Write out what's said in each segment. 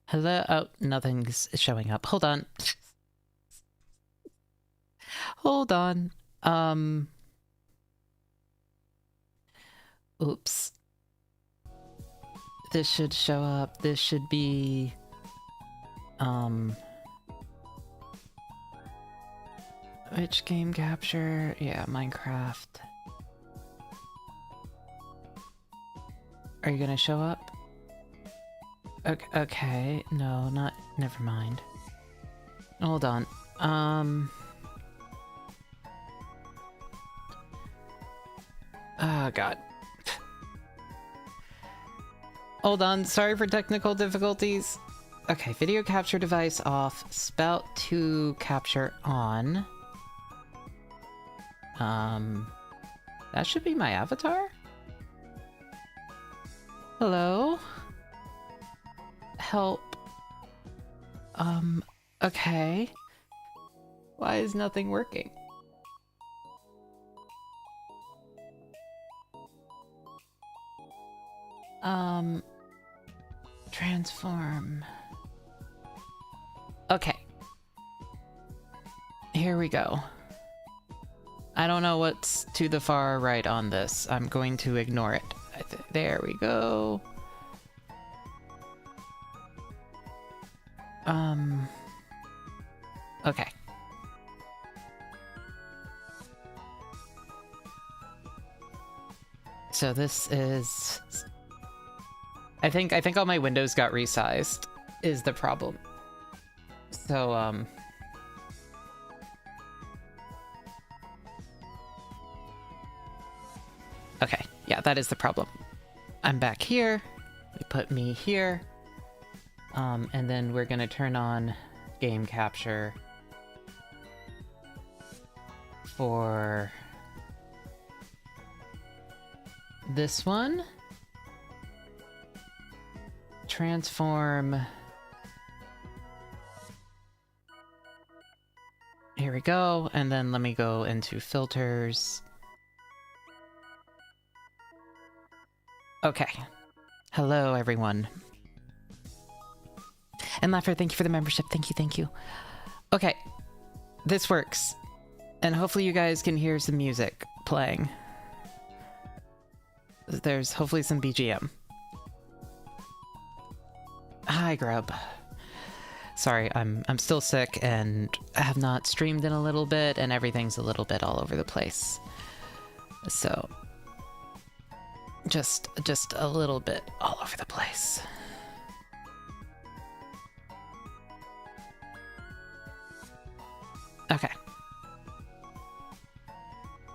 Hello? Oh, nothing's showing up. Hold on. Hold on. Oops. This should show up. This should be... Which game capture? Yeah, Minecraft. Are you gonna show up? Okay. No, not... Never mind. Hold on. Oh, God. Hold on, sorry for technical difficulties. Okay, video capture device off, spout to capture on. That should be my avatar? Hello? Help. Okay. Why is nothing working? Transform. Okay. Here we go. I don't know what's to the far right on this. I'm going to ignore it. There we go. Okay. So this is... I think all my windows got resized is the problem. So, okay, yeah, that is the problem. I'm back here. We put me here. And then we're gonna turn on game capture for this one. Transform. Here we go, and then let me go into filters. Okay. Hello, everyone. And Laffer, thank you for the membership. Thank you, thank you. Okay. This works. And hopefully you guys can hear some music playing. There's hopefully some BGM. Hi, Grub. Sorry, I'm still sick and I have not streamed in a little bit and everything's a little bit all over the place. So just a little bit all over the place. Okay.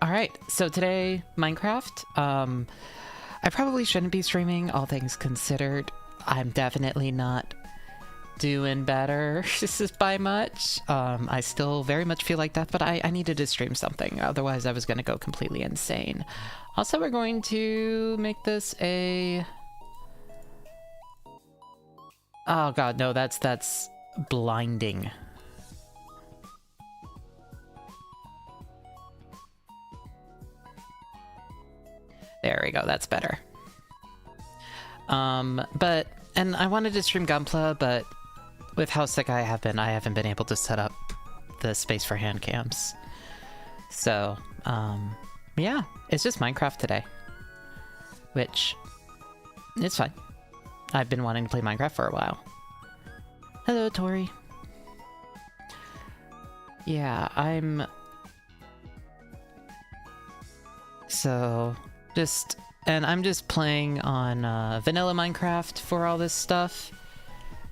Alright, so today, Minecraft. I probably shouldn't be streaming, all things considered. I'm definitely not doing better by much. I still very much feel like that, but I needed to stream something, otherwise I was going to go completely insane. Also, we're going to make this a... Oh god, no, that's blinding. There we go, that's better. And I wanted to stream Gunpla, but with how sick I haven't been able to set up the space for hand cams. So, yeah, it's just Minecraft today. Which, it's fine. I've been wanting to play Minecraft for a while. Hello, Tori. Yeah, I'm... So, and I'm just playing on vanilla Minecraft for all this stuff.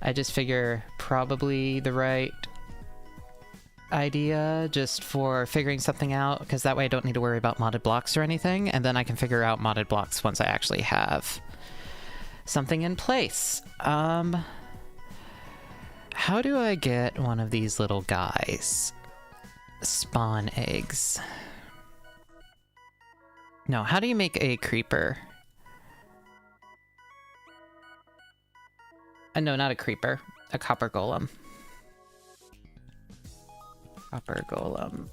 I just figure probably the right idea just for figuring something out, because that way I don't need to worry about modded blocks or anything, and then I can figure out modded blocks once I actually have something in place. How do I get one of these little guys? Spawn eggs. No, how do you make a creeper? No, not a creeper. A copper golem. Copper golem.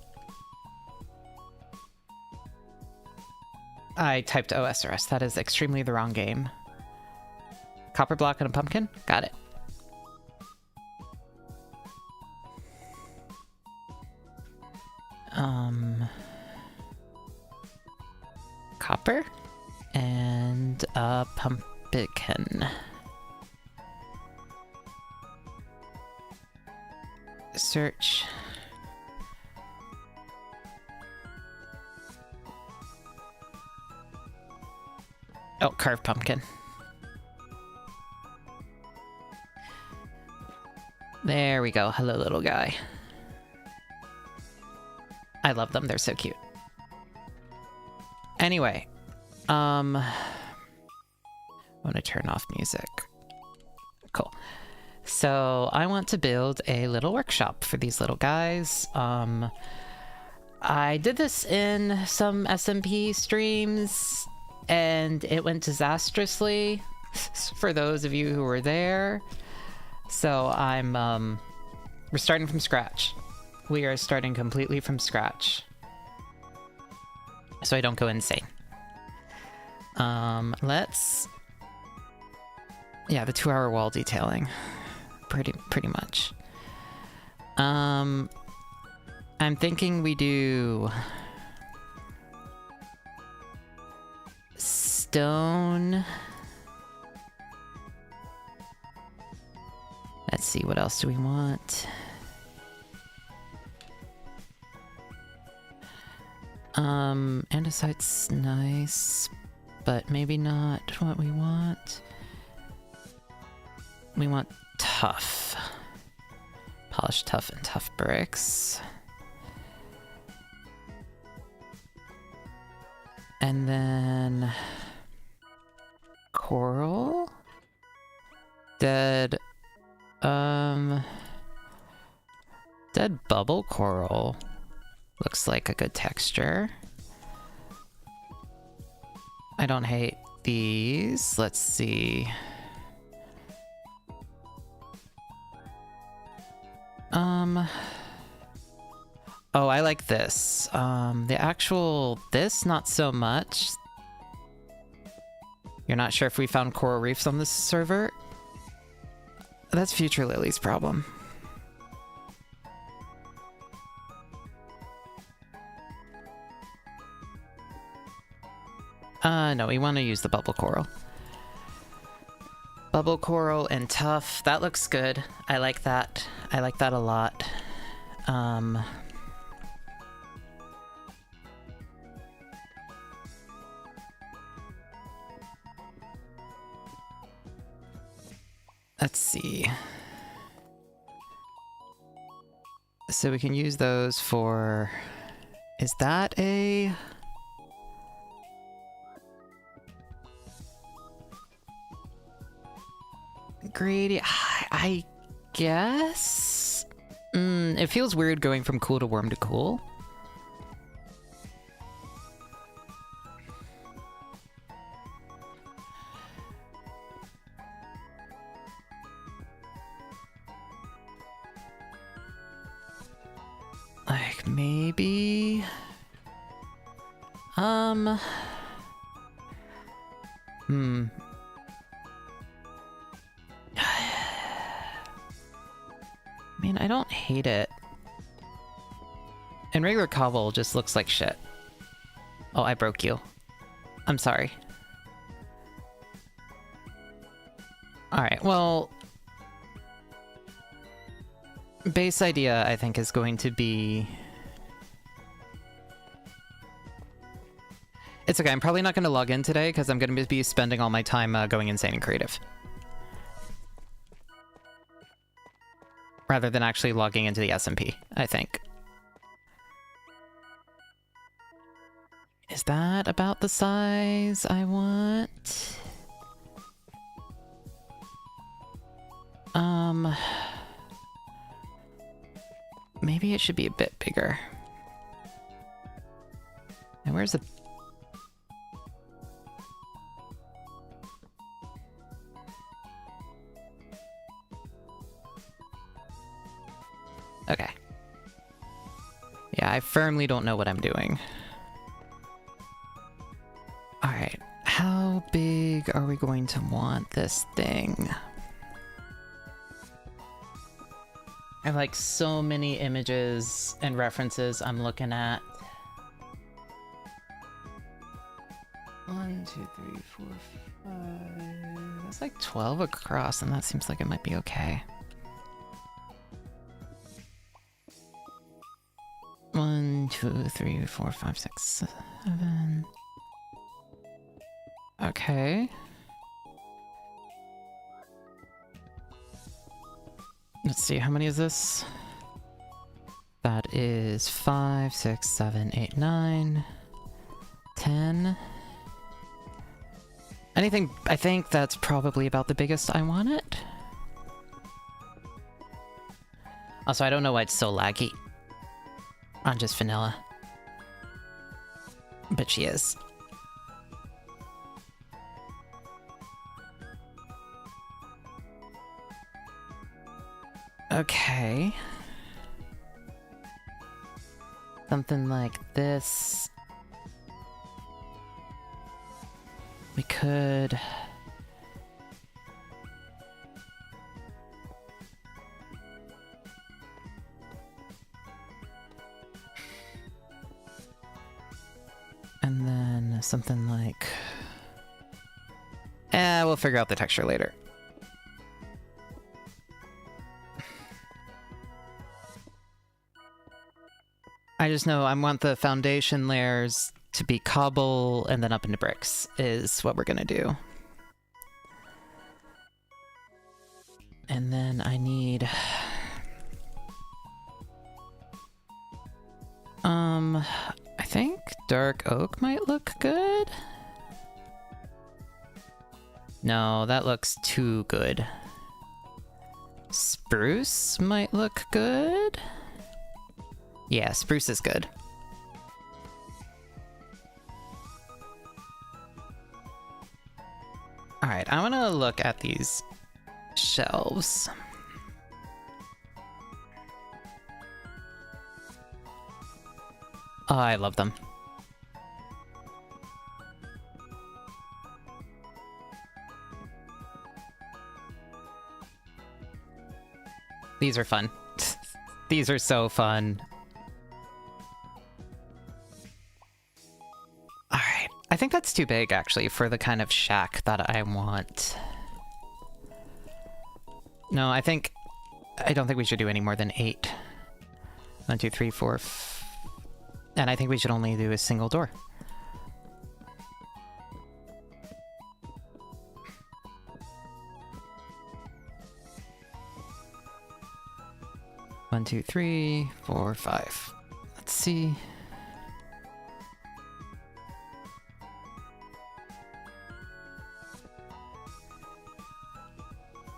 I typed OSRS. That is extremely the wrong game. Copper block and a pumpkin? Got it. Copper and a pumpkin. Search. Oh, carved pumpkin. There we go. Hello, little guy. I love them. They're so cute. Anyway, I want to turn off music. Cool. So I want to build a little workshop for these little guys. I did this in some SMP streams and it went disastrously for those of you who were there. So we're starting from scratch. We are starting completely from scratch. So I don't go insane. Yeah, the 2-hour wall detailing. Pretty much. I'm thinking we do stone. Let's see, what else do we want? Andesite's nice, but maybe not what we want. We want tough. Polished tough and tough bricks. And then coral. Dead bubble coral. Looks like a good texture. I don't hate these. Let's see. Oh, I like this. This, not so much. You're not sure if we found coral reefs on this server? That's Future Lily's problem. No, we want to use the bubble coral. Bubble coral and tough. That looks good. I like that. I like that a lot. Let's see. So we can use those for... Is that a... Gradient? I guess? It feels weird going from cool to warm to cool. Like, maybe... I mean, I don't hate it. And regular cobble just looks like shit. Oh, I broke you. I'm sorry. Alright, well... Base idea, I think, is going to be... It's okay, I'm probably not going to log in today, because I'm going to be spending all my time going insane and creative. Rather than actually logging into the SMP, I think. Is that about the size I want? Maybe it should be a bit bigger. And where's the... Okay. Yeah, I firmly don't know what I'm doing. Alright, how big are we going to want this thing? I have like so many images and references I'm looking at. 1, 2, 3, 4, 5. That's like 12 across, and that seems like it might be okay. 1, 2, 3, 4, 5, 6, 7. Okay. Let's see, how many is this? That is 5, 6, 7, 8, 9, 10. Anything, I think that's probably about the biggest I want it. Also, I don't know why it's so laggy on just vanilla. But she is. Okay. Something like this. We could... And then something like... we'll figure out the texture later. I just know I want the foundation layers to be cobble and then up into bricks is what we're gonna do. And then I need... I think dark oak might look good. No, that looks too good. Spruce might look good. Yeah, spruce is good. Alright, I want to look at these shelves. Oh, I love them. These are fun. These are so fun. Alright, I think that's too big, actually, for the kind of shack that I want. No, I don't think we should do any more than 8. 1, 2, 3, 4, and I think we should only do a single door. One, 2, 3, 4, 5. Let's see.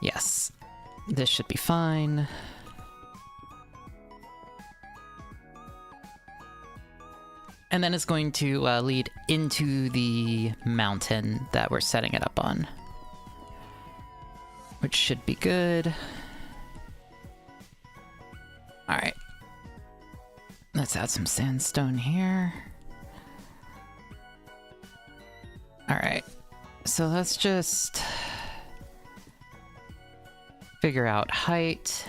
Yes, this should be fine. And then it's going to lead into the mountain that we're setting it up on, which should be good. All right, let's add some sandstone here. All right, so let's just figure out height.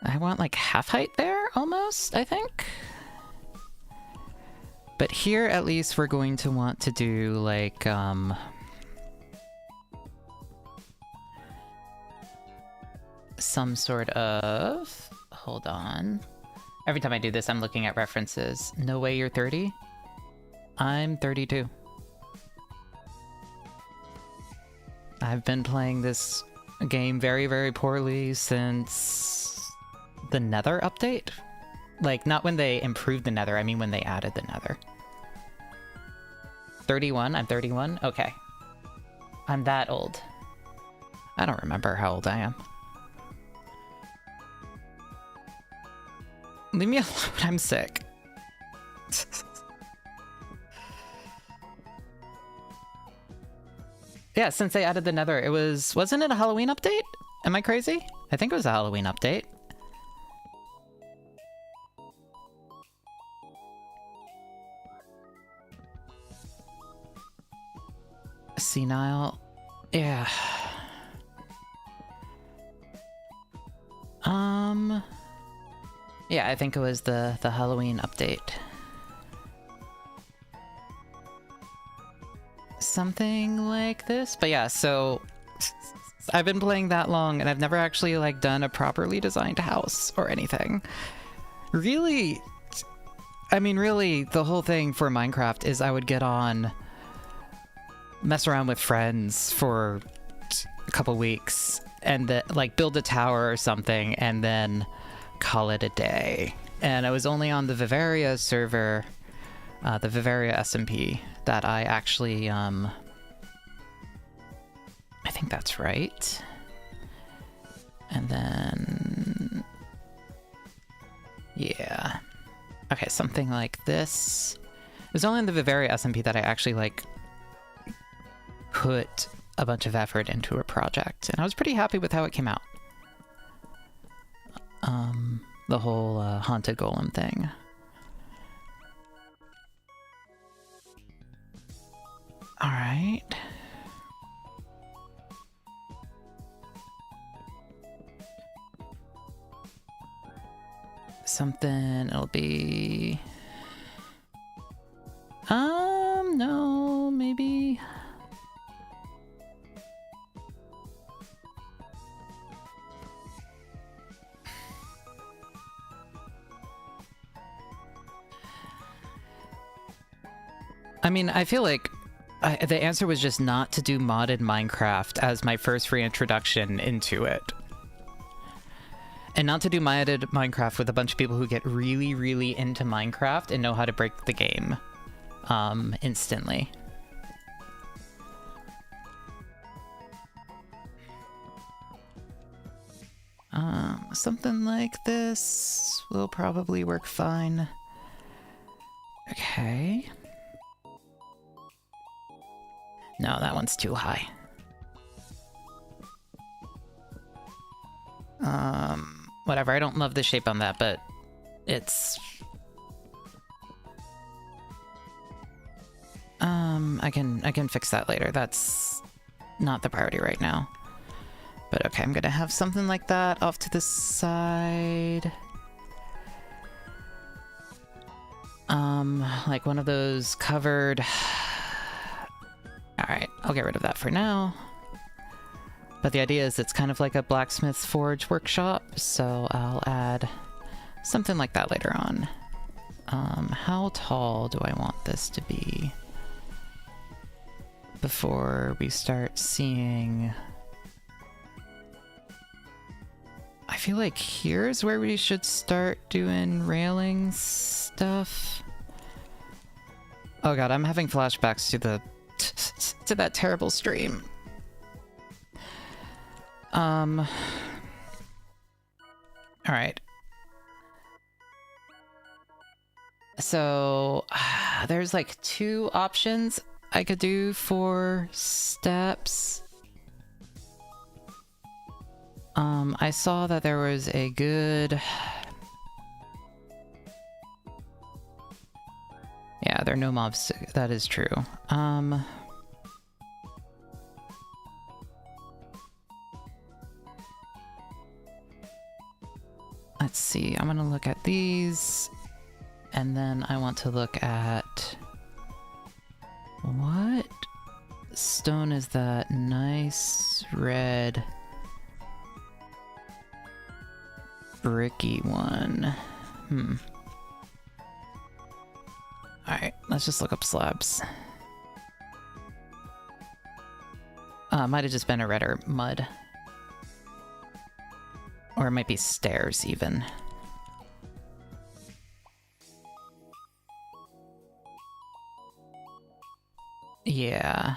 I want like half height there, almost, I think. But here, at least, we're going to want to do like, some sort of... Hold on. Every time I do this, I'm looking at references. No way you're 30? I'm 32. I've been playing this game very, very poorly since the Nether update. Like, not when they improved the Nether, I mean when they added the Nether. 31? I'm 31? Okay. I'm that old. I don't remember how old I am. Leave me alone, I'm sick. Yeah, since they added the Nether, it wasn't it a Halloween update? Am I crazy? I think it was a Halloween update. senile. Yeah. Yeah, I think it was the Halloween update. Something like this. But yeah, so I've been playing that long and I've never actually like done a properly designed house or anything. Really, I mean, really, the whole thing for Minecraft is I would get on, mess around with friends for a couple weeks, and then like build a tower or something, and then call it a day. And I was only on the Vivaria server, the Vivaria SMP, that I actually, I think that's right. And then, yeah. Okay, something like this. It was only in the Vivaria SMP that I actually, like, put a bunch of effort into a project, and I was pretty happy with how it came out. The whole haunted golem thing. All right. Something, it'll be... no, maybe... I mean, I feel like the answer was just not to do modded Minecraft as my first reintroduction into it. And not to do modded Minecraft with a bunch of people who get really, really into Minecraft and know how to break the game instantly. Something like this will probably work fine. Okay. No, that one's too high. Whatever, I don't love the shape on that, but it's... I can fix that later. That's not the priority right now. But okay, I'm gonna have something like that off to the side. Like one of those covered... Alright, I'll get rid of that for now. But the idea is it's kind of like a blacksmith's forge workshop, so I'll add something like that later on. How tall do I want this to be before we start seeing... I feel like here's where we should start doing railing stuff. Oh god, I'm having flashbacks to the to that terrible stream. All right. So there's like two options I could do for steps. I saw that there was a good... Yeah, there are no mobs. That is true. Let's see. I'm gonna look at these, and then I want to look at... What stone is that nice red bricky one? Alright, let's just look up slabs. Might have just been a redder mud. Or it might be stairs, even. Yeah.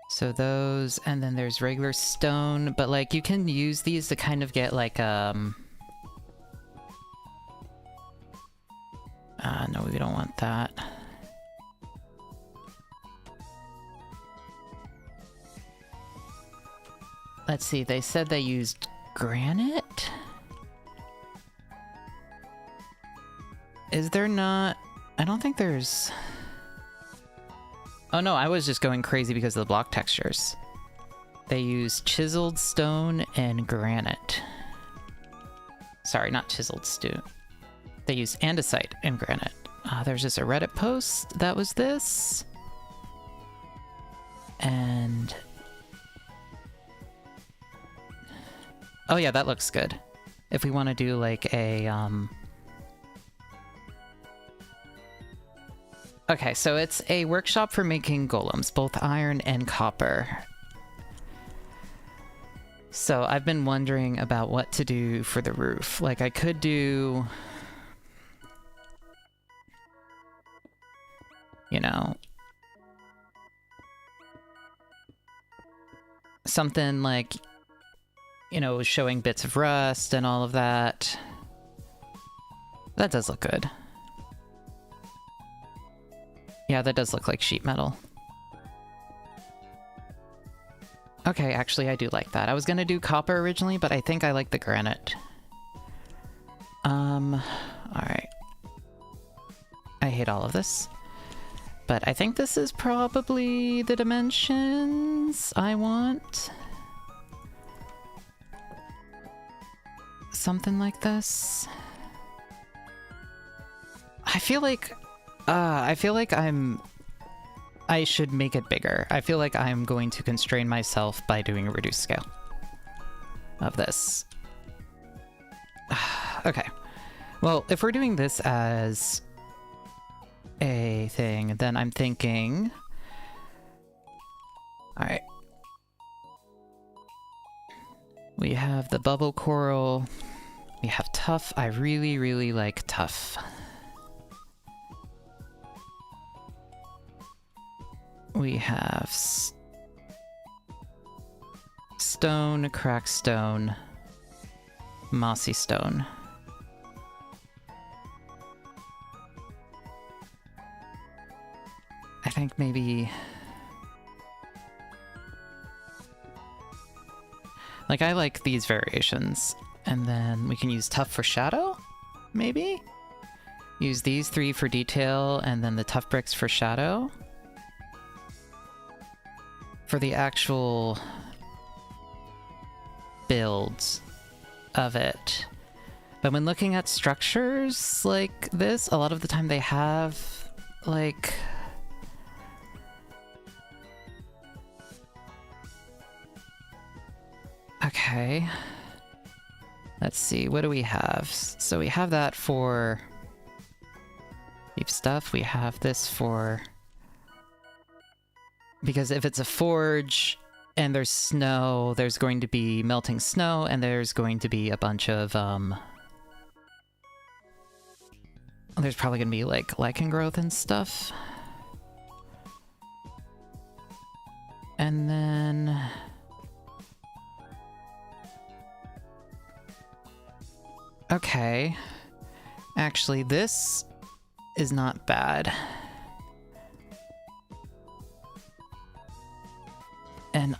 So those, and then there's regular stone, but like you can use these to kind of get like no, we don't want that. Let's see, they said they used granite? Is there not? I don't think there's... Oh no, I was just going crazy because of the block textures. They use chiseled stone and granite. Sorry, not chiseled stone. They use andesite and granite. There's just a Reddit post that was this. And... oh yeah, that looks good. If we want to do like a, okay, so it's a workshop for making golems, both iron and copper. So I've been wondering about what to do for the roof. Like, I could do... you know... something like... you know, showing bits of rust and all of that. That does look good. Yeah, that does look like sheet metal. Okay, actually, I do like that. I was gonna do copper originally, but I think I like the granite. Alright. I hate all of this. But I think this is probably the dimensions I want. Something like this. I feel like I should make it bigger. I feel like I'm going to constrain myself by doing a reduced scale of this. Okay. Well, if we're doing this as a thing, then I'm thinking... alright. We have the bubble coral. We have tough. I really, really like tough. We have stone, cracked stone, mossy stone. I think maybe... like, I like these variations. And then we can use tough for shadow, maybe? Use these three for detail, and then the tough bricks for shadow. For the actual builds of it. But when looking at structures like this, a lot of the time they have, like... okay. Let's see, what do we have? So we have that for deep stuff. We have this for... because if it's a forge and there's snow, there's going to be melting snow, and there's going to be a bunch of, there's probably going to be, like, lichen growth and stuff. And then... okay. Actually, this is not bad. And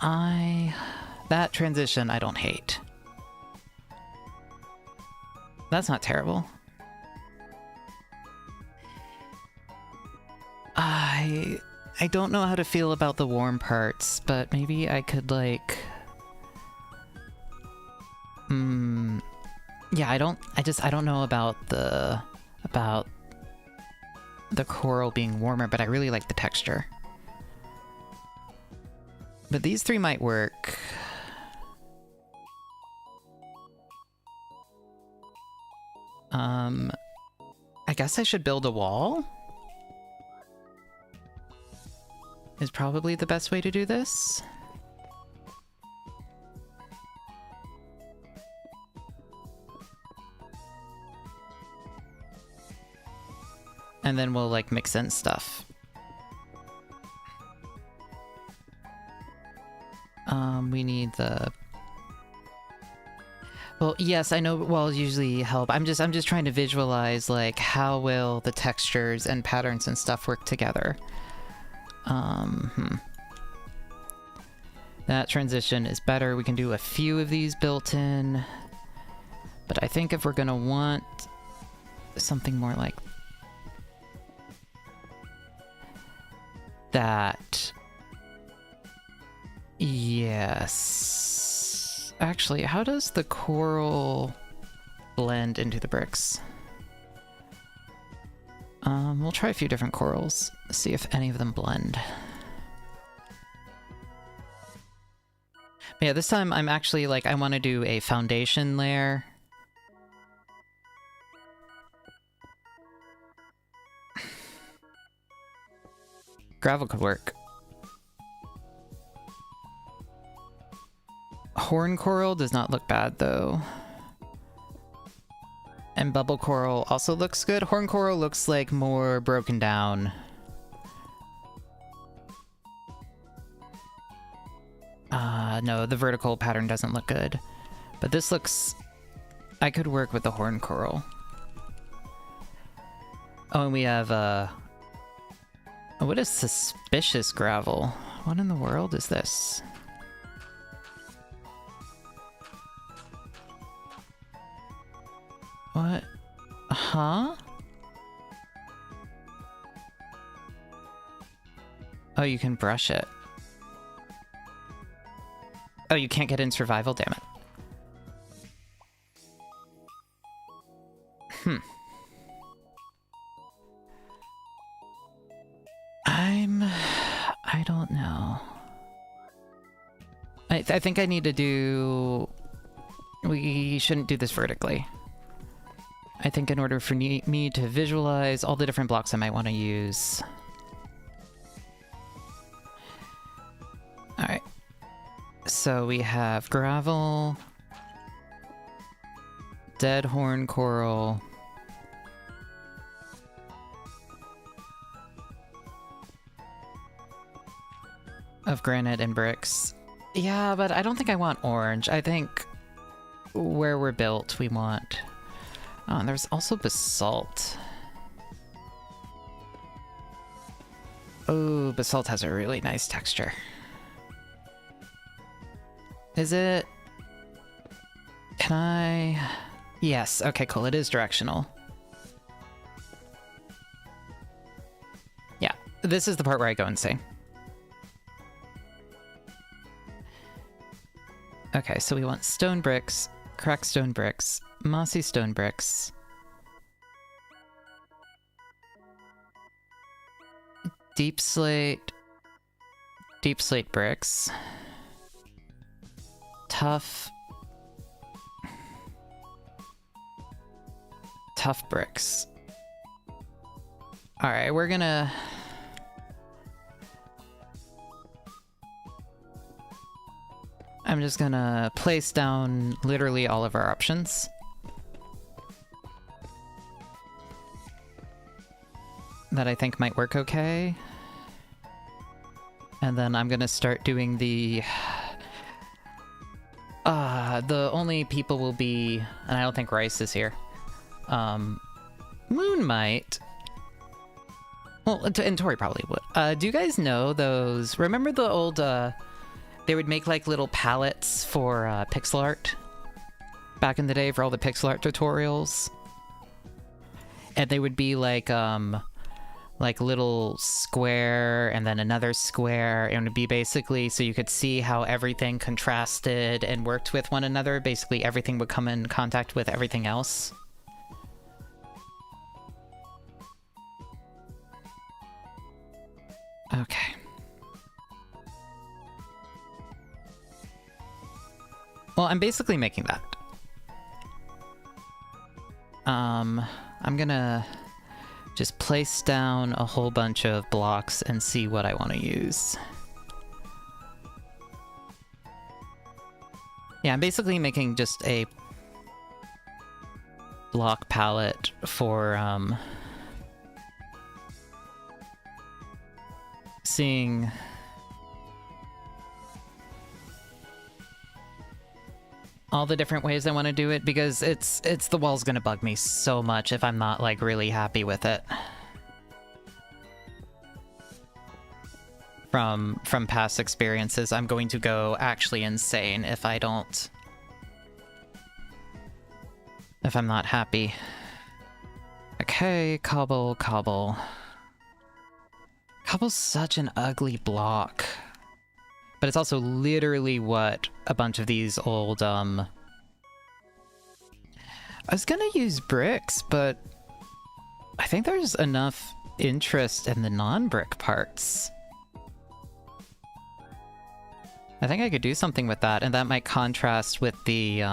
that transition I don't hate. That's not terrible. I don't know how to feel about the warm parts, but maybe I could, like... yeah, I don't know about the coral being warmer, but I really like the texture. But these three might work. I guess I should build a wall? Is probably the best way to do this. And then we'll, like, mix in stuff. We need the... well, yes, I know walls usually help. I'm just trying to visualize, like, how will the textures and patterns and stuff work together. That transition is better. We can do a few of these built in. But I think if we're gonna want something more like that. Yes. Actually, how does the coral blend into the bricks? We'll try a few different corals, see if any of them blend. But yeah, this time I'm actually like, I want to do a foundation layer. Gravel could work. Horn coral does not look bad though. And bubble coral also looks good. Horn coral looks like more broken down. No, the vertical pattern doesn't look good. But this looks... I could work with the horn coral. Oh, and we have, what is suspicious gravel? What in the world is this? What? Huh? Oh, you can brush it. Oh, you can't get in survival? Damn it. I don't know. I think I need to do... We shouldn't do this vertically. I think in order for me to visualize all the different blocks I might want to use. Alright. So we have gravel, dead horn coral, of granite and bricks. Yeah, but I don't think I want orange. I think where we're built, we want... Oh, and there's also basalt. Oh, basalt has a really nice texture. Is it... Can I... Yes, okay, cool. It is directional. Yeah, this is the part where I go insane. Okay, so we want stone bricks, cracked stone bricks, mossy stone bricks, deep slate bricks, tough bricks. Alright, we're gonna... I'm just gonna place down literally all of our options. That I think might work okay. And then I'm gonna start doing the only people will be, and I don't think Rice is here. Moon might. Well, and Tori probably would. Do you guys know those, remember the old, they would make like little palettes for pixel art back in the day for all the pixel art tutorials? And they would be like little square and then another square, and it would be basically so you could see how everything contrasted and worked with one another. Basically everything would come in contact with everything else. Okay. Well, I'm basically making that. I'm gonna just place down a whole bunch of blocks and see what I want to use. Yeah, I'm basically making just a block palette for seeing all the different ways I want to do it, because it's the wall's gonna bug me so much if I'm not like really happy with it. From past experiences, I'm going to go actually insane if I don't... if I'm not happy. Okay, cobble. Cobble's such an ugly block. But it's also literally what a bunch of these old, I was gonna use bricks, but I think there's enough interest in the non-brick parts. I think I could do something with that, and that might contrast with the,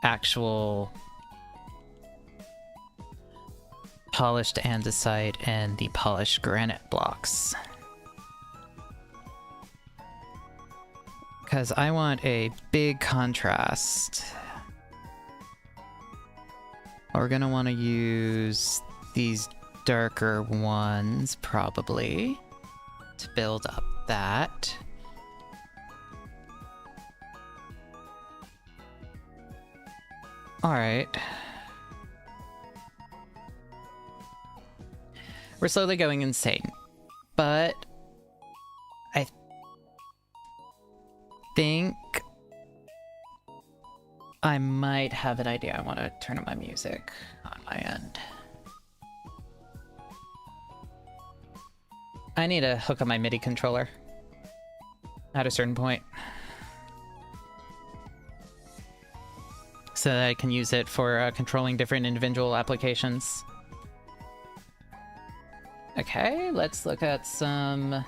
actual polished andesite and the polished granite blocks. Because I want a big contrast. We're gonna want to use these darker ones, probably, to build up that. Alright. We're slowly going insane, but I think I might have an idea. I want to turn on my music on my end. I need to hook up my MIDI controller at a certain point so that I can use it for controlling different individual applications. Okay, let's look at some...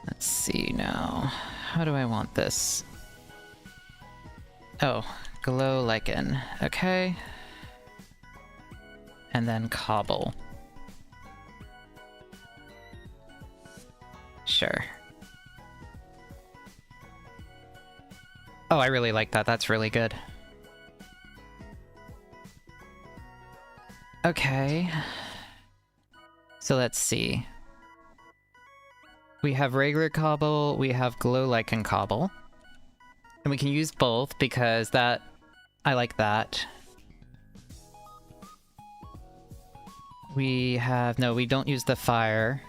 Let's see now. How do I want this? Oh, glow lichen. Okay. And then cobble. Sure. Oh, I really like that. That's really good. Okay. So let's see. We have regular cobble, we have glow lichen cobble. And we can use both because that... I like that. We have... No, we don't use the fire.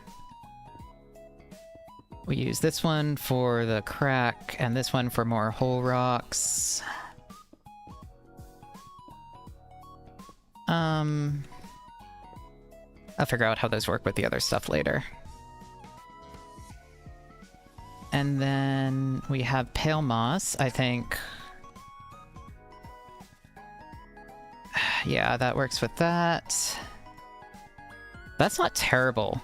We use this one for the crack, and this one for more whole rocks. I'll figure out how those work with the other stuff later. And then we have pale moss, I think. Yeah, that works with that. That's not terrible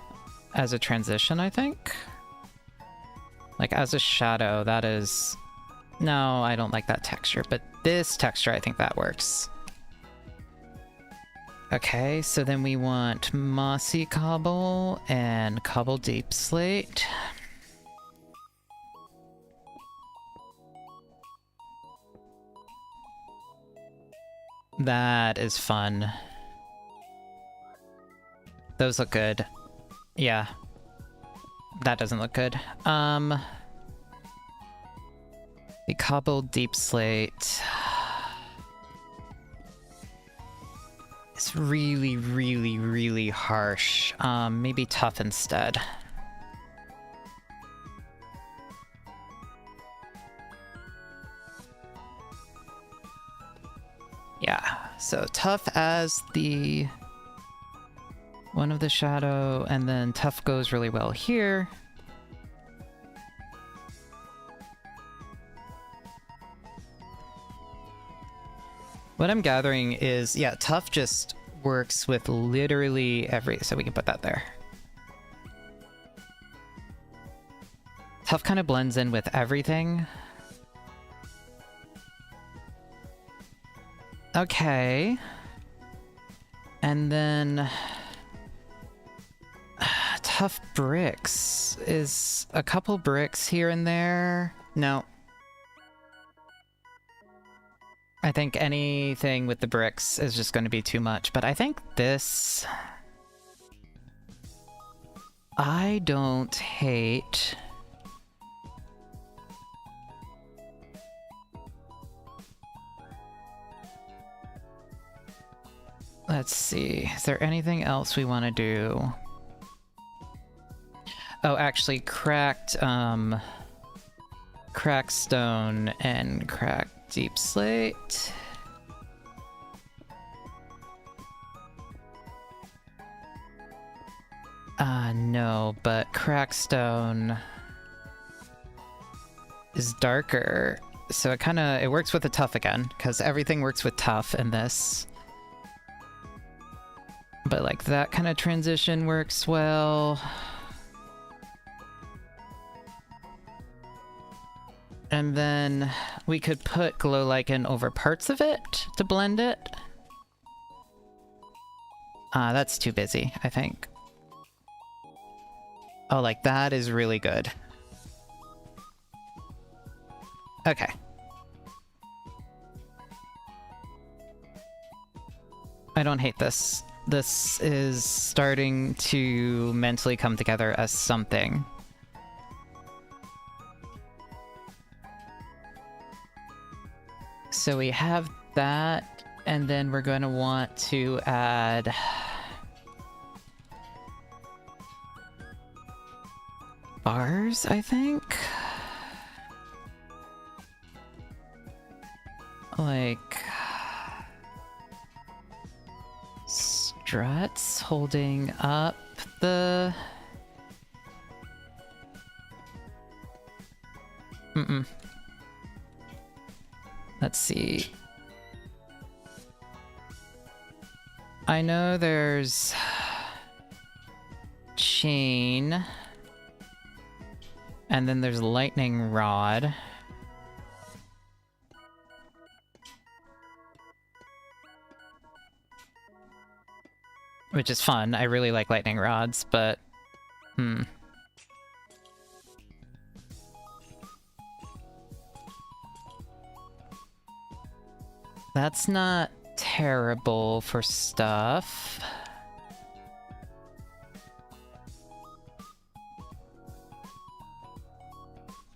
as a transition, I think. Like, as a shadow, that is... No, I don't like that texture, but this texture, I think that works. Okay, so then we want mossy cobble and cobble deep slate. That is fun. Those look good. Yeah. That doesn't look good. The cobble deep slate. It's really, really, really harsh. Maybe tough instead. Yeah, so tough as the one of the shadow, and then tough goes really well here. What I'm gathering is, yeah, tough just works with literally every... So we can put that there. Tough kind of blends in with everything. Okay. And then... tough bricks. Is a couple bricks here and there? No. I think anything with the bricks is just going to be too much, but I think this... I don't hate... Let's see. Is there anything else we want to do? Oh, actually, cracked stone and cracked deep slate. No, but cracked stone is darker, so it works with the tough again, because everything works with tough in this. But like that kind of transition works well. And then we could put glow lichen over parts of it to blend it. That's too busy, I think. Oh, like that is really good. Okay. I don't hate this. This is starting to mentally come together as something. So we have that, and then we're going to want to add bars, I think. Like struts holding up the... Let's see. I know there's chain, and then there's lightning rod. Which is fun. I really like lightning rods, but... That's not terrible for stuff.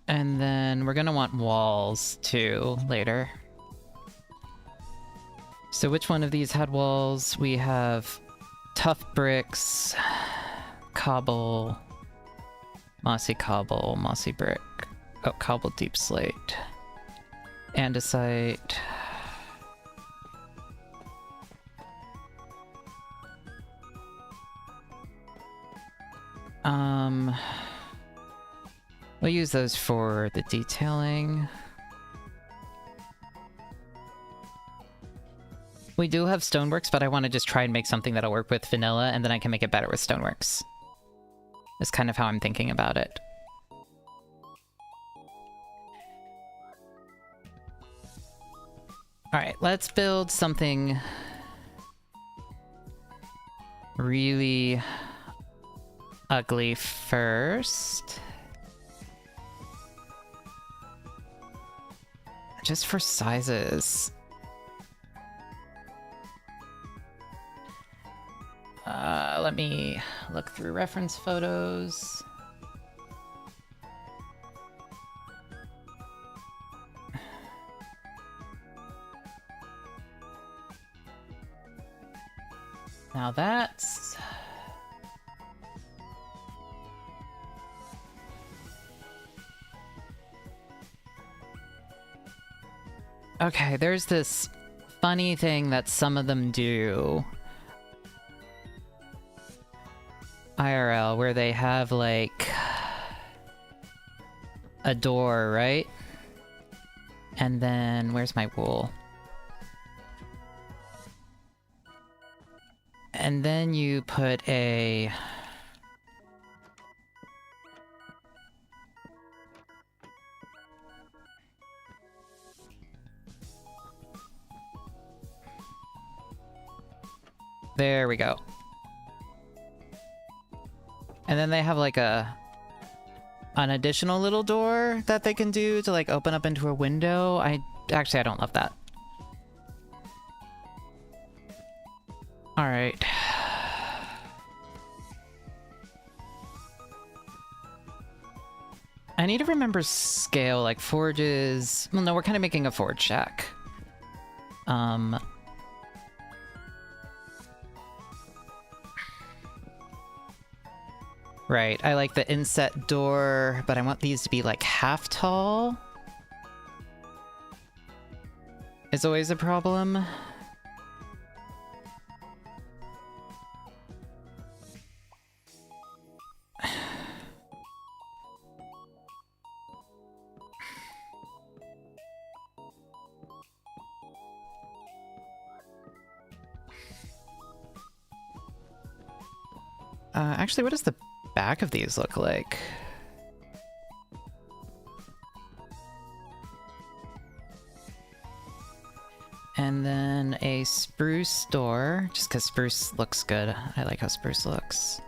And then we're gonna want walls, too, later. So which one of these had walls? We have tough bricks, cobble, mossy brick, oh, cobble deep slate, andesite. We'll use those for the detailing. We do have stoneworks, but I want to just try and make something that'll work with vanilla, and then I can make it better with stoneworks. That's kind of how I'm thinking about it. Alright, let's build something really ugly first. Just for sizes. Let me look through reference photos. Now that's... Okay, there's this funny thing that some of them do. IRL, where they have, like, a door, right? And then, where's my wool? And then you put a... There we go. And then they have like an additional little door that they can do to like open up into a window. I don't love that. All right. I need to remember scale, like forges. Well, no, we're kind of making a forge shack. Right, I like the inset door, but I want these to be like half tall. Is always a problem. Actually, what does the back of these look like? And then a spruce door, just because spruce looks good. I like how spruce looks.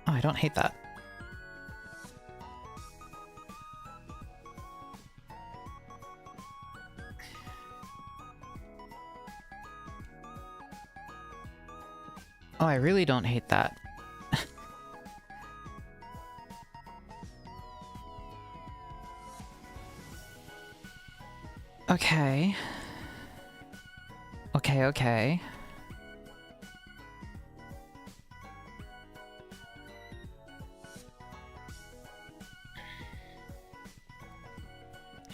Oh, I don't hate that. Oh, I really don't hate that. Okay. Okay.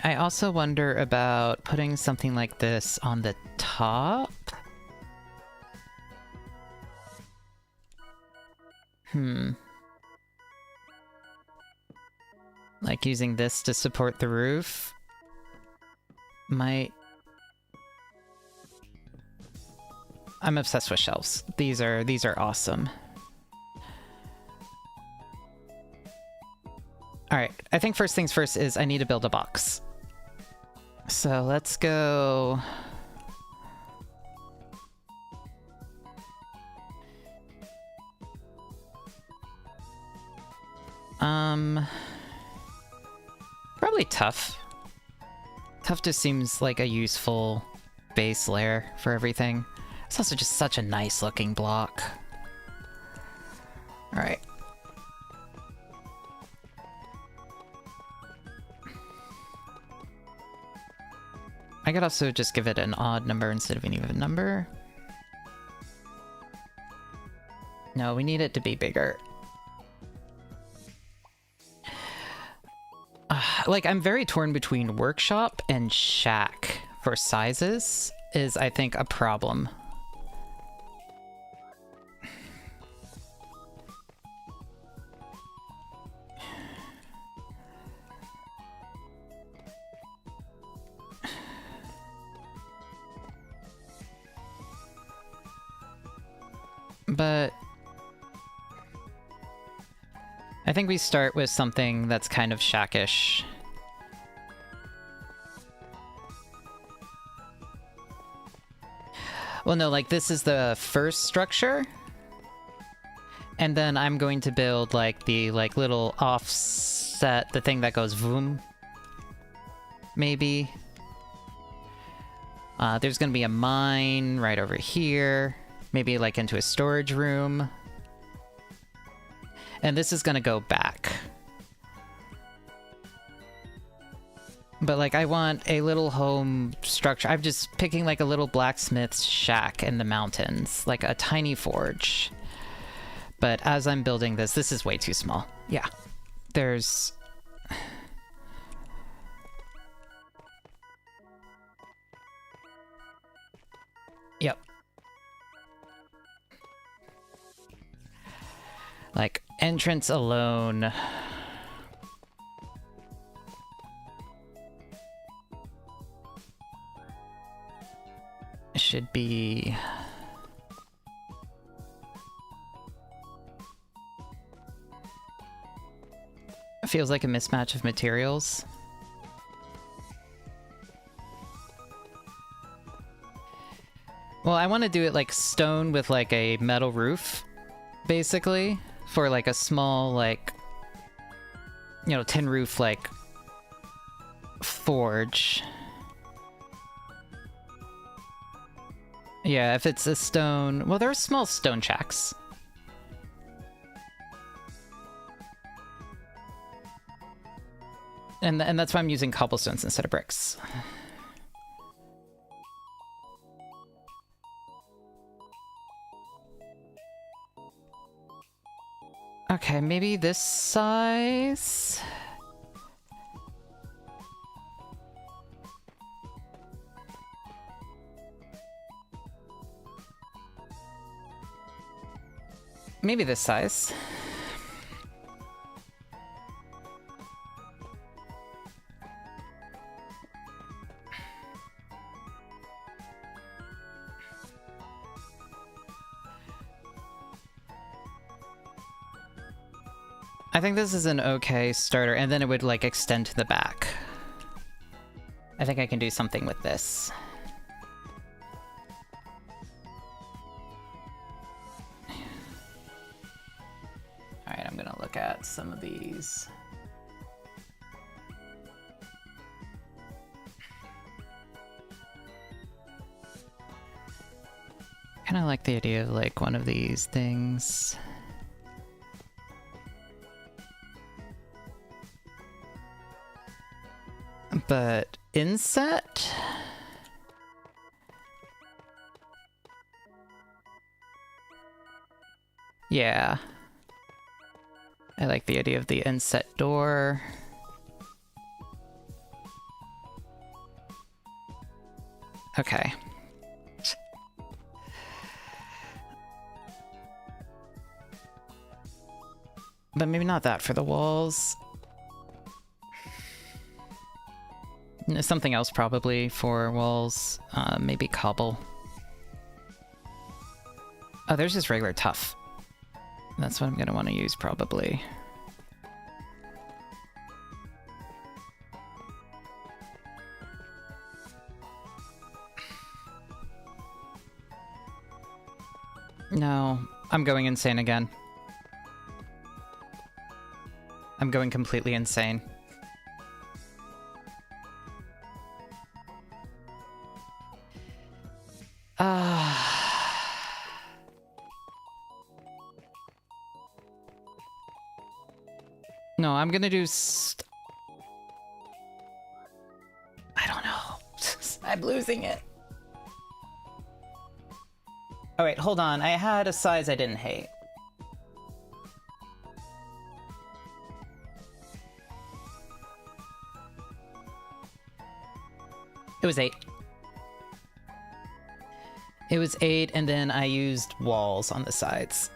I also wonder about putting something like this on the top. Like using this to support the roof might... I'm obsessed with shelves. These are awesome. Alright, I think first things first is I need to build a box. So let's go... Probably tough. Tough just seems like a useful base layer for everything. It's also just such a nice looking block. Alright. I could also just give it an odd number instead of an even number. No, we need it to be bigger. Like, I'm very torn between workshop and shack for sizes is, I think, a problem. But I think we start with something that's kind of shackish. Well, no, like this is the first structure. And then I'm going to build like the little offset, the thing that goes vroom. Maybe. There's gonna be a mine right over here. Maybe like into a storage room. And this is gonna go back. But like I want a little home structure. I'm just picking like a little blacksmith's shack in the mountains. Like a tiny forge. But as I'm building this, this is way too small. Yeah. There's... Yep. Like, entrance alone. Should be... Feels like a mismatch of materials. Well, I want to do it like stone with like a metal roof, basically. For like a small, like, you know, tin roof, like, forge. Yeah, if it's a stone... Well, there are small stone shacks. And that's why I'm using cobblestones instead of bricks. Okay, maybe this size? Maybe this size. I think this is an okay starter, and then it would like extend to the back. I think I can do something with this. Alright, I'm gonna look at some of these. Kinda like the idea of like one of these things. But inset? Yeah. I like the idea of the inset door. Okay. But maybe not that for the walls. Something else probably for walls. Maybe cobble. Oh, there's just regular tough. That's what I'm gonna want to use probably. No, I'm going insane again. I'm going completely insane. No, I'm gonna do I don't know. I'm losing it. Oh wait, hold on. I had a size I didn't hate. It was 8. It was 8, and then I used walls on the sides.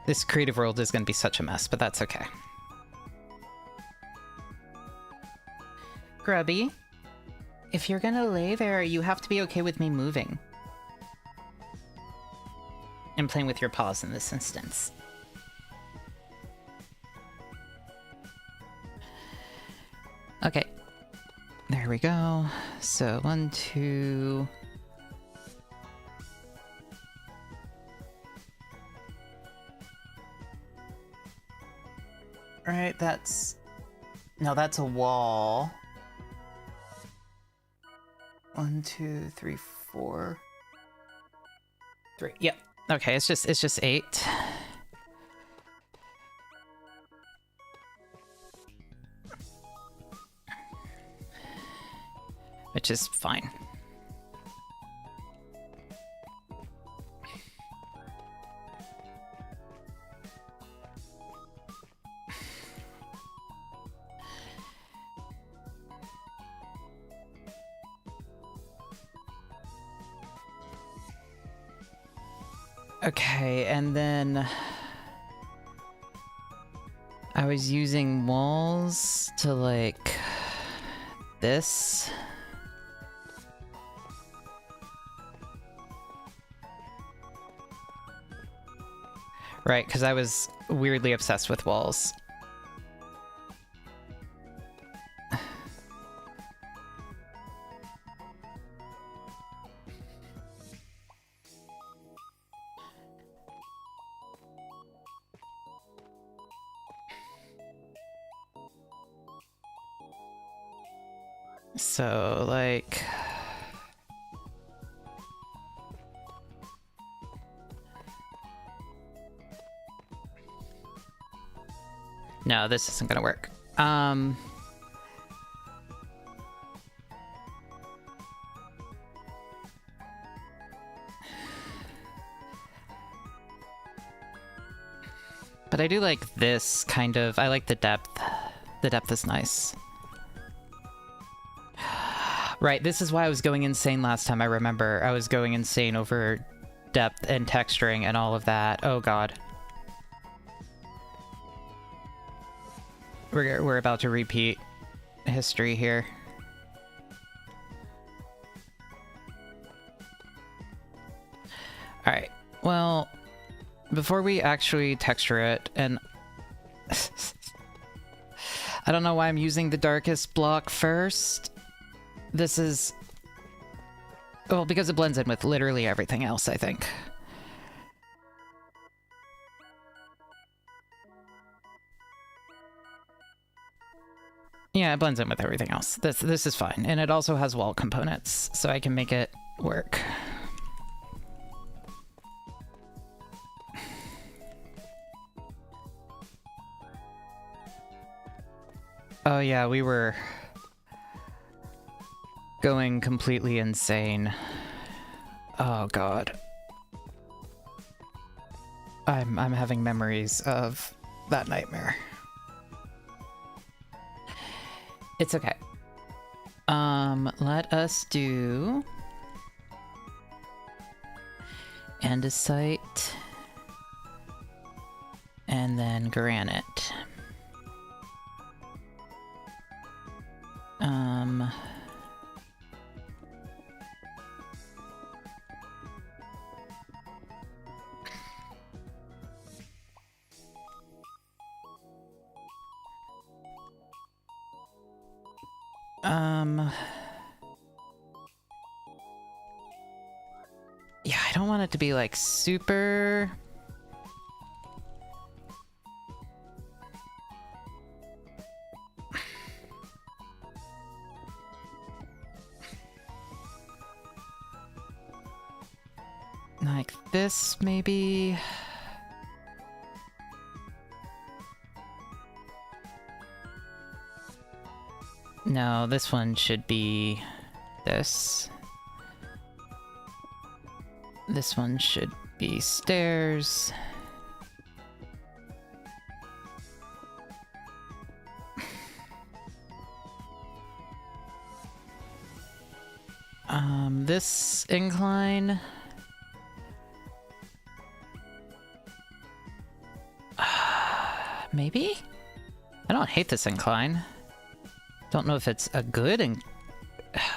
This creative world is going to be such a mess, but that's okay. Grubby, if you're gonna lay there, you have to be okay with me moving. And playing with your paws in this instance. Okay. There we go. So 1, 2... Right, that's... No, that's a wall. 1, 2, 3, 4... 3. Yep. Okay, it's just 8. Which is fine. Okay, and then I was using walls to like this. Right, because I was weirdly obsessed with walls. So, like... No, this isn't gonna work. But I do like this kind of... I like the depth. The depth is nice. Right, this is why I was going insane last time, I remember. I was going insane over depth and texturing and all of that. Oh god. We're about to repeat history here. Alright, well, before we actually texture it, and I don't know why I'm using the darkest block first. This is... well, because it blends in with literally everything else, I think. Yeah, it blends in with everything else. This is fine. And it also has wall components, so I can make it work. Oh yeah, we were going completely insane. Oh god. I'm having memories of that nightmare. It's okay. Let us do andesite and then granite. Yeah, I don't want it to be like super... like this, maybe? No, this one should be this. This one should be stairs. This incline... maybe? I don't hate this incline. Don't know if it's a good and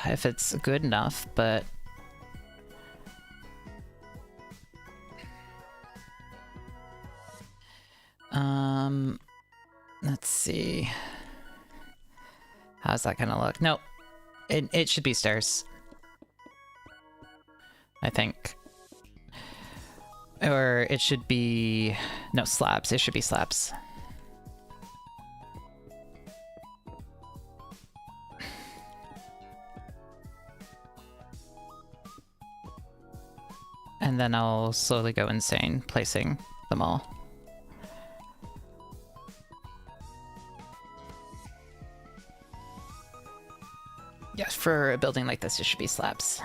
if it's good enough, but let's see. How's that gonna look? No, it should be stairs, I think. Or it should be... no, slabs. It should be slabs. And then I'll slowly go insane, placing them all. Yes, for a building like this, it should be slabs.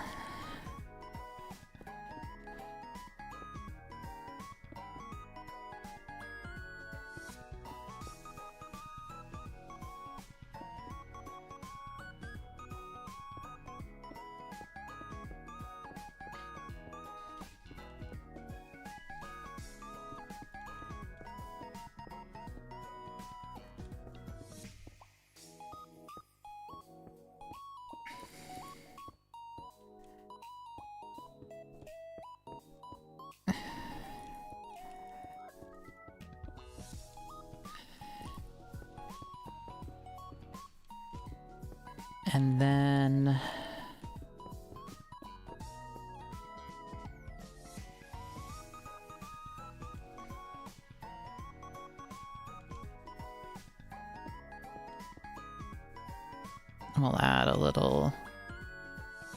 And then... we'll add a little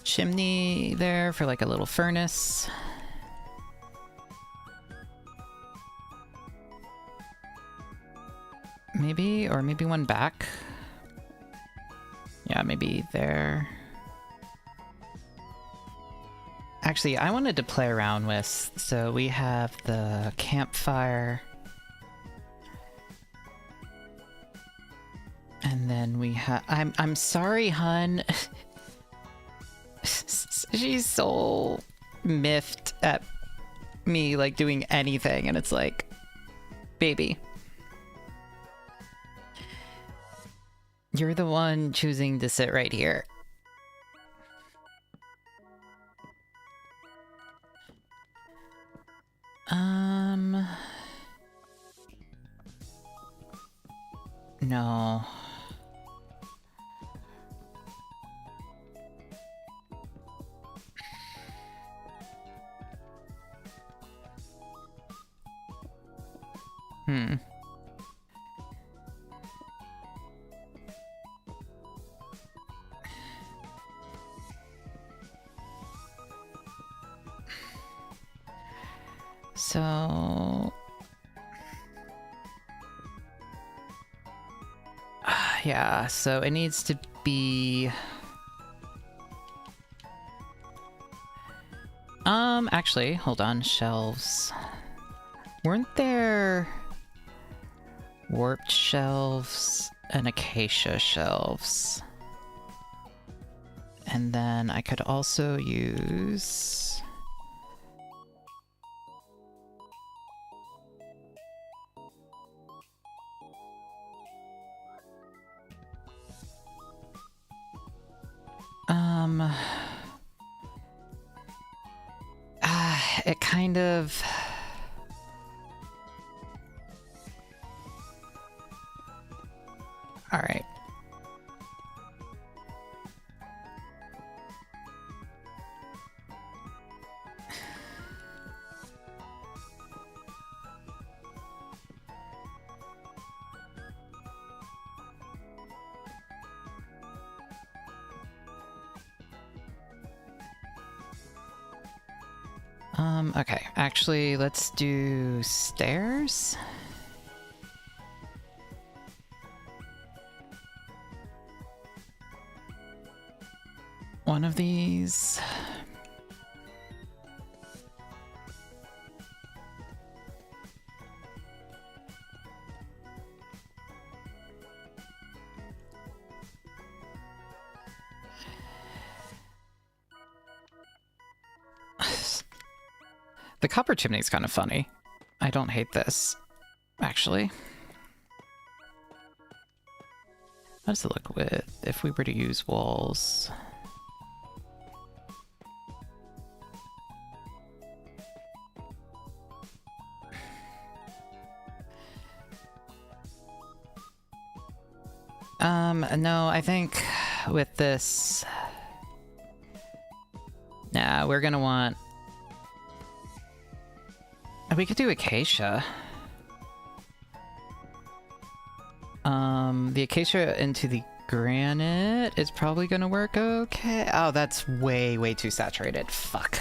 chimney there for like a little furnace. Maybe, or maybe one back. Yeah, maybe there. Actually, I wanted to play around with, so we have the campfire And then we have... I'm sorry, hun. She's so miffed at me, like, doing anything, and it's like, baby. You're the one choosing to sit right here. No. So... yeah, so it needs to be... actually, hold on, shelves. Weren't there warped shelves and acacia shelves? And then I could also use... it kind of... All right. Okay, actually, let's do stairs. One of these. The copper chimney is kind of funny. I don't hate this, actually. How does it look with if we were to use walls? No, I think with this... Nah, we're gonna want... We could do acacia. The acacia into the granite is probably gonna work okay. Oh, that's way, way too saturated. Fuck.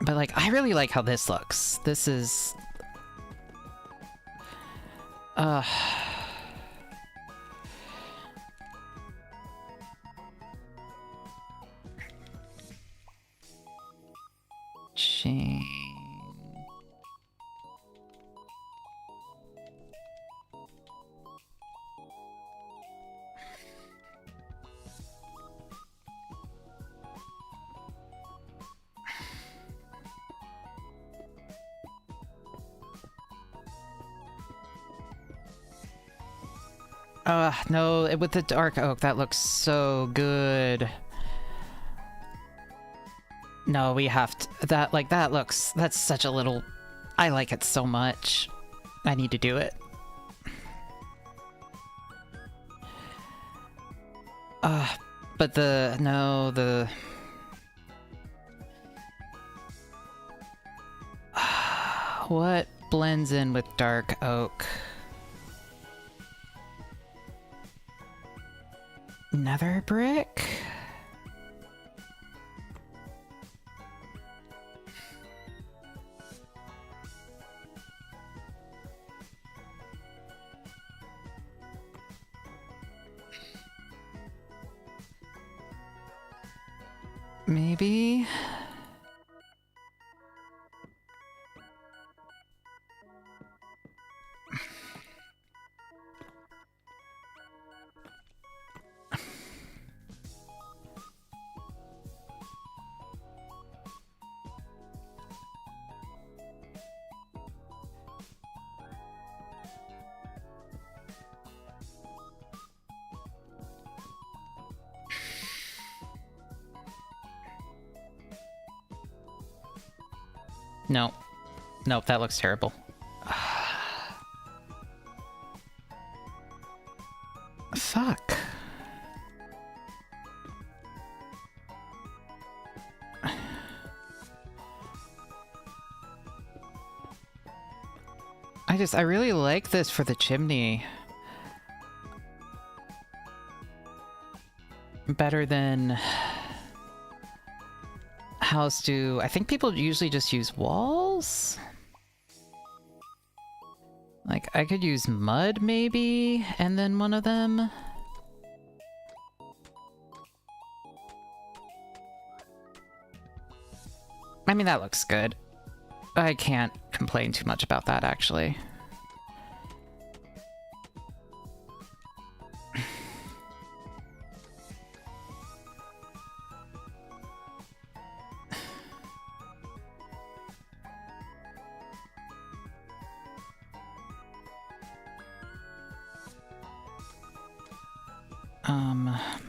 But, like, I really like how this looks. This is... Chain... no, with the dark oak, that looks so good. No, we have to... That, like, that looks... That's such a little... I like it so much. I need to do it. But the... No, the... What blends in with dark oak? Nether brick? Maybe? No. Nope, that looks terrible. Fuck. I really like this for the chimney. Better than house do. I think people usually just use walls. Like, I could use mud maybe, and then one of them. I mean, that looks good. I can't complain too much about that, actually.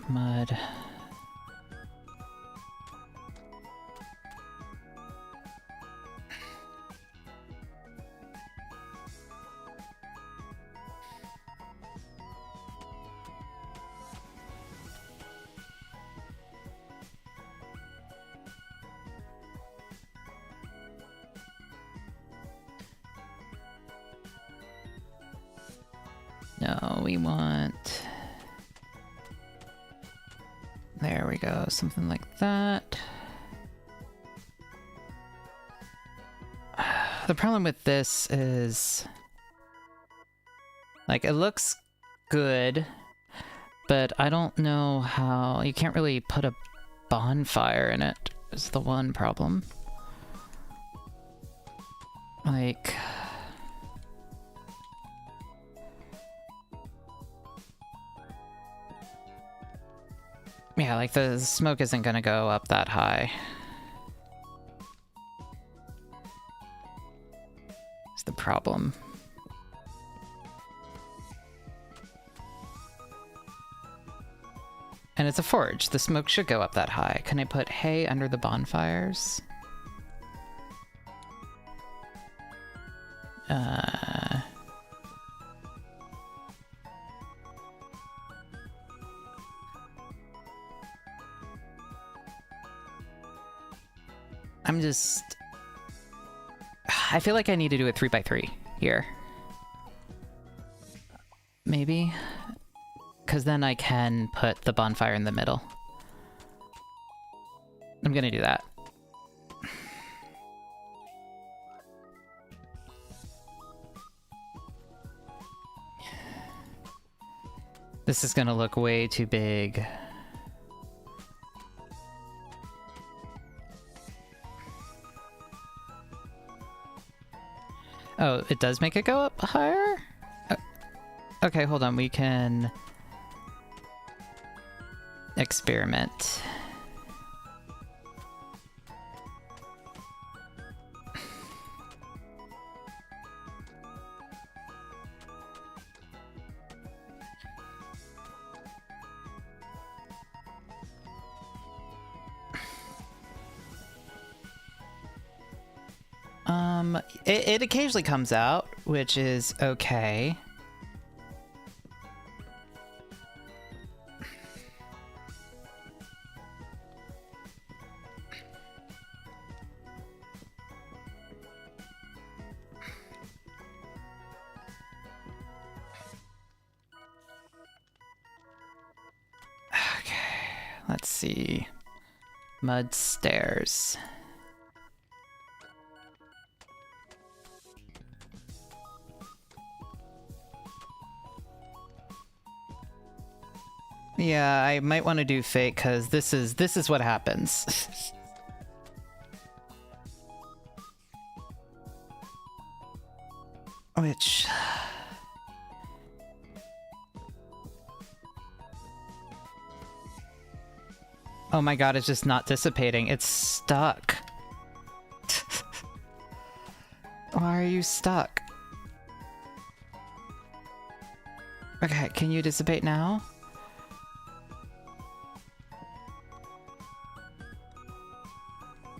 Mud. No, we want... There we go, something like that. The problem with this is... like, it looks good, but I don't know how... You can't really put a bonfire in it, is the one problem. Like... yeah, like the smoke isn't gonna go up that high. It's the problem. And it's a forge. The smoke should go up that high. Can I put hay under the bonfires? I'm just... I feel like I need to do a 3x3 here. Maybe? Because then I can put the bonfire in the middle. I'm gonna do that. This is gonna look way too big. Oh, it does make it go up higher? Okay, hold on. We can experiment. It occasionally comes out, which is okay. Okay, let's see. Mud stairs. Yeah, I might want to do fake because this is what happens. Which... oh my god, it's just not dissipating. It's stuck. Why are you stuck? Okay, can you dissipate now?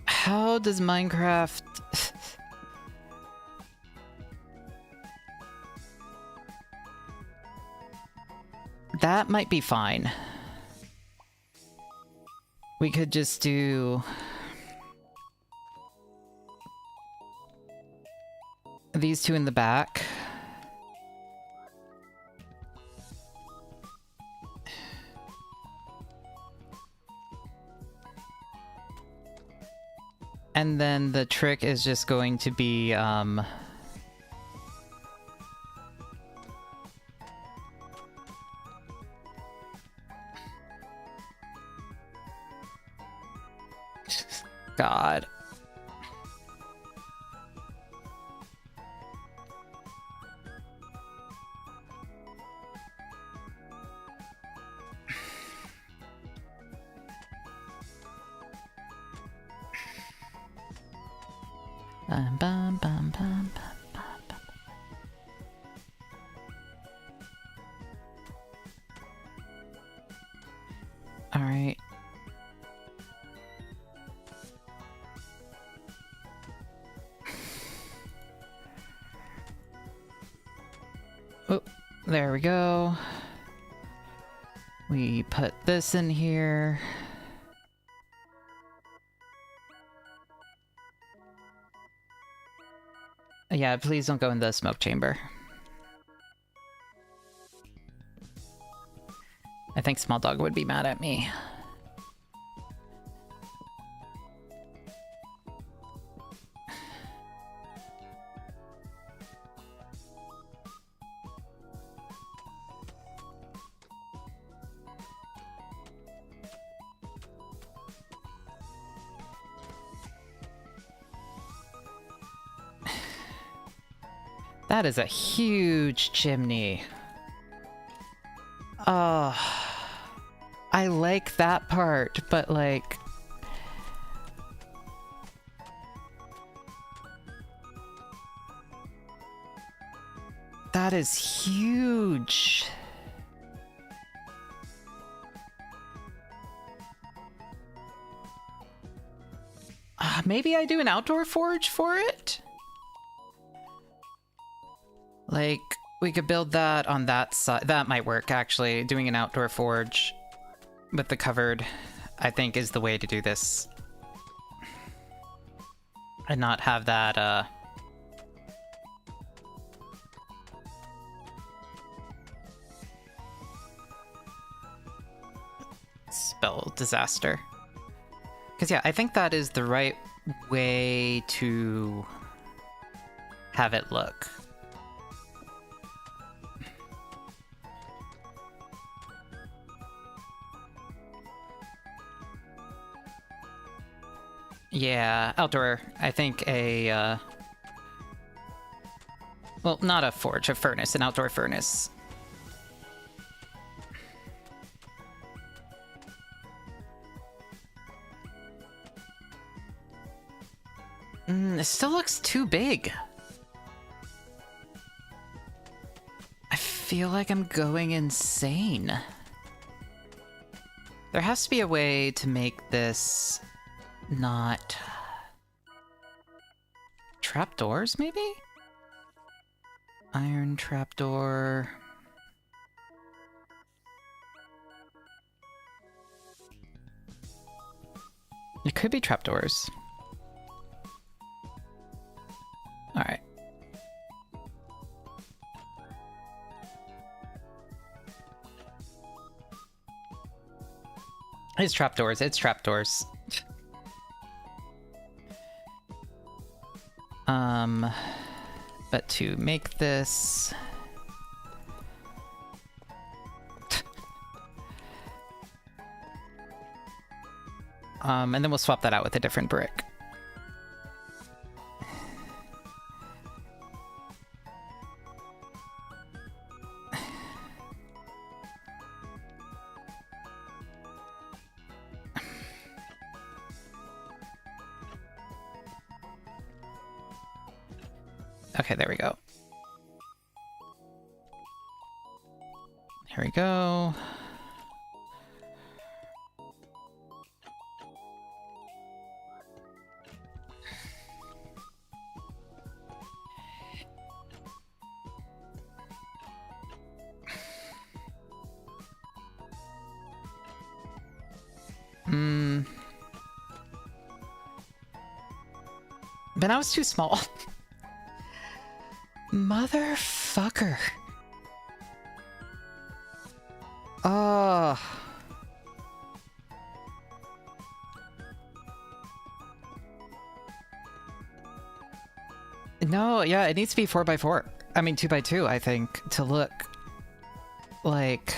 How does Minecraft... that might be fine. We could just do these two in the back. And then the trick is just going to be, God. Bum, bum, bum, bum, bum, bum. All right. Oh, there we go. We put this in here. Yeah, please don't go in the smoke chamber. I think Small Dog would be mad at me. That is a huge chimney. Oh, I like that part, but like... that is huge. Maybe I do an outdoor forge for it? Like, we could build that on that side. That might work, actually. Doing an outdoor forge with the covered, I think, is the way to do this. And not have that, spell disaster. Because, yeah, I think that is the right way to have it look. Yeah, outdoor. I think a, well, not a forge, a furnace, an outdoor furnace. It still looks too big. I feel like I'm going insane. There has to be a way to make this not... trapdoors, maybe? Iron trapdoor... It could be trapdoors. Alright. It's trapdoors, it's trapdoors. But to make this... and then we'll swap that out with a different brick. Okay, there we go. Here we go. But now it's too small. Motherfucker. Oh. No, yeah, it needs to be 4x4. I mean 2x2, I think, to look like...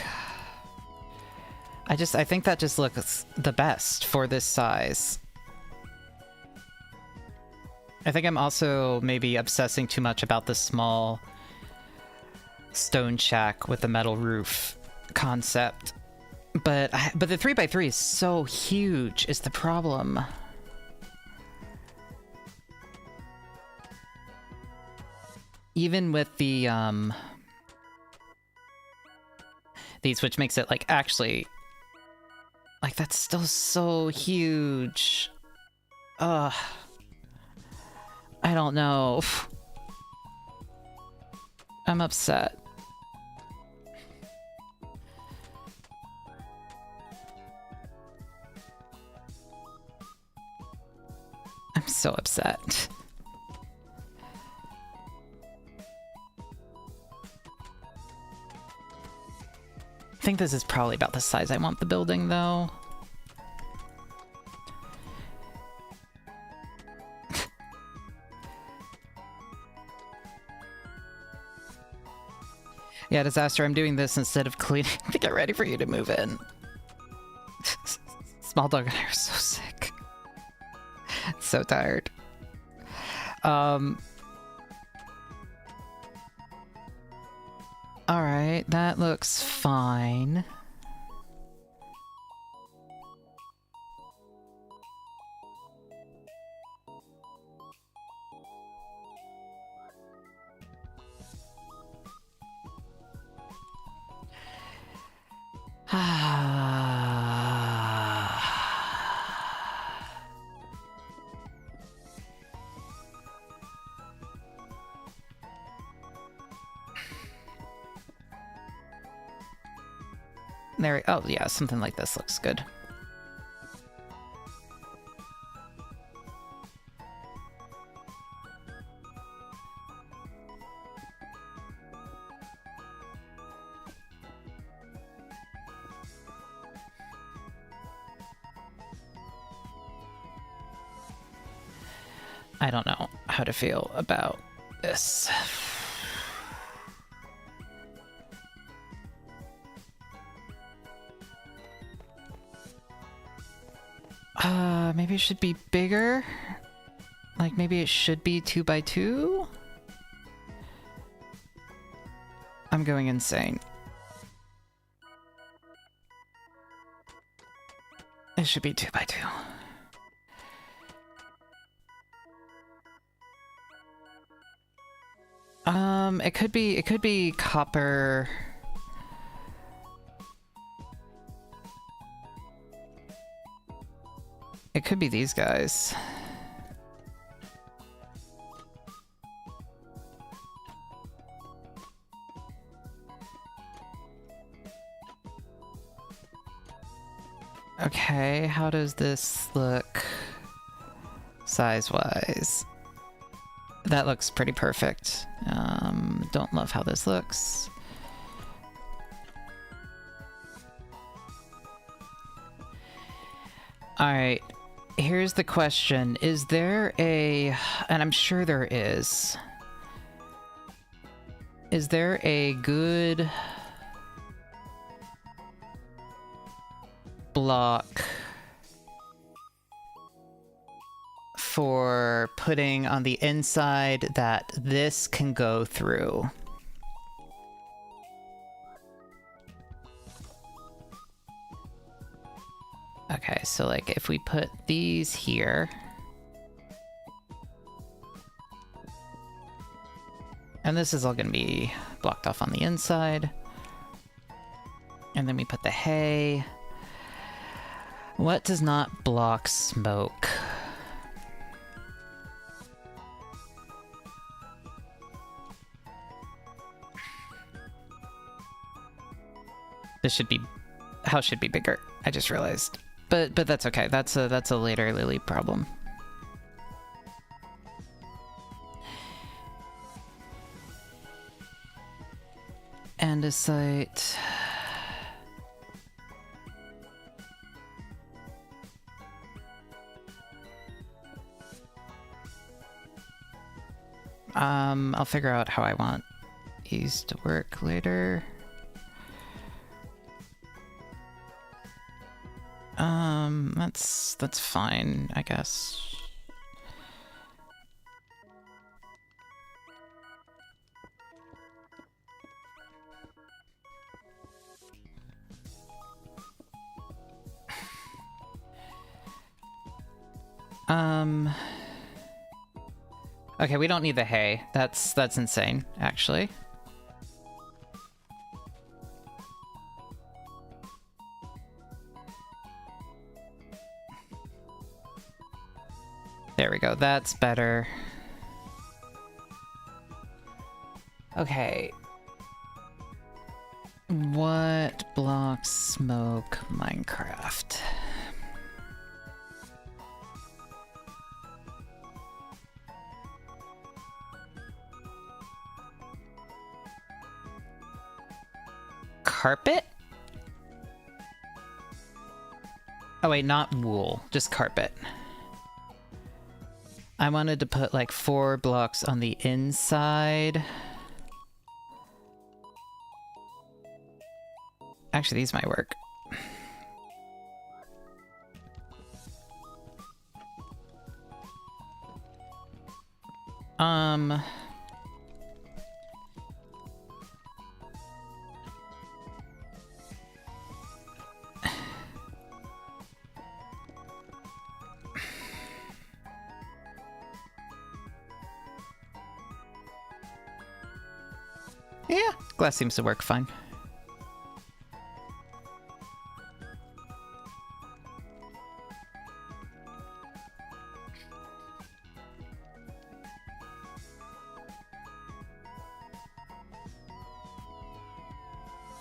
I think that just looks the best for this size. I think I'm also maybe obsessing too much about the small stone shack with the metal roof concept. But the 3x3 is so huge is the problem. Even with the these, which makes it like actually like that's still so huge. Ugh. I don't know. I'm upset. I'm so upset. I think this is probably about the size I want the building, though. Yeah, Disaster, I'm doing this instead of cleaning to get ready for you to move in. Small dog and I are so sick. So tired. Alright, that looks fine. There, oh yeah, something like this looks good. I don't know how to feel about this. Maybe it should be bigger. Like maybe it should be 2x2. I'm going insane. It should be 2x2. It could be copper. It could be these guys. Okay, how does this look size-wise? That looks pretty perfect. Don't love how this looks. Alright, here's the question. Is there a... and I'm sure there is. Is there a good block for putting on the inside that this can go through? Okay, so like if we put these here, and this is all gonna be blocked off on the inside, and then we put the hay. What does not block smoke? This should be, house should be bigger. I just realized. But that's okay. That's a later Lily problem. andesite. I'll figure out how I want these to work later. That's fine, I guess. Okay, we don't need the hay. That's insane, actually. There we go, that's better. Okay. What blocks smoke Minecraft? Carpet? Oh wait, not wool, just carpet. I wanted to put like 4 blocks on the inside. Actually, these might work. Yeah, glass seems to work fine.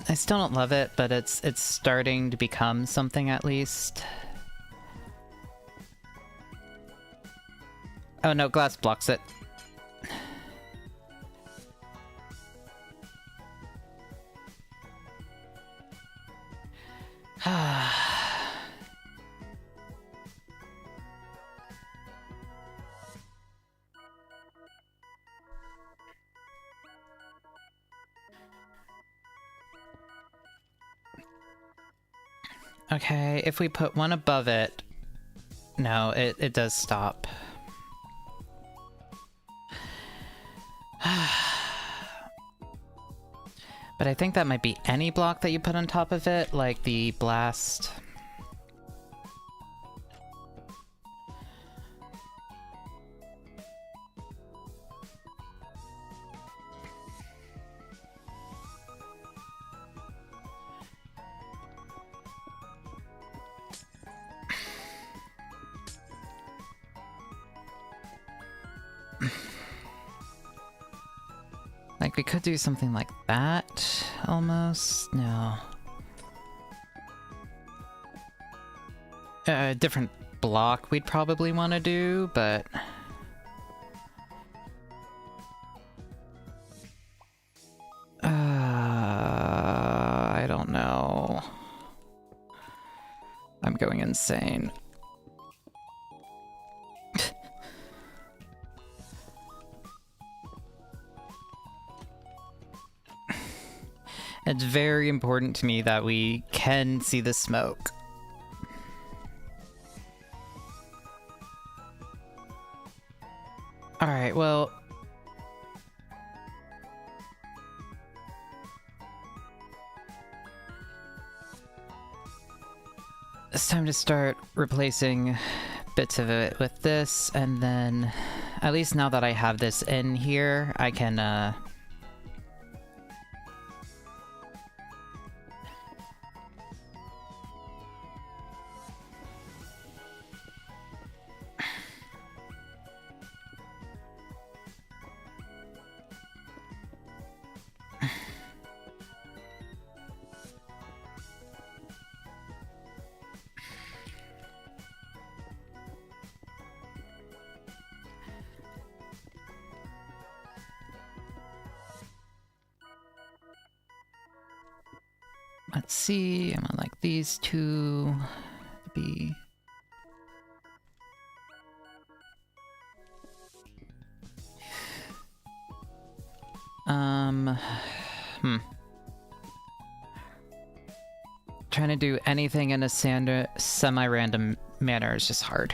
I still don't love it, but it's starting to become something at least. Oh no, glass blocks it. Okay, if we put one above it... No, it does stop. But I think that might be any block that you put on top of it, like the blast. Like, we could do something like that, almost. No. A different block we'd probably want to do, but... I don't know. I'm going insane. It's very important to me that we can see the smoke. Alright, well... it's time to start replacing bits of it with this, and then... at least now that I have this in here, I can, Let's see, I'm gonna like these two to be... Trying to do anything in a semi-random manner is just hard.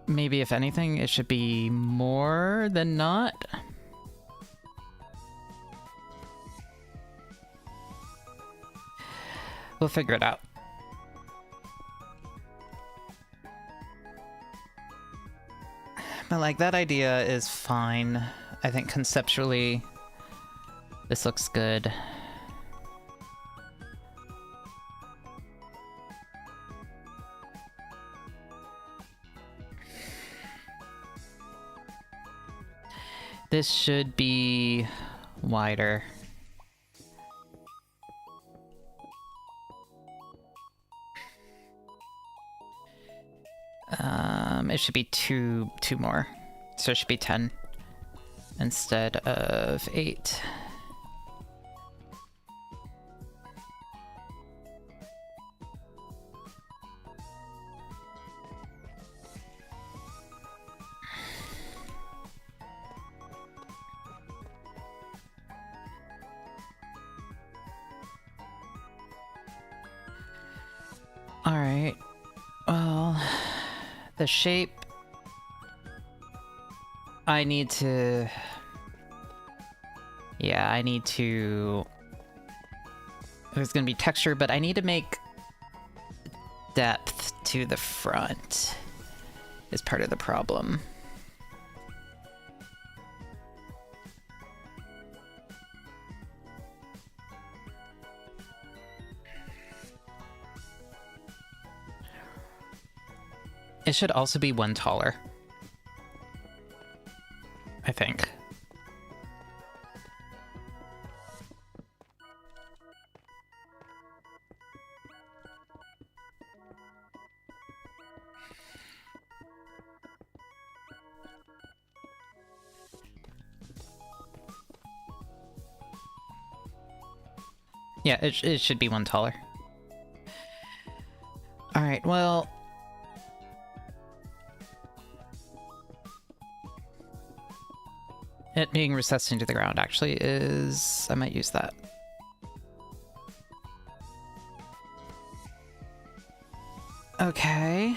Maybe if anything, it should be more than not. We'll figure it out. But like, that idea is fine. I think conceptually, this looks good. This should be wider. It should be two more. So it should be 10 instead of 8. All right. Well, the shape, I need to... Yeah, I need to... There's gonna be texture, but I need to make depth to the front is part of the problem. It should also be one taller, I think. Yeah, it should be one taller. All right, well... It being recessed into the ground actually is... I might use that. Okay.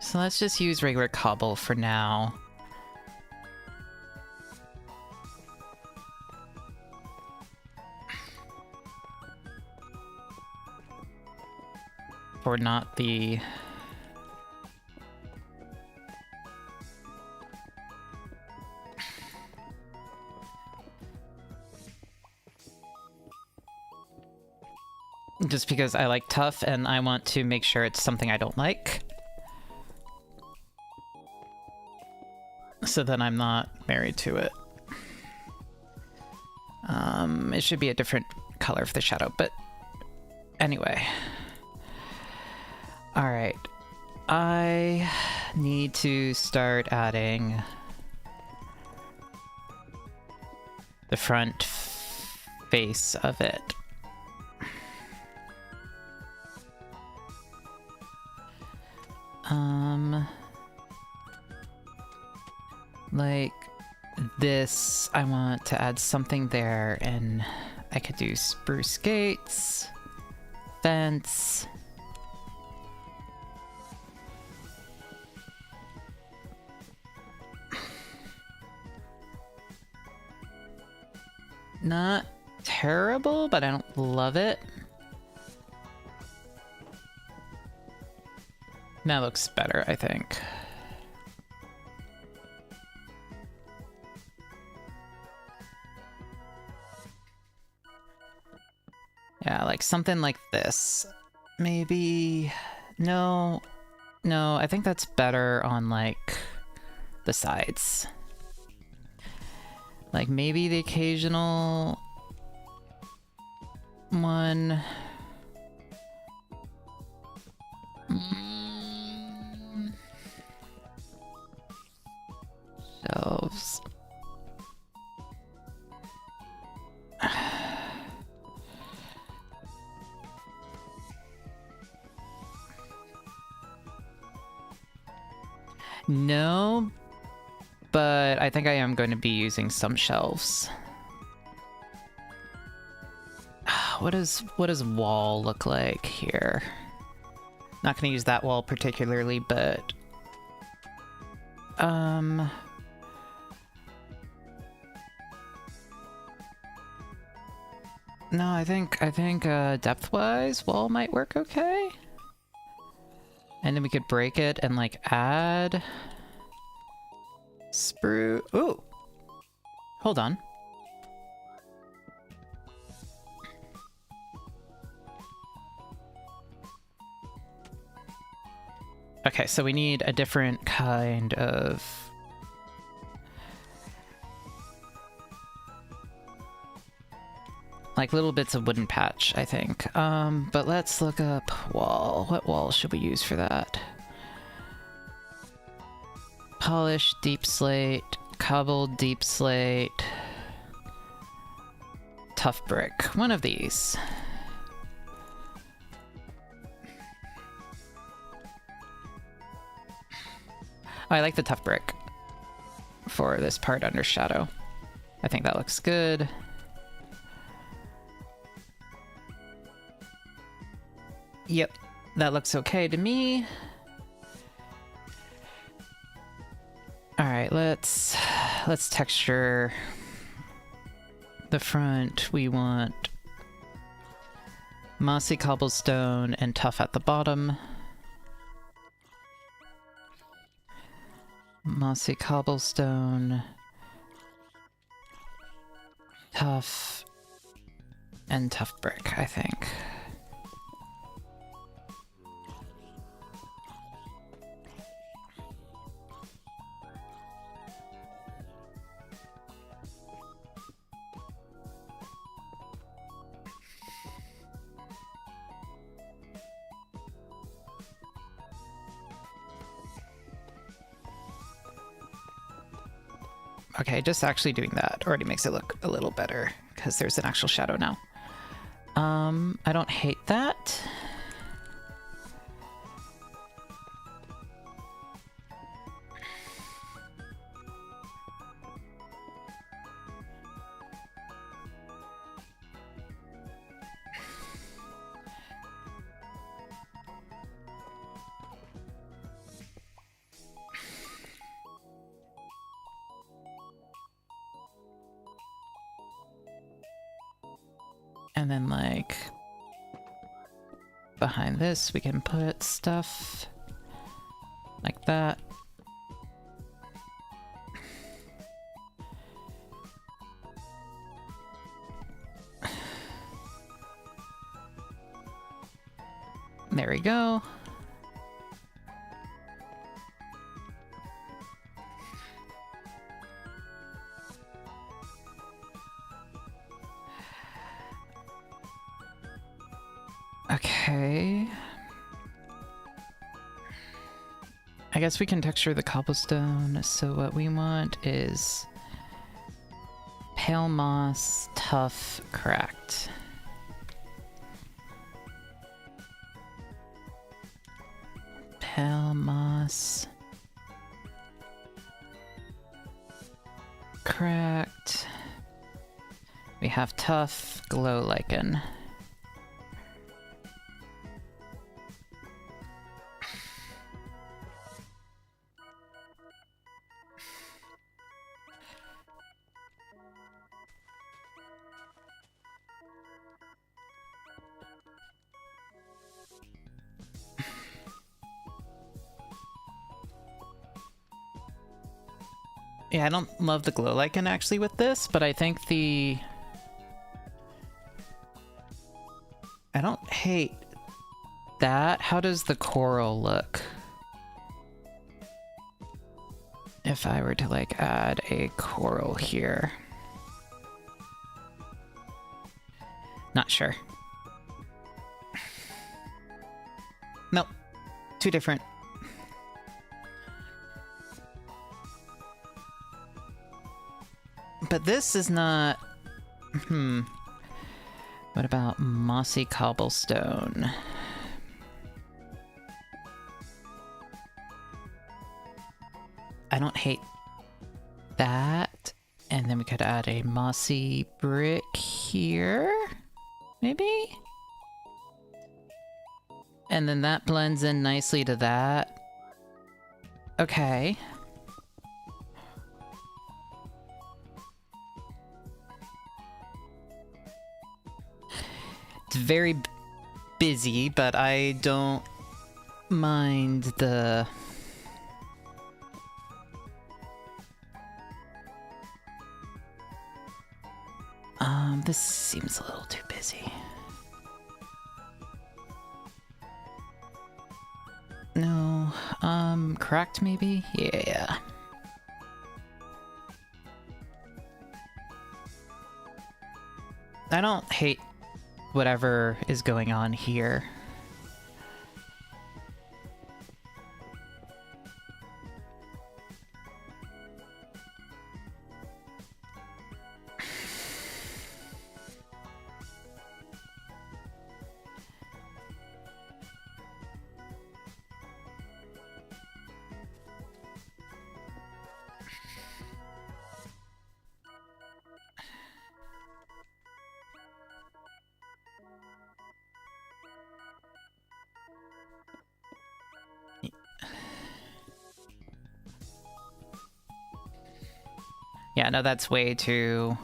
So let's just use regular cobble for now. For not the... Just because I like tough and I want to make sure it's something I don't like. So then I'm not married to it. It should be a different color for the shadow, but anyway. All right. I need to start adding the front face of it. Like this, I want to add something there, and I could do spruce gates, fence. Not terrible, but I don't love it. That looks better, I think. Yeah, like something like this. Maybe... No, I think that's better on, like, the sides. Like, maybe the occasional one. shelves. No, but I think I am going to be using some shelves. What does wall look like here? Not going to use that wall particularly, but no, I think depth-wise, wall might work okay. And then we could break it and like add spruce. Ooh, hold on. Okay, so we need a different kind of... like little bits of wooden patch, I think. But let's look up wall. What wall should we use for that? Polished deep slate, cobbled deep slate, tough brick. One of these. Oh, I like the tough brick for this part under shadow. I think that looks good. Yep, that looks okay to me. All right, let's texture the front. We want mossy cobblestone and tough at the bottom. Mossy cobblestone, tough, and tough brick, I think. Okay, just actually doing that already makes it look a little better because there's an actual shadow now. I don't hate that. And then, like, behind this, we can put stuff like that. There we go. Okay. I guess we can texture the cobblestone. So what we want is pale moss, tough, cracked. Pale moss, cracked. We have tough, glow lichen. Yeah, I don't love the glow lichen actually with this, but I think I don't hate that. How does the coral look? If I were to like add a coral here. Not sure. Nope. Too different. But this is not... What about mossy cobblestone? I don't hate that. And then we could add a mossy brick here, maybe? And then that blends in nicely to that. Okay. It's very busy, but I don't mind the... This seems a little too busy. No, cracked maybe? Yeah. I don't hate whatever is going on here. Yeah, no, that's way too...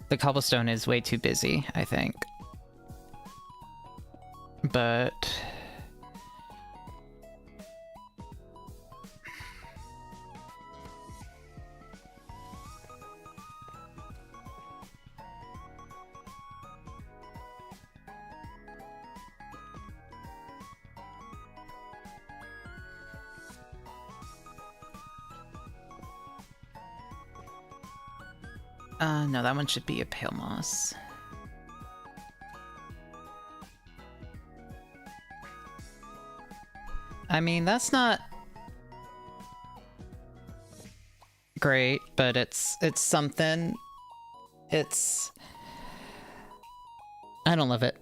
The cobblestone is way too busy, I think. But... no, that one should be a pale moss. I mean, that's not great, but it's something. It's... I don't love it.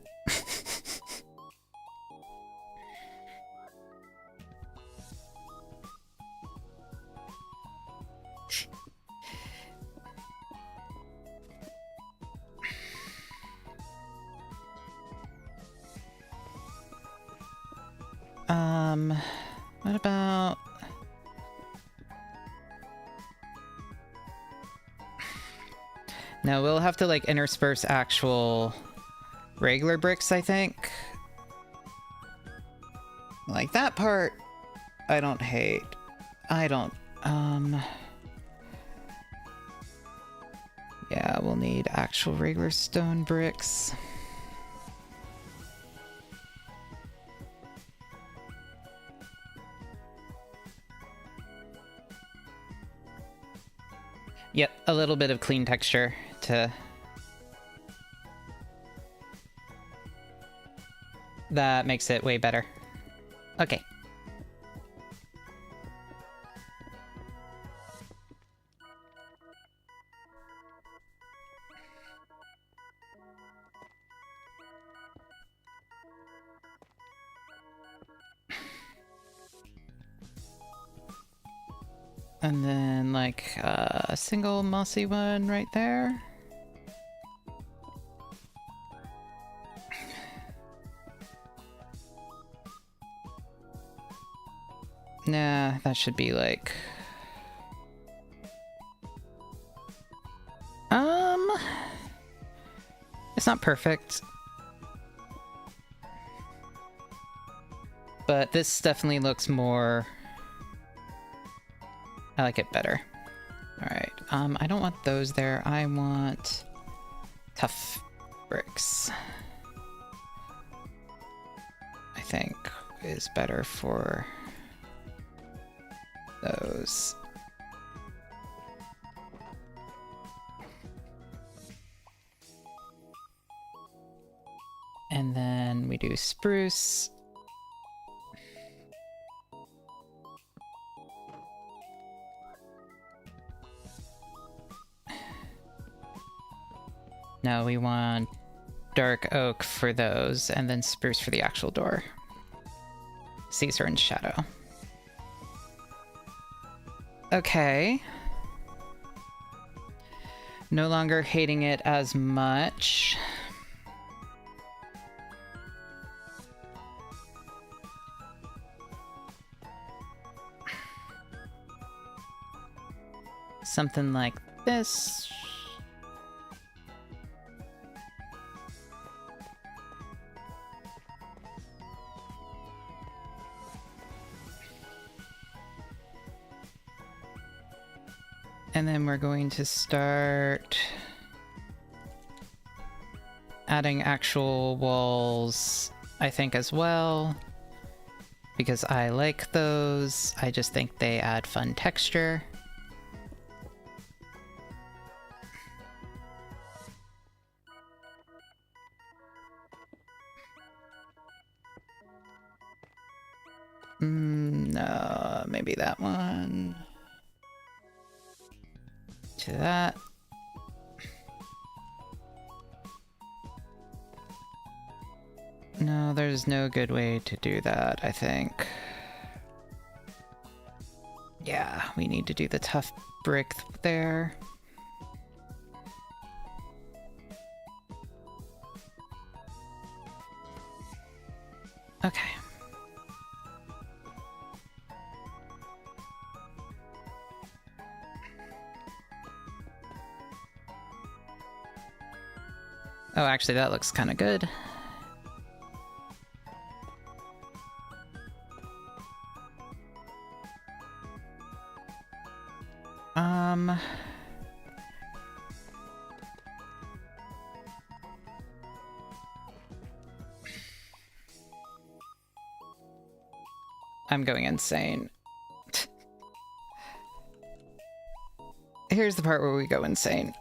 What about... No, we'll have to, like, intersperse actual regular bricks, I think. Like, that part, I don't hate. I don't, yeah, we'll need actual regular stone bricks. Yep, a little bit of clean texture to... That makes it way better. Okay. And then, like, a single mossy one right there. Nah, that should be, like... It's not perfect. But this definitely looks more... I like it better. Alright, I don't want those there. I want tough bricks. I think is better for those. And then we do spruce. No, we want dark oak for those, and then spruce for the actual door. Caesar and shadow. Okay. No longer hating it as much. Something like this. And then we're going to start adding actual walls, I think, as well, because I like those. I just think they add fun texture. No, maybe that one. To that. No, there's no good way to do that, I think. Yeah, we need to do the tough brick there. Okay. Oh, actually, that looks kind of good. I'm going insane. Here's the part where we go insane.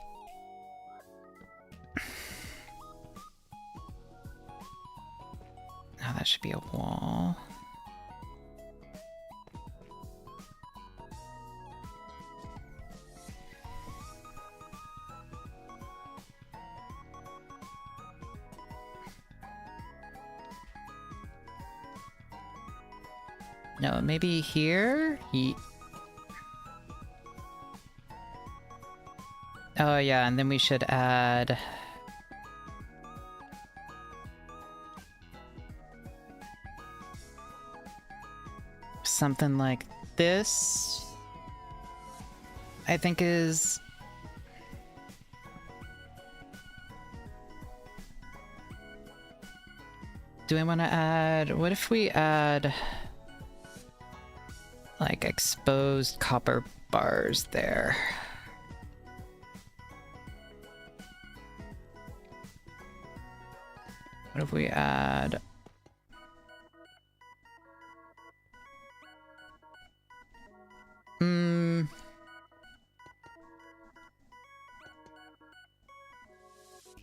Now that should be a wall. No, maybe here? Oh yeah, and then we should add... something like this, I think is... Do I want to add... What if we add... like exposed copper bars there? What if we add...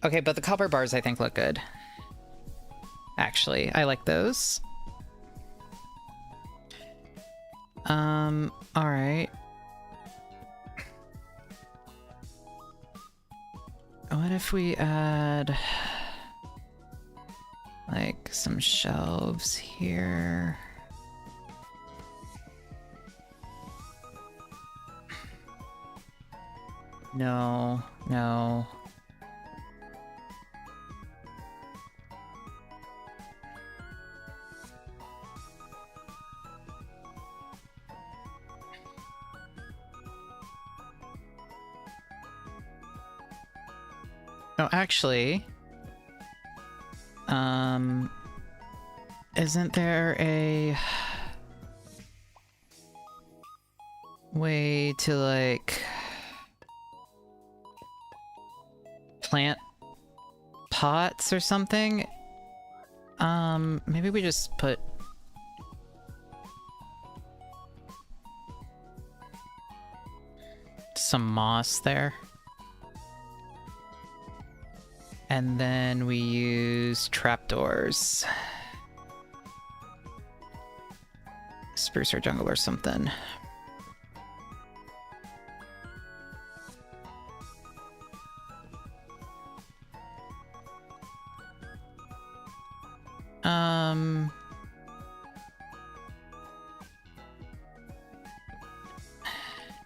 Okay, but the copper bars I think look good. Actually, I like those. Alright. What if we add... like some shelves here? No, no. No, actually, isn't there a way to, like, plant pots or something? Maybe we just put some moss there. And then we use trapdoors. Spruce or jungle or something.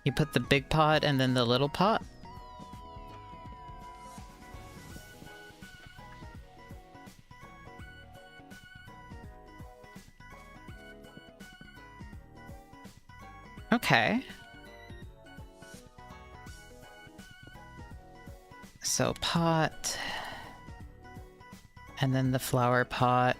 You put the big pot and then the little pot? Okay. So pot, and then the flower pot.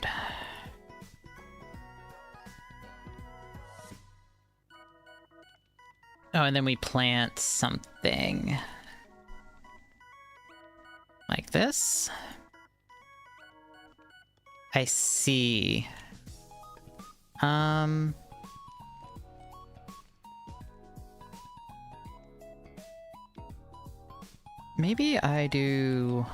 Oh, and then we plant something like this. I see. Maybe I do...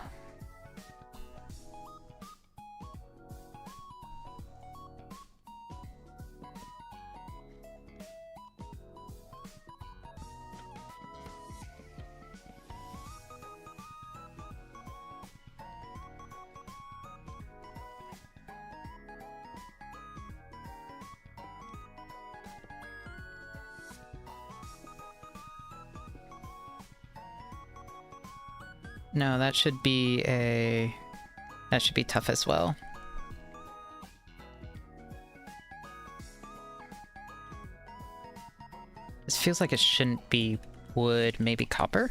No, that should be a... That should be tough as well. This feels like it shouldn't be wood, maybe copper?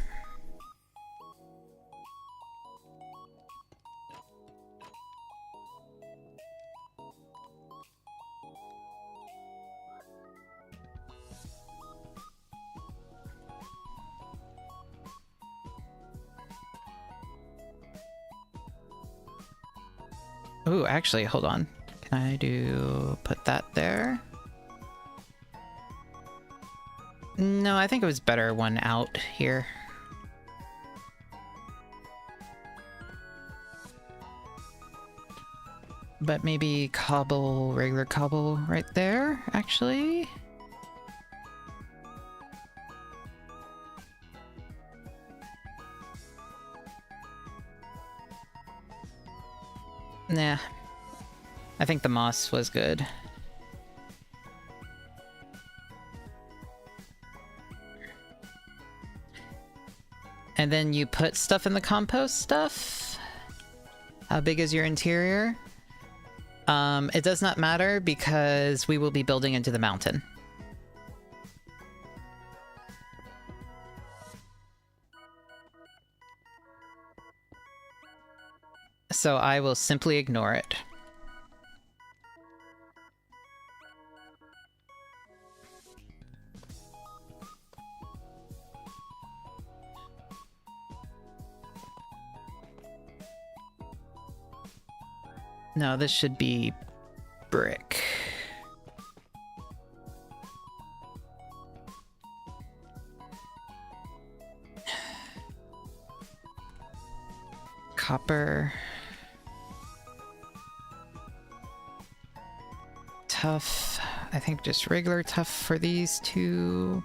Ooh, actually, hold on. Can I put that there? No, I think it was better one out here. But maybe cobble, regular cobble right there, actually. Nah. I think the moss was good. And then you put stuff in the compost stuff? How big is your interior? It does not matter because we will be building into the mountain. So I will simply ignore it. No, this should be brick. Copper. Tough. I think just regular tough for these two.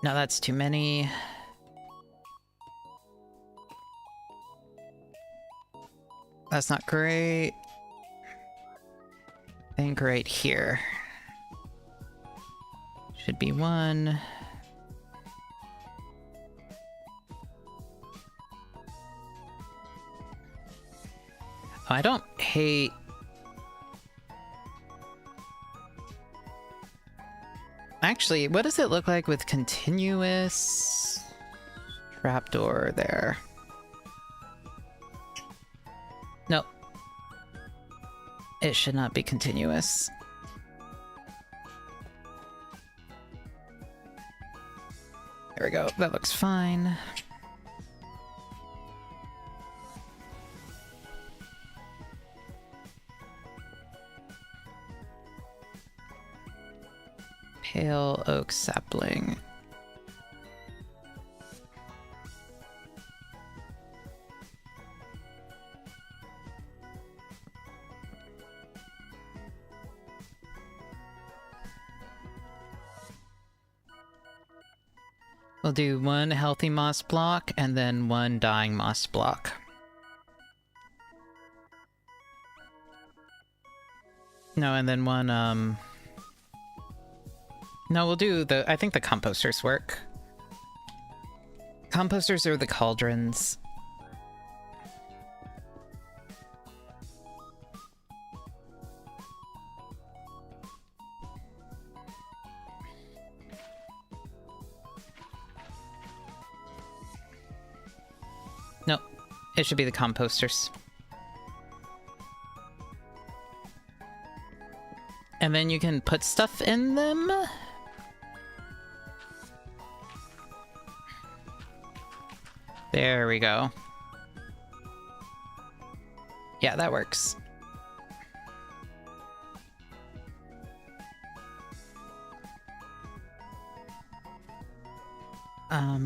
No, that's too many. That's not great. I think right here should be one. Oh, I don't hate... Actually, what does it look like with continuous trapdoor there? Nope. It should not be continuous. There we go. That looks fine. Pale oak sapling. We'll do one healthy moss block and then one dying moss block. No, and then one, no, we'll do the... I think the composters work. Composters are the cauldrons. Nope. It should be the composters. And then you can put stuff in them. There we go. Yeah, that works.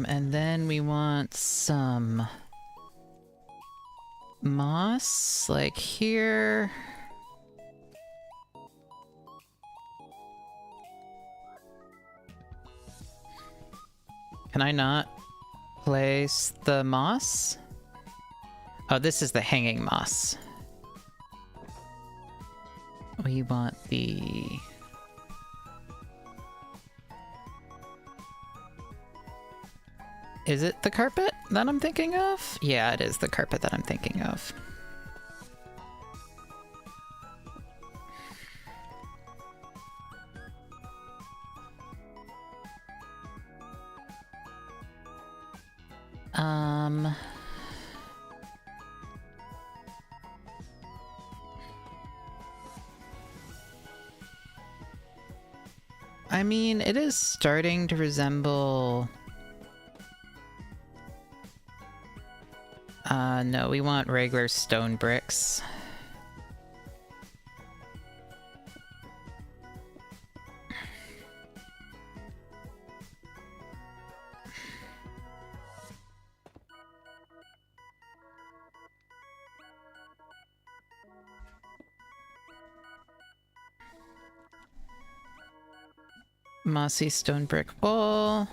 And then we want some moss, like here. Can I not place the moss? Oh, this is the hanging moss. We want the... Is it the carpet that I'm thinking of? Yeah, it is the carpet that I'm thinking of. I mean, it is starting to resemble... no, we want regular stone bricks. Mossy stone brick wall.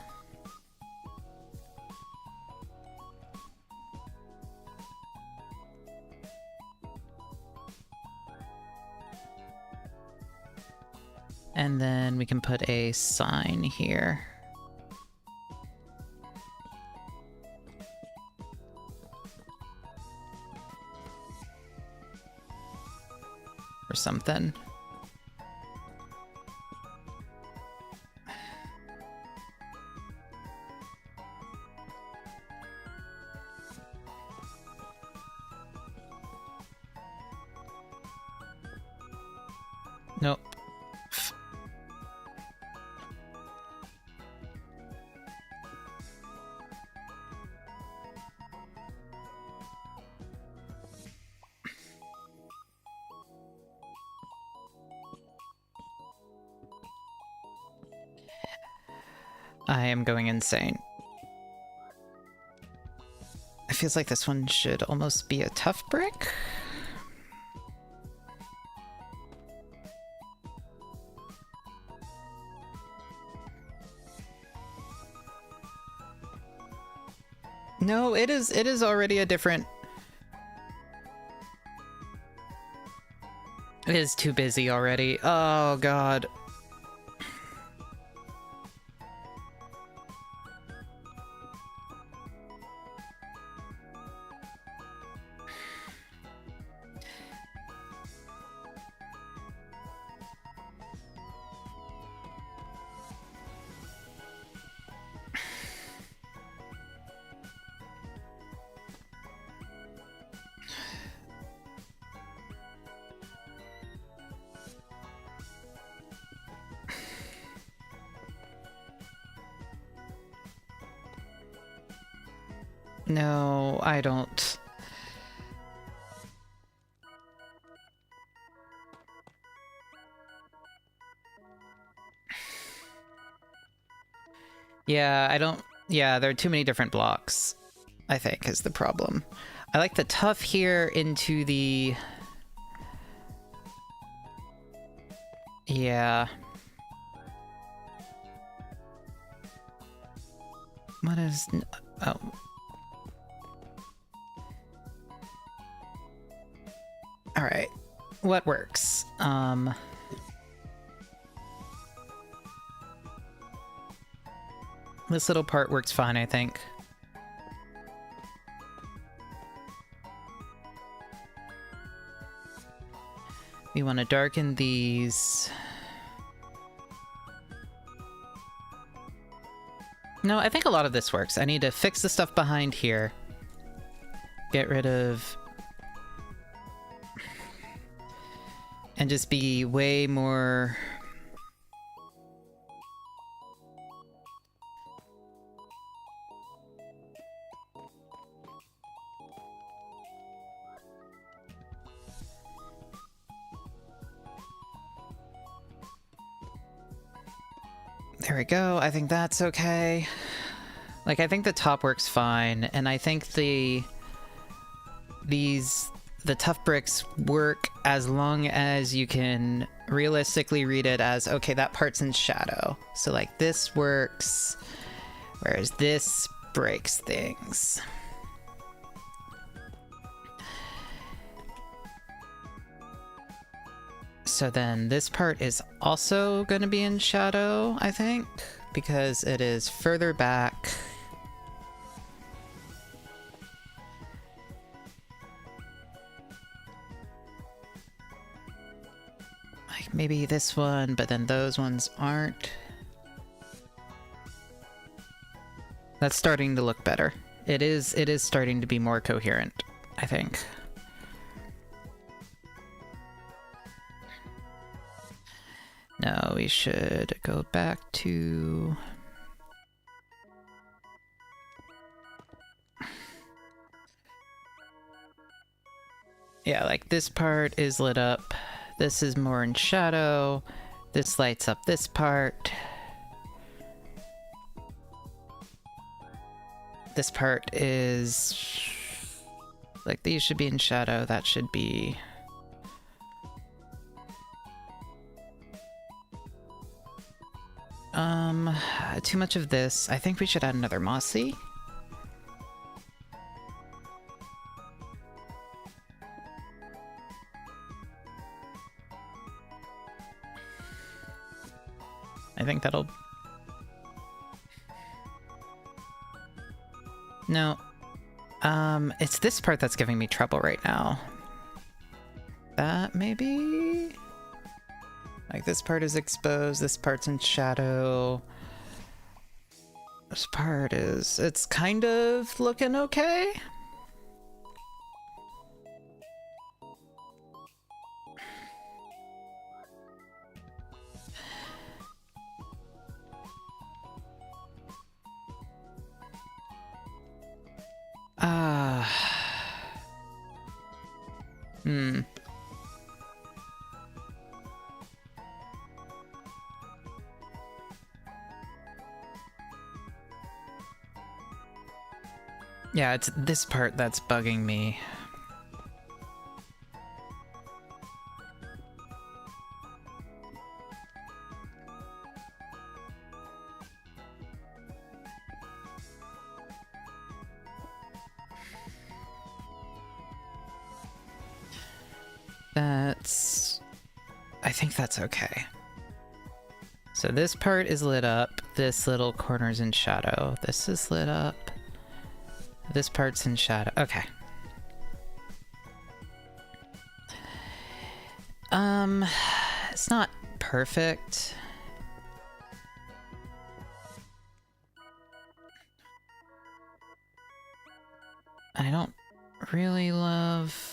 And then we can put a sign here. Or something. Nope. I am going insane. It feels like this one should almost be a tough brick. No, it is already a different... It is too busy already. Oh, God. No, I don't. Yeah, I don't... Yeah, there are too many different blocks, I think, is the problem. I like the tough here into the... Yeah. What is... Oh. Alright. What works? This little part works fine, I think. We want to darken these. No, I think a lot of this works. I need to fix the stuff behind here. Get rid of... And just be way more... There we go. I think that's okay. Like, I think the top works fine, and I think the tough bricks work as long as you can realistically read it as, okay, that part's in shadow. So, like, this works, whereas this breaks things. So then this part is also going to be in shadow, I think, because it is further back. Like maybe this one, but then those ones aren't. That's starting to look better. It is starting to be more coherent, I think. Now we should go back to... Yeah, like this part is lit up. This is more in shadow. This lights up this part. This part is... Like, these should be in shadow. That should be... Too much of this. I think we should add another mossy. I think that'll... No. It's this part that's giving me trouble right now. That, maybe? Like, this part is exposed, this part's in shadow. This part is... It's kind of looking okay. Yeah, it's this part that's bugging me. I think that's okay. So this part is lit up. This little corner's in shadow. This is lit up. This part's in shadow. Okay. It's not perfect. I don't really love...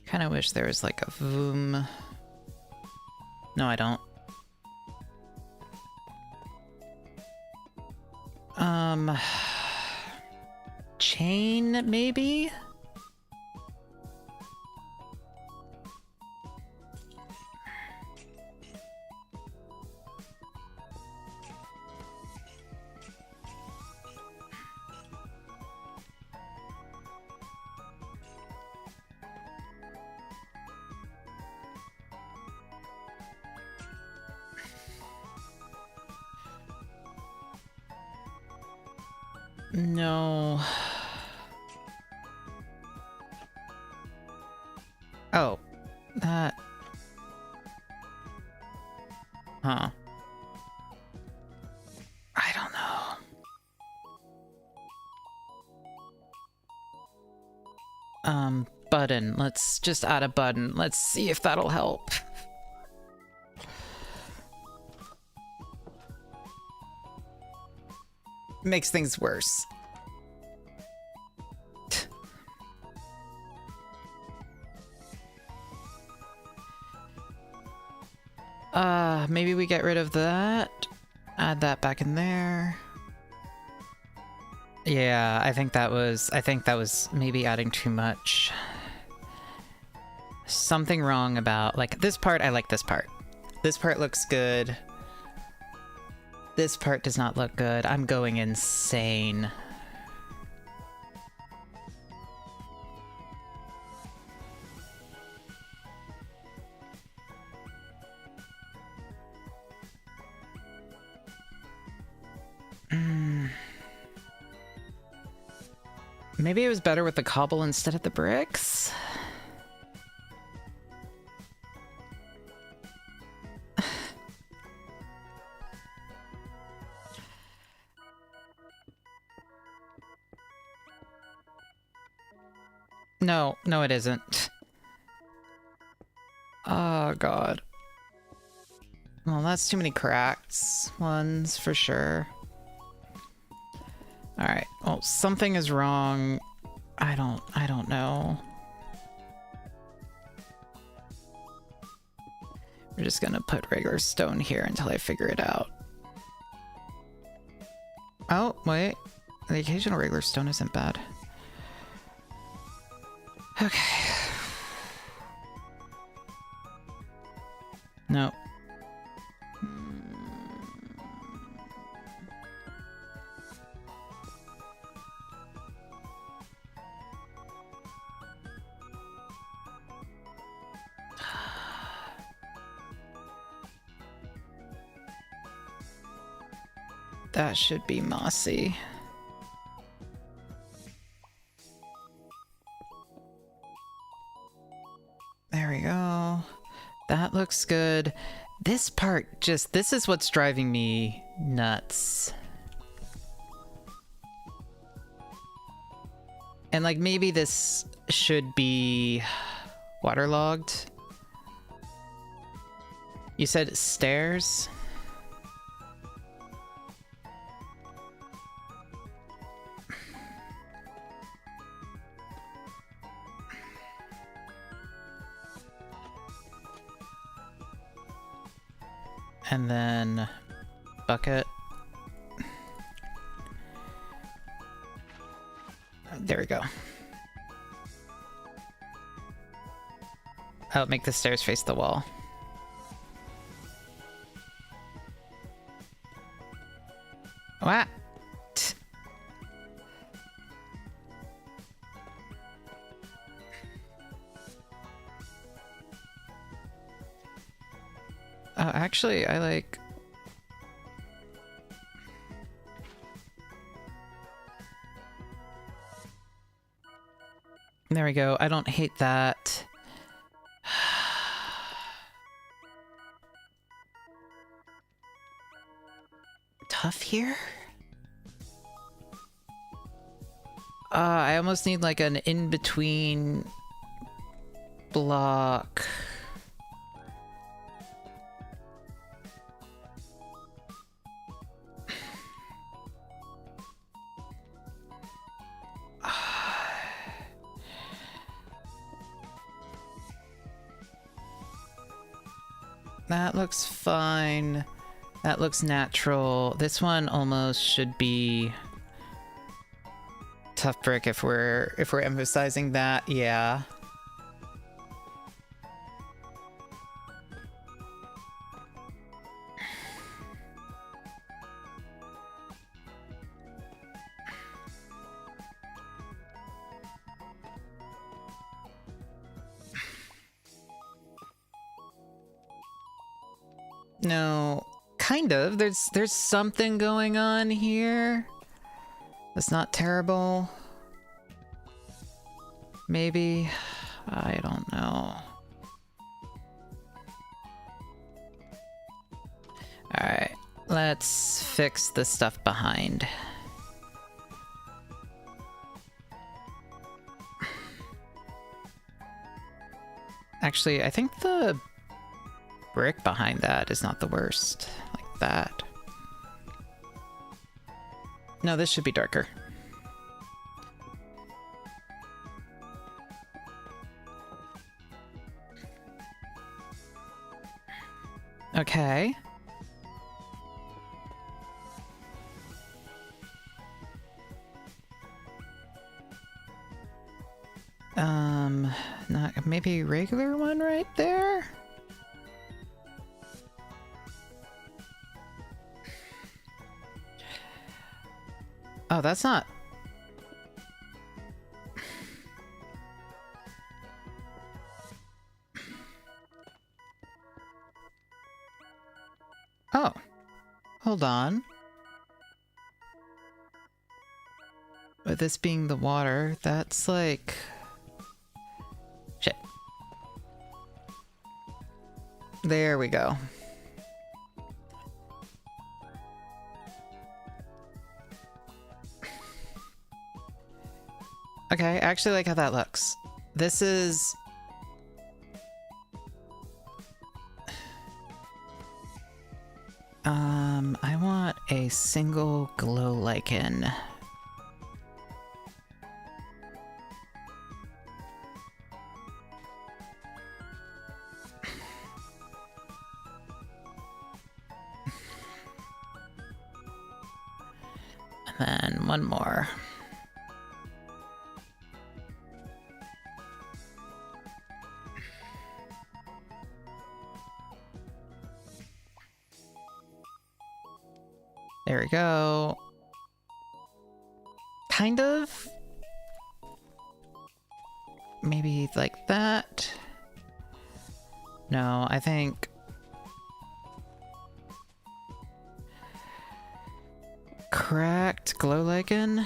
Kind of wish there was like a voom. No, I don't. Chain, maybe? No. Oh, that... Huh. I don't know. Button. Let's just add a button. Let's see if that'll help. Makes things worse. Maybe we get rid of that. Add that back in there. Yeah, I think that was maybe adding too much. Something wrong about, like, this part. I like this part. This part looks good. This part does not look good. I'm going insane. Maybe it was better with the cobble instead of the bricks? No, no it isn't. Oh god. Well, that's too many cracked ones for sure. Alright, well, something is wrong. I don't know. We're just gonna put regular stone here until I figure it out. Oh, wait. The occasional regular stone isn't bad. Okay. No. That should be mossy. There we go. That looks good. This part just, this is what's driving me nuts. And like maybe this should be waterlogged. You said stairs? And then bucket. There we go. Oh, make the stairs face the wall. What? Oh, actually, I like... There we go. I don't hate that. Tough here? I almost need like an in-between block. That looks fine. That looks natural. This one almost should be tough brick if we're emphasizing that. Yeah. No, kind of. There's something going on here. That's not terrible. Maybe. I don't know. Alright, let's fix the stuff behind. Actually, I think the brick behind that is not the worst. Like that. No, this should be darker. Okay. Not maybe regular one right there? Oh, that's not... Oh. Hold on. With this being the water, that's like... Shit. There we go. Okay, I actually like how that looks. This is... I want a single glow lichen. And then one more. There we go. Kind of. Maybe like that. No, I think... Cracked glow lichen.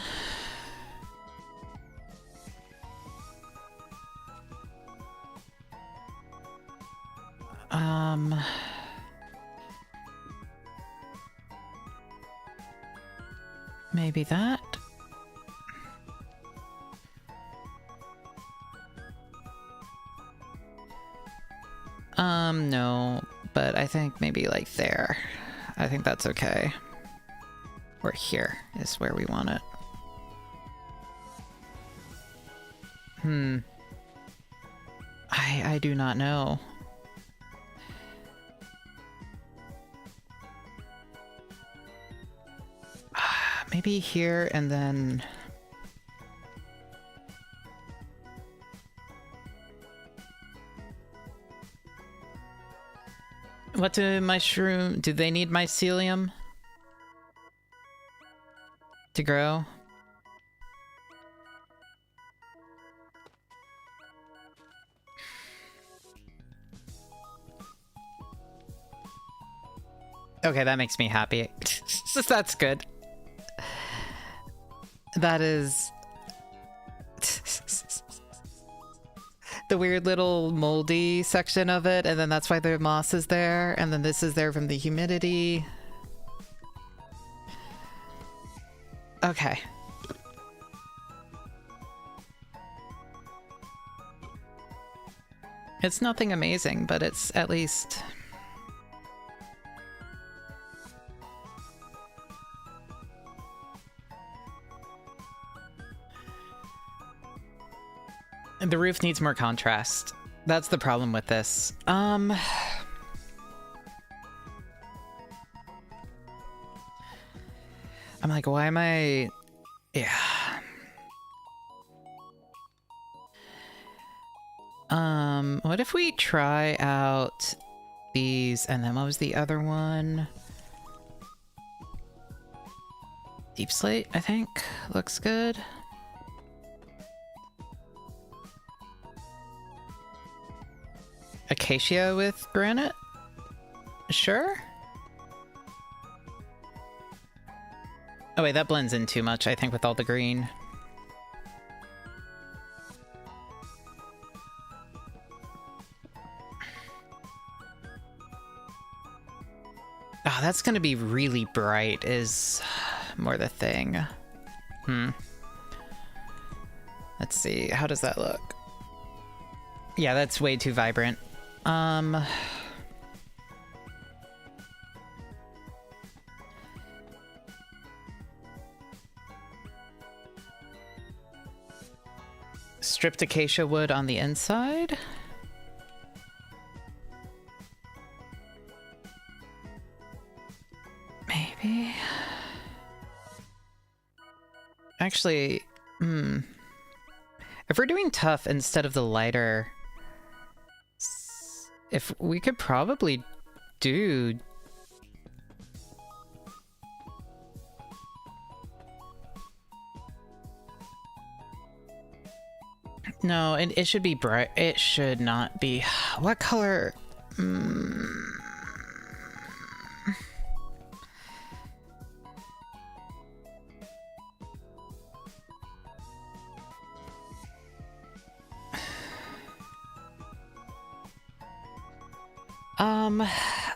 Maybe that. No, but I think maybe like there. I think that's okay. Or here is where we want it. I do not know. Maybe here and then... What do mushroom... Do they need mycelium to grow? Okay, that makes me happy. That's good. That is... the weird little moldy section of it, and then that's why the moss is there, and then this is there from the humidity. Okay. It's nothing amazing, but it's at least... The roof needs more contrast. That's the problem with this. I'm like, why am I... Yeah. What if we try out these, and then what was the other one? Deep slate, I think. Looks good. Acacia with granite? Sure. Oh wait, that blends in too much, I think, with all the green. Oh, that's gonna be really bright is more the thing. Let's see, how does that look? Yeah, that's way too vibrant. Stripped acacia wood on the inside. Maybe. Actually, if we're doing tough instead of the lighter, if we could probably do... No, it should be bright. It should not be. What color?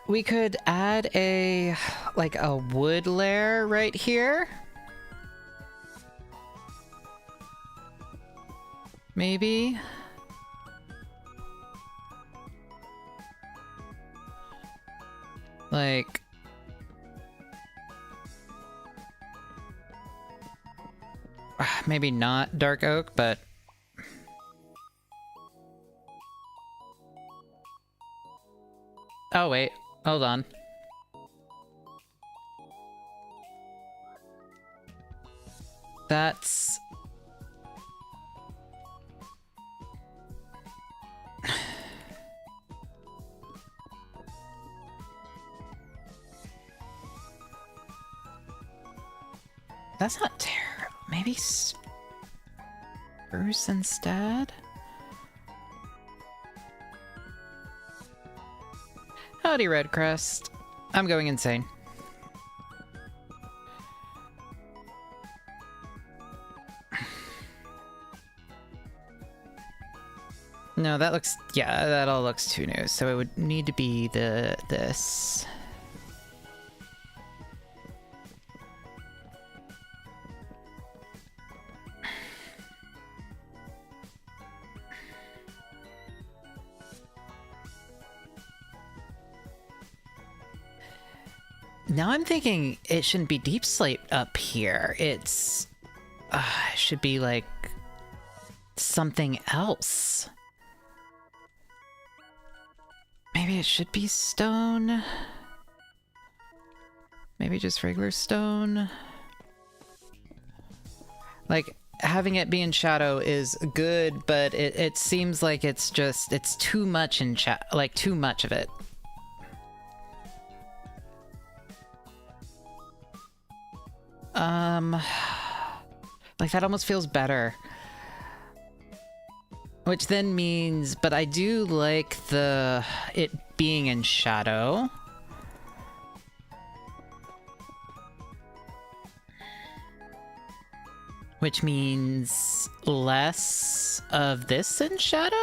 We could add a wood layer right here. Maybe. Like... maybe not dark oak, but... Oh wait, hold on. That's... That's not terrible. Maybe spruce instead? Howdy, Redcrest. I'm going insane. No, that looks... yeah, that all looks too new. So it would need to be this. Now I'm thinking it shouldn't be deep slate up here. It's... it should be like... something else. Maybe it should be stone. Maybe just regular stone. Like, having it be in shadow is good, but it seems like it's just... it's too much in like, too much of it. Like, that almost feels better. Which then means... but I do like it being in shadow. Which means less of this in shadow?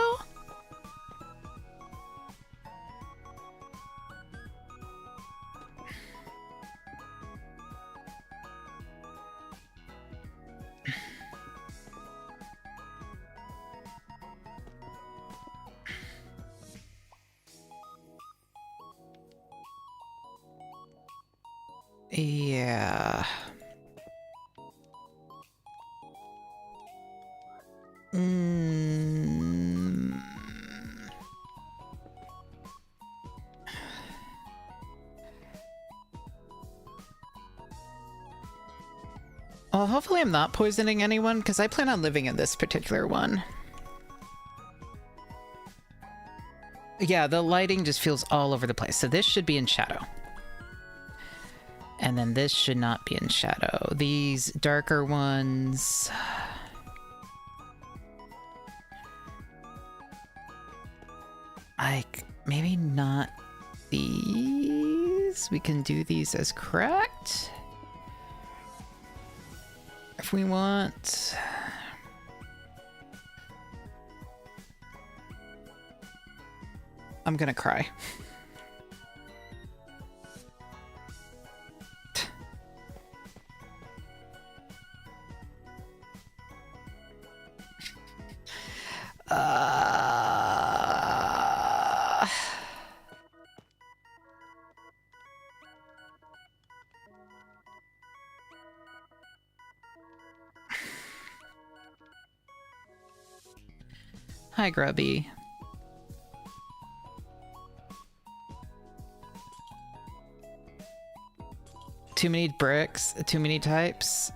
Yeah. Well, hopefully I'm not poisoning anyone, because I plan on living in this particular one. Yeah, the lighting just feels all over the place. So this should be in shadow. And then this should not be in shadow. These darker ones... like, maybe not these? We can do these as cracked? if we want. I'm gonna cry. Hi, Grubby. Too many bricks, too many types.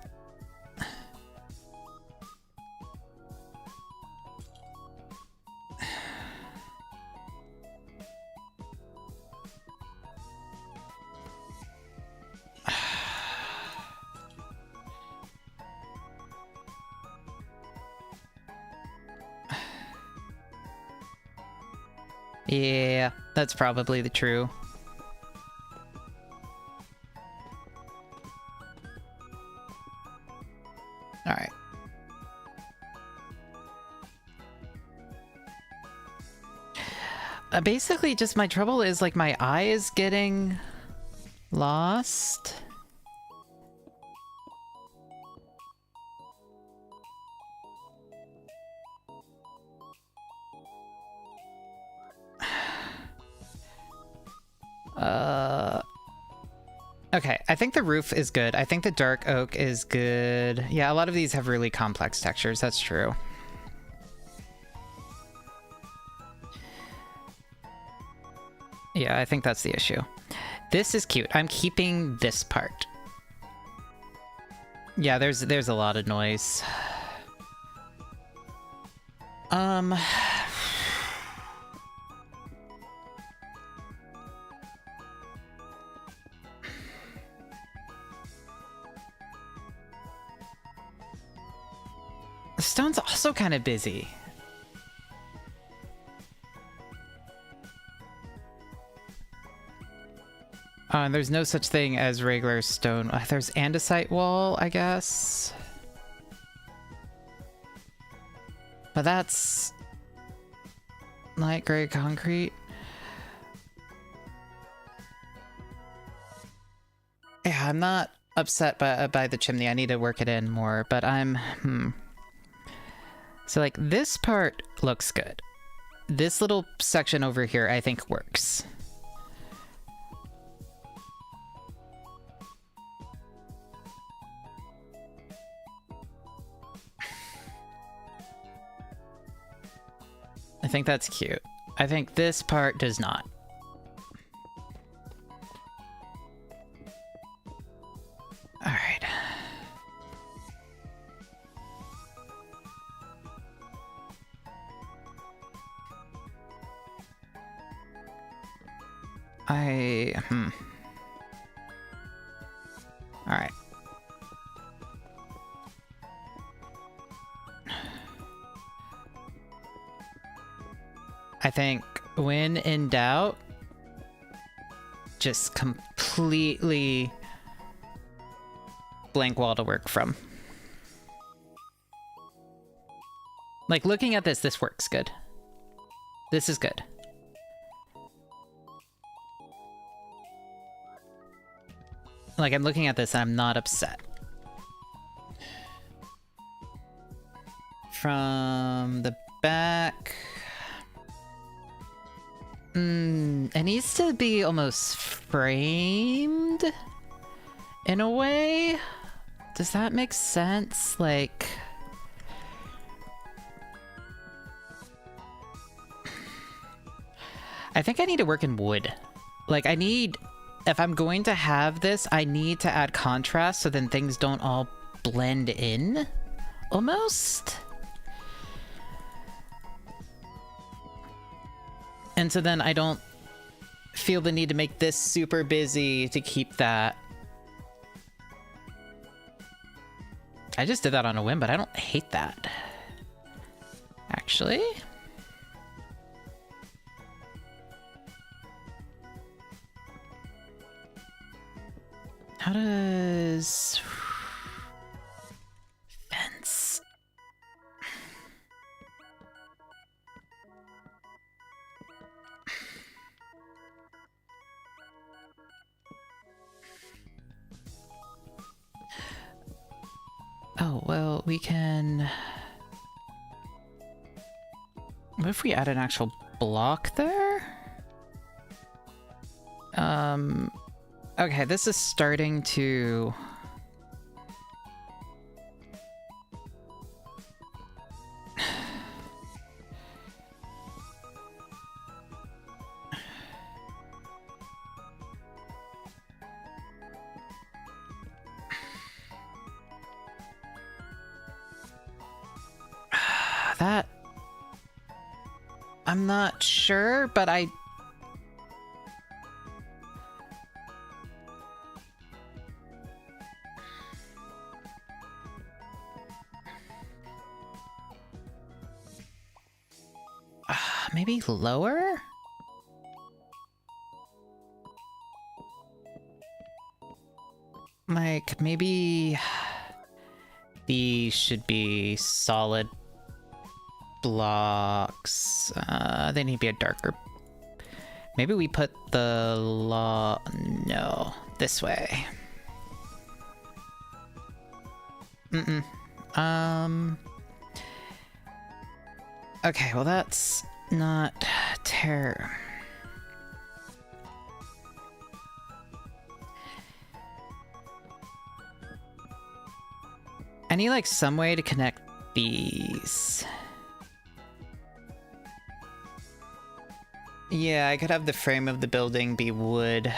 Yeah, that's probably the true. All right. Basically, just my trouble is like my eye is getting lost. Okay, I think the roof is good. I think the dark oak is good. Yeah, a lot of these have really complex textures. That's true. Yeah, I think that's the issue. This is cute. I'm keeping this part. Yeah, there's a lot of noise. The stone's also kind of busy. And there's no such thing as regular stone. There's andesite wall, I guess. But that's light gray concrete. Yeah, I'm not upset by the chimney. I need to work it in more, but I'm... So, like, this part looks good. This little section over here, I think, works. I think that's cute. I think this part does not. All right. All right. I think when in doubt, just completely blank wall to work from. Like, looking at this, this works good. This is good. Like, I'm looking at this and I'm not upset. From the back... it needs to be almost framed in a way. Does that make sense? Like... I think I need to work in wood. Like, I need... If I'm going to have this, I need to add contrast so then things don't all blend in, almost. And so then I don't feel the need to make this super busy to keep that. I just did that on a whim, but I don't hate that. Actually. How does... Oh, well, we can... What if we add an actual block there? Okay, this is starting to... That... I'm not sure, but I... maybe lower? Like, maybe... These should be solid blocks. They need to be a darker... Maybe we put the no, this way. Okay, well that's not terrible. I need like some way to connect these. Yeah, I could have the frame of the building be wood.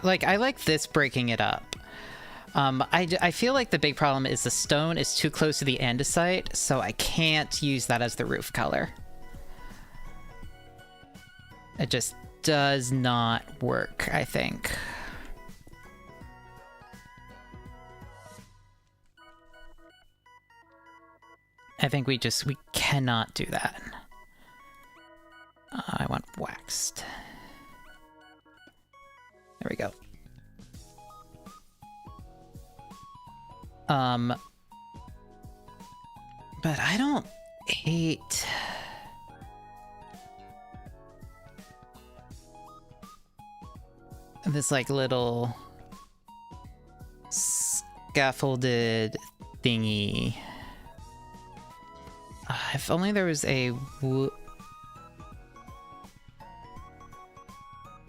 Like, I like this breaking it up. I feel like the big problem is the stone is too close to the andesite, so I can't use that as the roof color. It just does not work, I think. I think we cannot do that. I want waxed. There we go. But I don't hate... this like little scaffolded thingy. If only there was a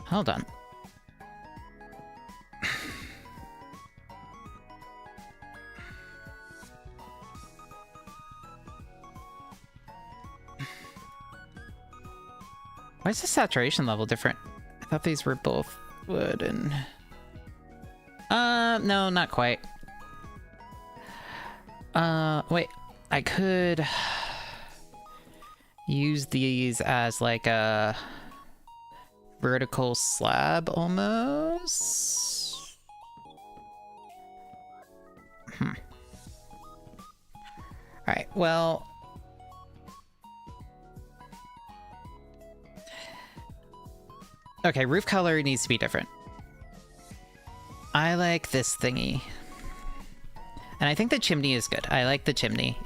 hold on. Why is the saturation level different? I thought these were both wood and... no, not quite. Wait, I could use these as like a vertical slab almost. Alright, well... okay, roof color needs to be different. I like this thingy. And I think the chimney is good. I like the chimney.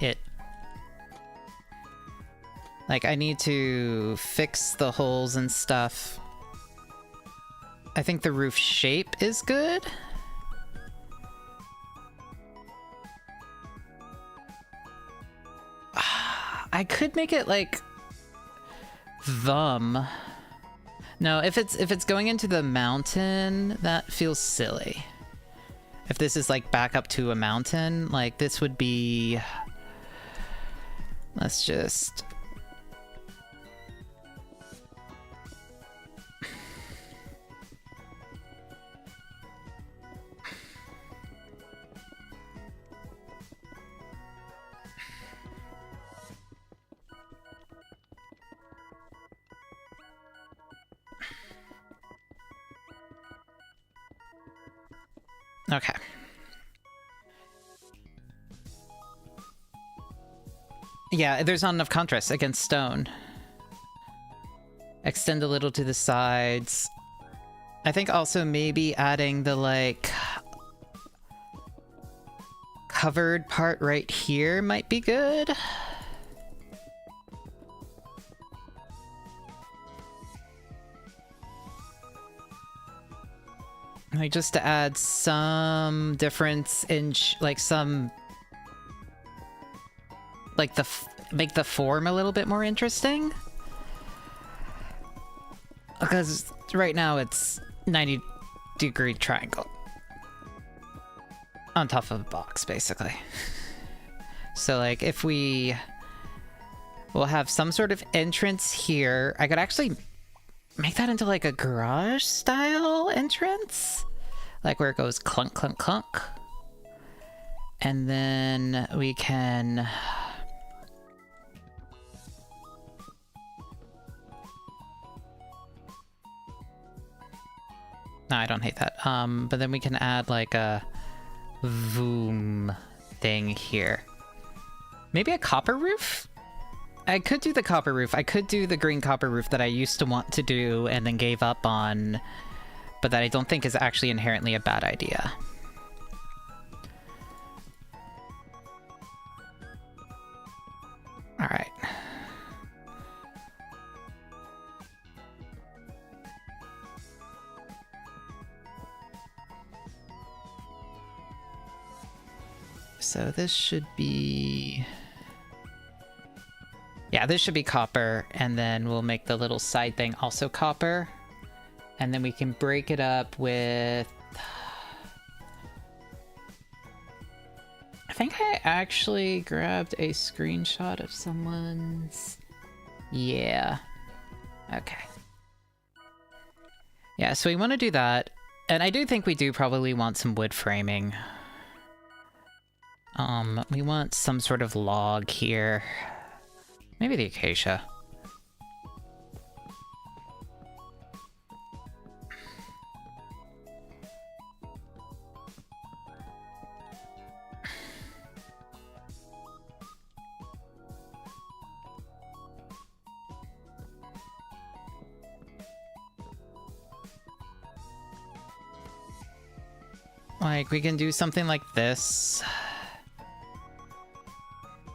Like, I need to fix the holes and stuff. I think the roof shape is good. I could make it like... thumb. No, if it's going into the mountain, that feels silly. If this is like back up to a mountain, like this would be... let's just... okay. Yeah, there's not enough contrast against stone. Extend a little to the sides. I think also maybe adding the, like, covered part right here might be good. Like, just to add some difference in, like, some... Like, make the form a little bit more interesting. Because right now it's 90-degree triangle. On top of a box, basically. So, like, if we'll have some sort of entrance here. I could actually make that into, like, a garage-style entrance. Like, where it goes clunk, clunk, clunk. And then we can... No, I don't hate that. But then we can add, like, a voom thing here. Maybe a copper roof? I could do the copper roof. I could do the green copper roof that I used to want to do and then gave up on, but that I don't think is actually inherently a bad idea. All right. So this should be... Yeah, this should be copper, and then we'll make the little side thing also copper. And then we can break it up with... I think I actually grabbed a screenshot of someone's... Yeah. Okay. Yeah, so we want to do that. And I do think we do probably want some wood framing. We want some sort of log here. Maybe the acacia. Like, we can do something like this.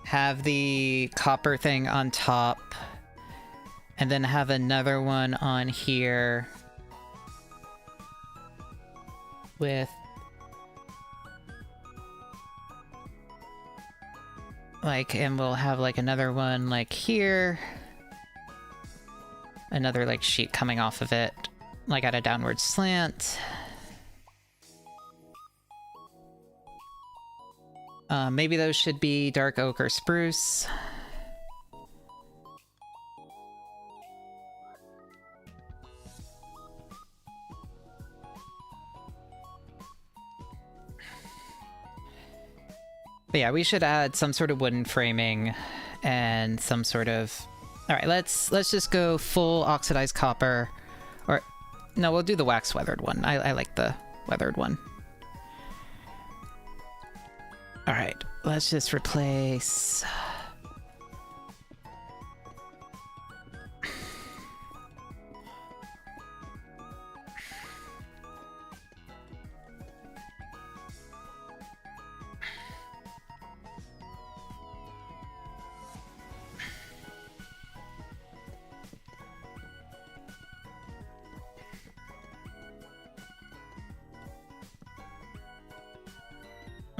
Have the copper thing on top, and then have another one on here with like, and we'll have like another one like here, another like sheet coming off of it, like at a downward slant. Maybe those should be dark oak or spruce. But yeah, we should add some sort of wooden framing and some sort of... Alright, let's just go full oxidized copper. Or, no, we'll do the wax weathered one. I like the weathered one. Alright, let's just replace...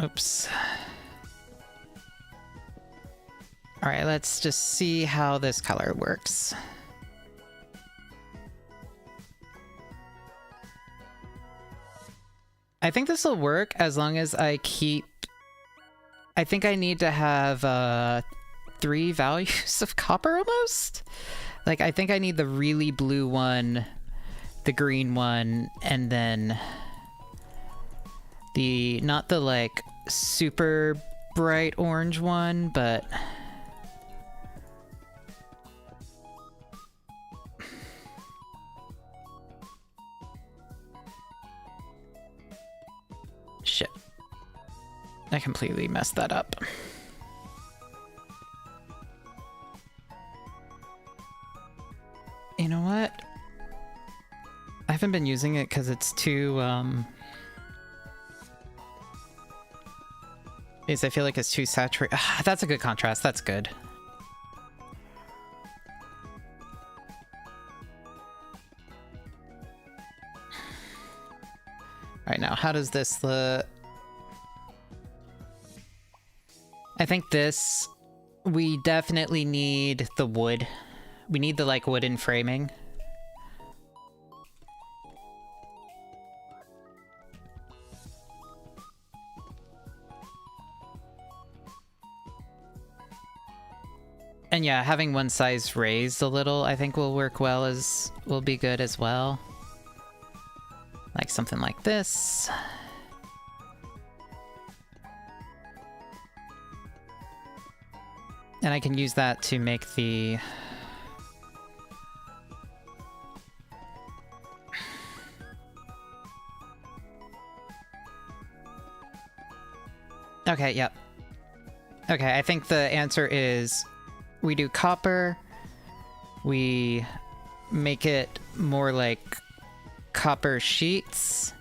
Oops. Alright, let's just see how this color works. I think this will work as long as I keep... I think I need to have 3 values of copper almost? Like, I think I need the really blue one, the green one, and then the... not the, like, super bright orange one, but... Shit. I completely messed that up. You know what? I haven't been using it because it's too, I feel like it's too saturated. That's a good contrast. That's good. Alright, now how does this look? I think this, we definitely need the wood. We need the, like, wooden framing. And yeah, having one size raised a little, I think will work well will be good as well. Like something like this. And I can use that to make the... Okay, yep. Okay, I think the answer is we do copper, we make it more like copper sheets,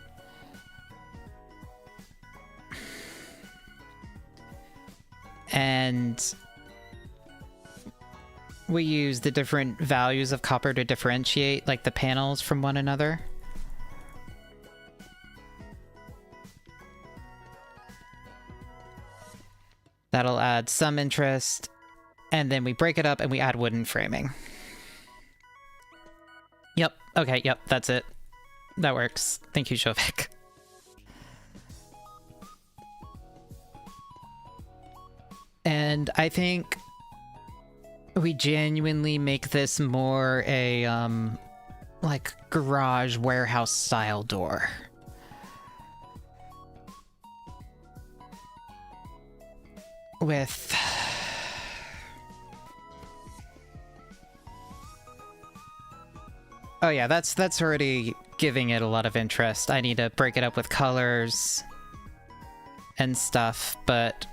and we use the different values of copper to differentiate like the panels from one another. That'll add some interest, and then we break it up and we add wooden framing. Yep, okay, yep, that's it. That works. Thank you, Shovik. And I think we genuinely make this more a, like, garage warehouse style door. With... Oh yeah, that's already giving it a lot of interest. I need to break it up with colors and stuff, but...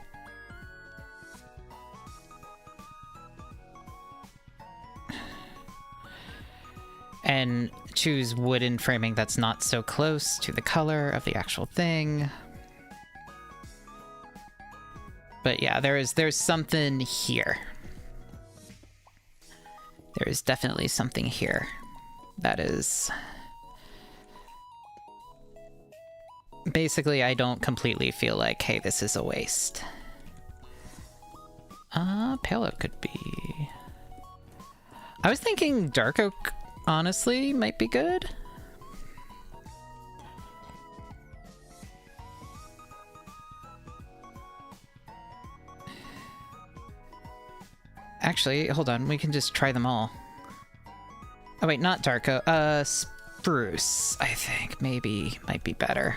And choose wooden framing that's not so close to the color of the actual thing. But yeah, there's something here. There is definitely something here. That is... Basically, I don't completely feel like, hey, this is a waste. Pale oak could be... I was thinking dark oak, honestly, might be good. Actually, hold on, we can just try them all. Oh wait, not dark oak, spruce, I think, maybe, might be better.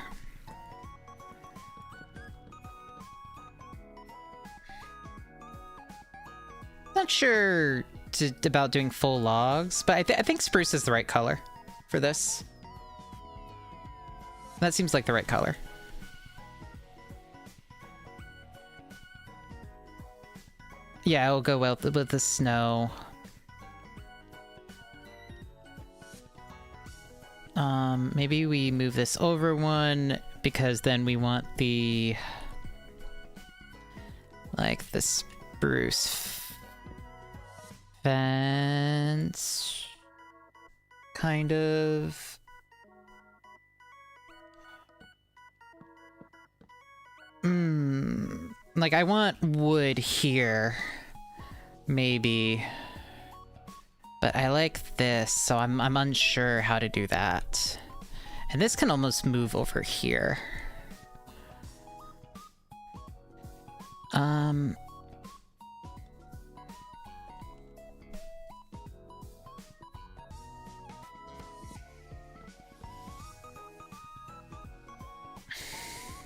Not sure about doing full logs, but I think spruce is the right color for this. That seems like the right color. Yeah, it'll go well with the snow. Maybe we move this over one, because then we want the... like, the spruce fence... kind of... Like, I want wood here, maybe. But I like this, so I'm unsure how to do that. And this can almost move over here.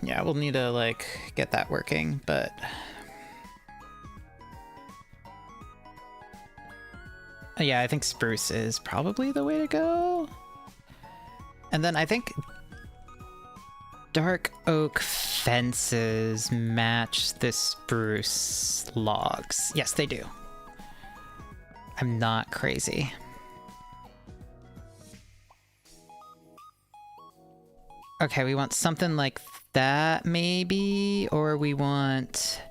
Yeah, we'll need to, like, get that working, but... Yeah, I think spruce is probably the way to go. And then I think dark oak fences match the spruce logs. Yes, they do. I'm not crazy. Okay, we want something like that, maybe? Or we want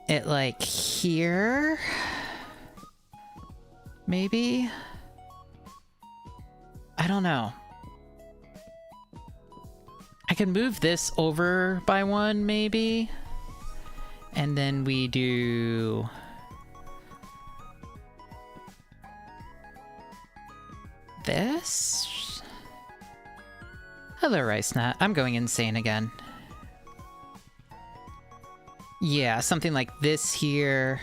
it like here? Maybe? I don't know. can move this over by one, maybe. And then we do... this? Hello, Rice Nut. I'm going insane again. Yeah, something like this here.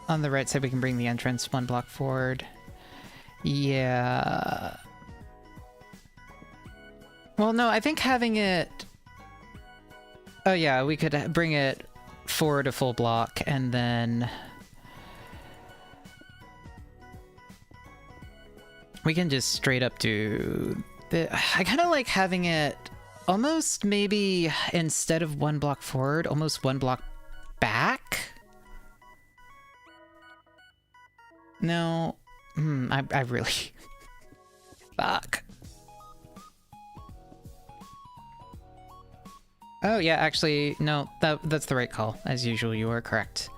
On the right side, we can bring the entrance one block forward. Yeah. Well, no, I think having it... Oh yeah, we could bring it forward a full block, and then... we can just straight up do... I kind of like having it almost maybe instead of one block forward, almost one block back? No. I really... Fuck. Oh, yeah, actually, no, that's the right call. As usual, you are correct.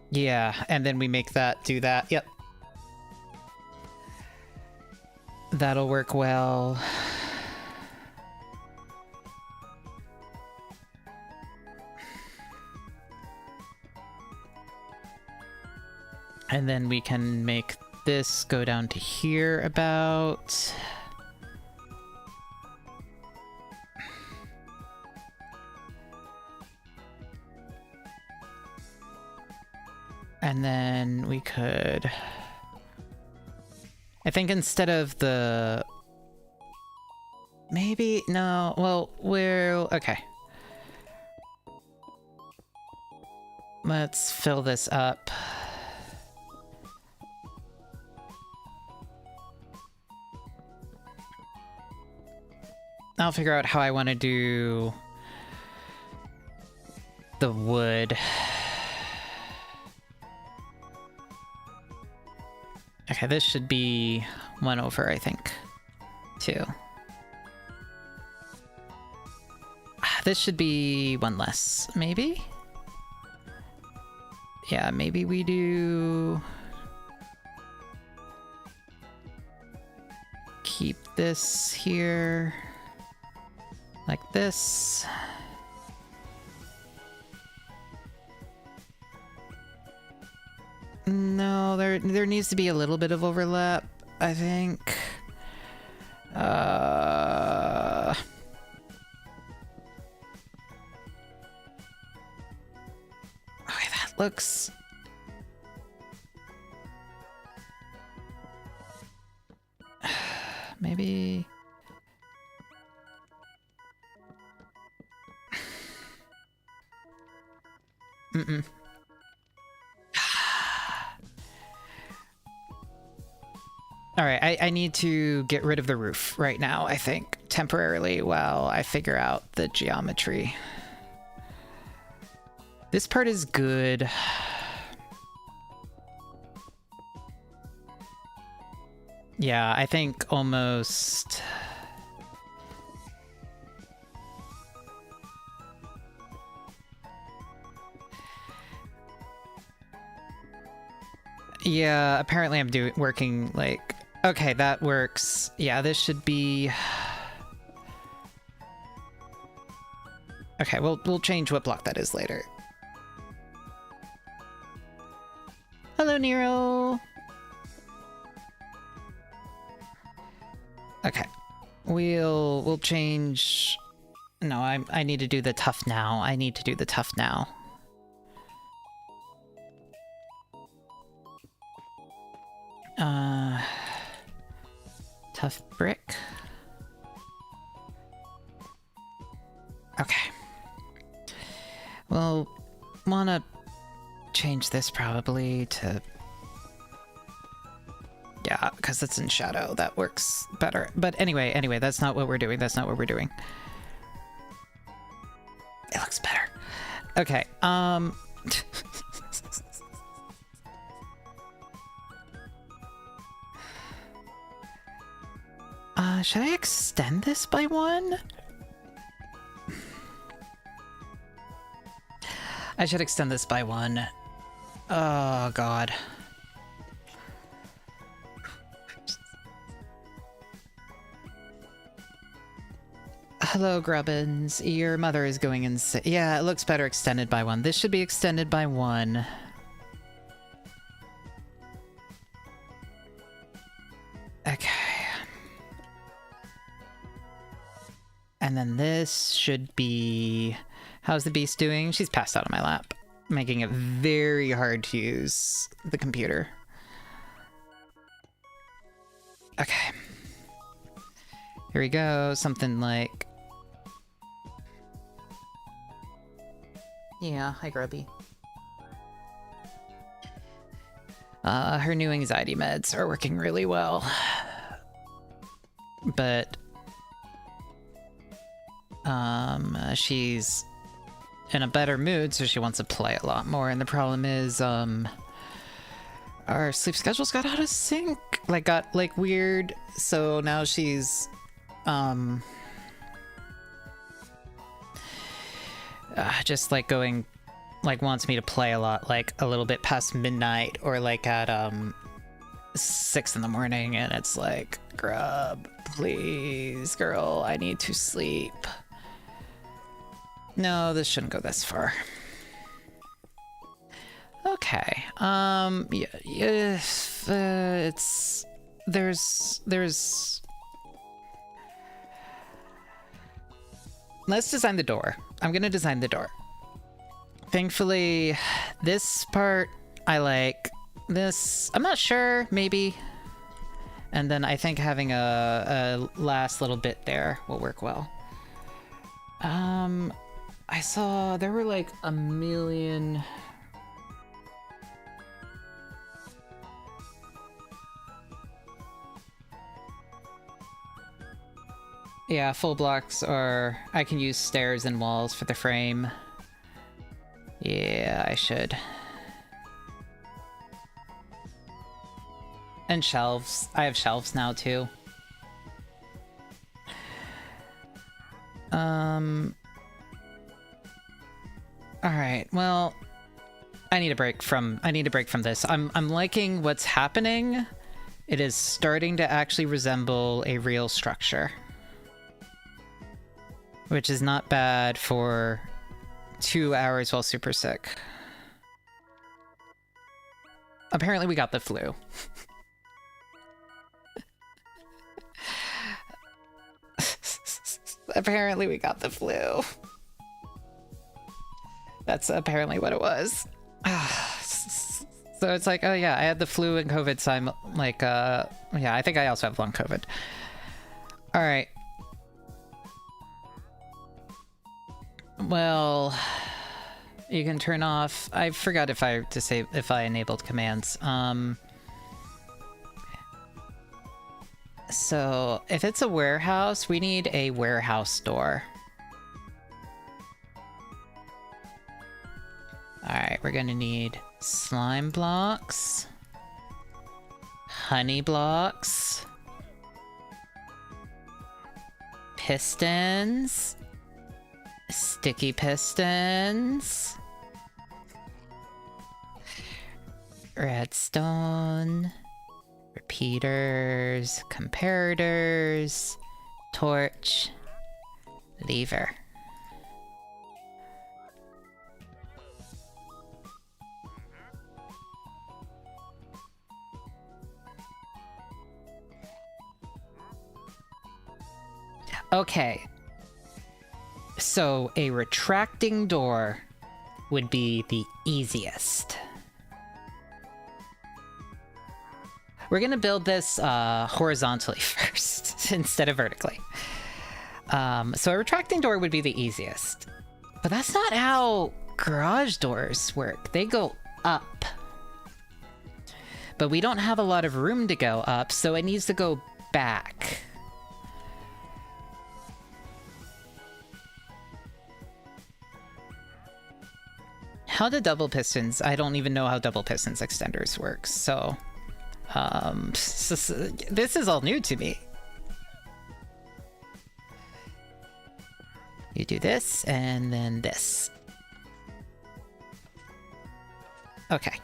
Yeah, and then we make that do that. Yep. That'll work well. And then we can make this go down to here about. And then we could... I think instead of the... Maybe... No, well, we'll... Okay. Let's fill this up. I'll figure out how I want to do the wood. Okay, this should be 1 over, I think. 2. This should be 1 less, maybe? Yeah, maybe we do... keep this here. Like this. No, there needs to be a little bit of overlap, I think. Okay, that looks... Maybe... Mm-mm. Alright, I need to get rid of the roof right now, I think, temporarily, while I figure out the geometry. This part is good. Yeah, I think almost... Yeah, apparently I'm working, like... Okay, that works. Yeah, this should be... Okay, we'll change what block that is later. Hello, Nero! Okay. We'll change... No, I need to do the tough now. I need to do the tough now. Tough brick. Okay. We'll wanna change this probably to... Yeah, because it's in shadow. That works better. But anyway, that's not what we're doing. That's not what we're doing. It looks better. Okay, Should I extend this by one? I should extend this by one. Oh, God. Hello, Grubbins. Your mother is going insane. Yeah, it looks better extended by one. This should be extended by one. Okay. And then this should be... How's the beast doing? She's passed out on my lap, making it very hard to use the computer. Okay. Here we go. Something like... Yeah, hi Grubby. Her new anxiety meds are working really well. But... she's in a better mood, so she wants to play a lot more, and the problem is, our sleep schedules got out of sync. Like, got, like, weird, so now she's, just, like, going, like, wants me to play a lot, like, a little bit past midnight, or, like, at, 6 in the morning, and it's like, Grub, please, girl, I need to sleep. No, this shouldn't go this far. Okay. Yeah, it's... There's... Let's design the door. I'm gonna design the door. Thankfully, this part I like. This... I'm not sure, maybe. And then I think having a last little bit there will work well. I saw there were like a million... Yeah, full blocks, or I can use stairs and walls for the frame. Yeah, I should. And shelves. I have shelves now, too. Alright, well... I need a break from this. I'm liking what's happening. It is starting to actually resemble a real structure. Which is not bad for 2 hours while super sick. Apparently we got the flu. Apparently we got the flu. That's apparently what it was. So it's like, oh yeah, I had the flu and COVID, so I'm like, yeah, I think I also have long COVID. Alright. Well, you can turn off... I forgot if I enabled commands. So, if it's a warehouse, we need a warehouse door. Alright, we're gonna need slime blocks, honey blocks, pistons, sticky pistons, redstone, repeaters, comparators, torch, lever. Okay. So a retracting door would be the easiest. We're gonna build this horizontally first instead of vertically. So a retracting door would be the easiest. But that's not how garage doors work. They go up. But we don't have a lot of room to go up, so it needs to go back. How do double pistons? I don't even know how double pistons extenders work, so... this is all new to me. You do this, and then this. Okay.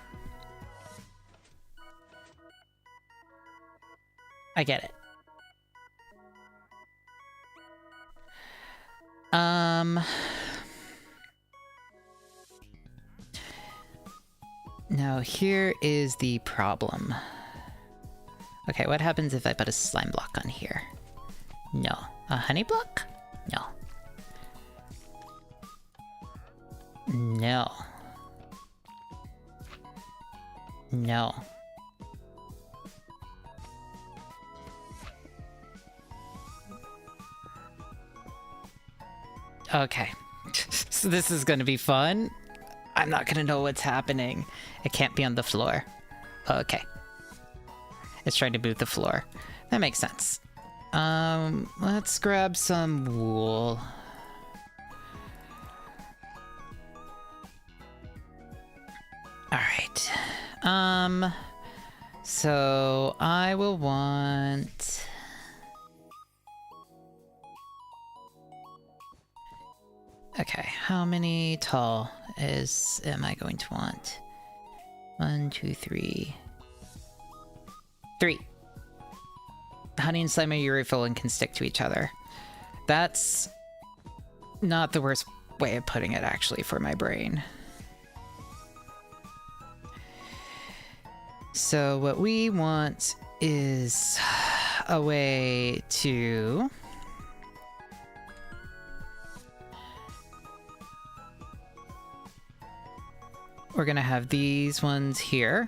I get it. Now here is the problem. Okay, what happens if I put a slime block on here? No. A honey block? No. No. No. Okay. So this is gonna be fun. I'm not gonna know what's happening. It can't be on the floor. Okay. It's trying to boot the floor. That makes sense. Let's grab some wool. Alright. So I will want... Okay, how many tall am I going to want? 1, 2, 3. 3. Honey and slime are urethral and can stick to each other. That's not the worst way of putting it, actually, for my brain. So what we want is a way to... We're gonna have these ones here.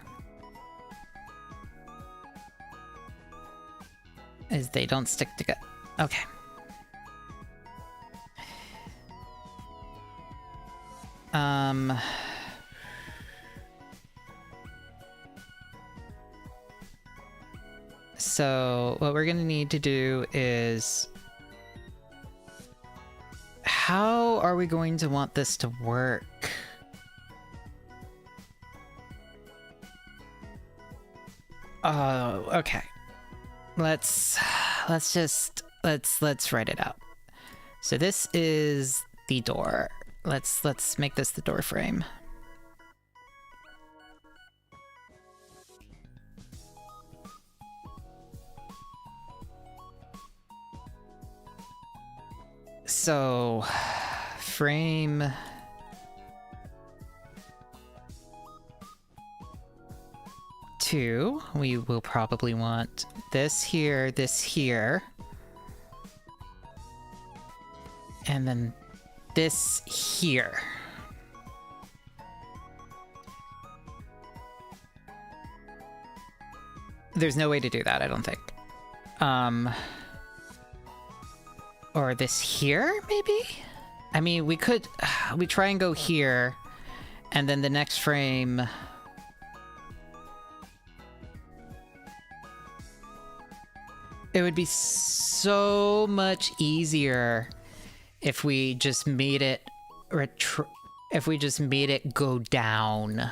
As they don't stick together. Okay. So what we're gonna need to do is... How are we going to want this to work? Oh, okay. Let's write it out. So this is the door. Let's make this the door frame. So frame 2, we will probably want this here, and then this here. There's no way to do that, I don't think. Or this here, maybe? I mean, we could... we try and go here, and then the next frame... It would be so much easier if we just made it go down.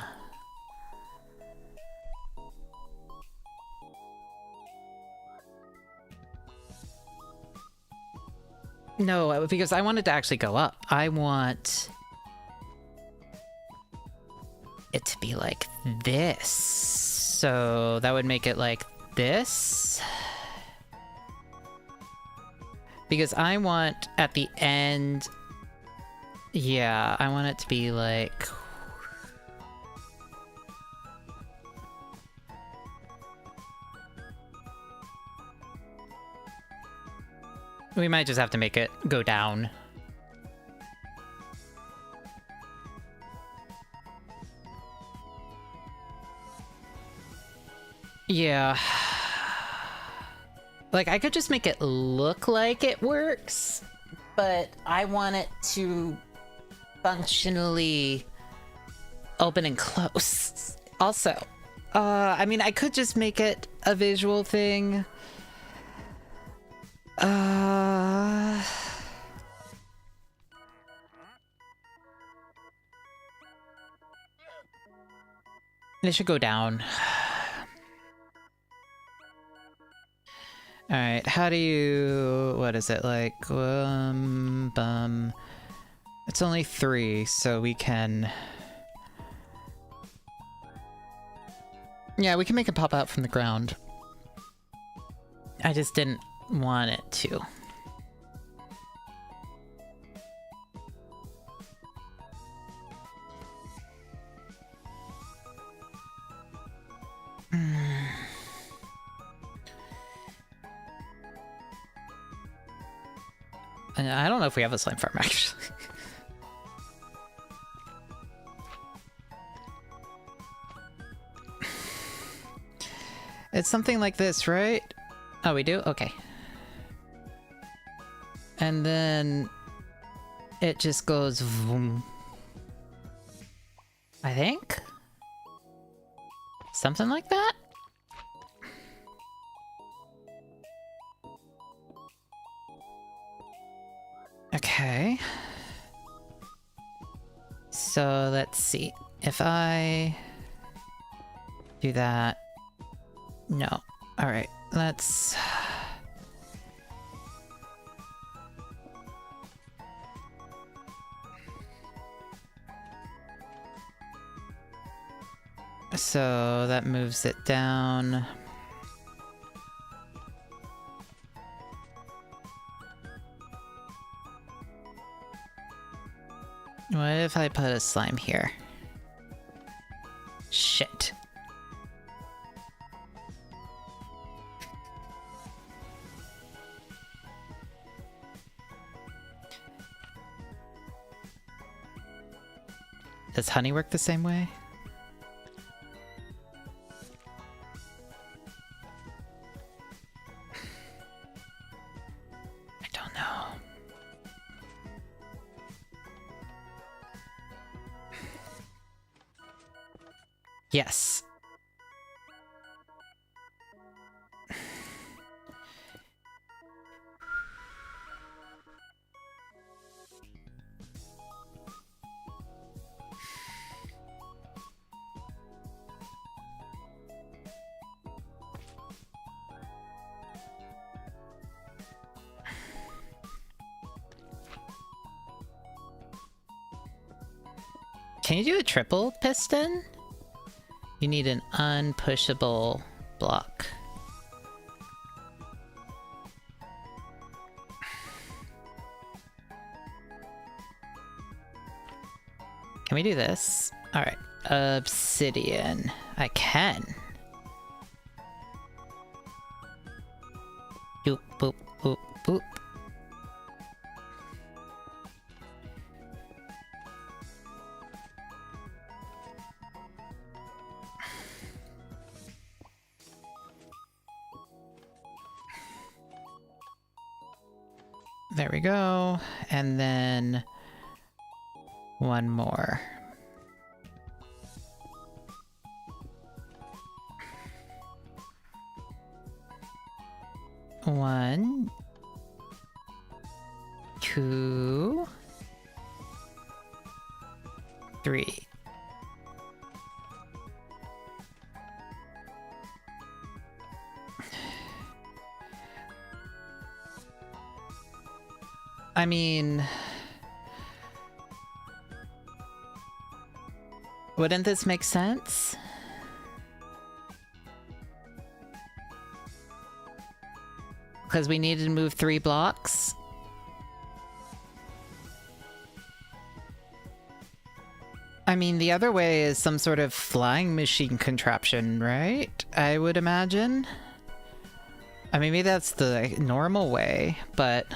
No, because I want it to actually go up. I want it to be like this. So that would make it like this. Because I want at the end... Yeah, I want it to be like... We might just have to make it go down. Yeah. Like, I could just make it look like it works, but I want it to functionally open and close. Also, I mean, I could just make it a visual thing. It should go down. Alright, how do you... what is it, like... It's only 3, so we can... yeah, we can make it pop out from the ground. I just didn't want it to. And I don't know if we have a slime farm, actually. It's something like this, right? Oh, we do? Okay. And then it just goes vroom. I think? Something like that? Okay. So let's see. If I do that. No. Alright, let's... so that moves it down. What if I put a slime here? Shit. Does honey work the same way? I don't know. Yes. Can you do a triple piston? You need an unpushable block. Can we do this? Alright. Obsidian. I can. Boop, boop, boop, boop. There we go. And then one more. One, two, three. I mean, wouldn't this make sense? Because we needed to move 3 blocks. I mean, the other way is some sort of flying machine contraption, right? I would imagine. I mean, maybe that's the normal way, but...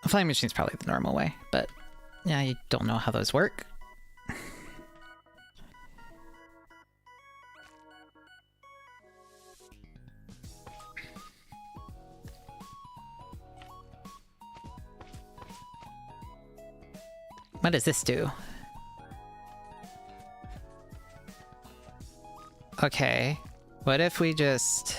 a flying machine's probably the normal way, but yeah, you don't know how those work. What does this do? Okay, what if we just...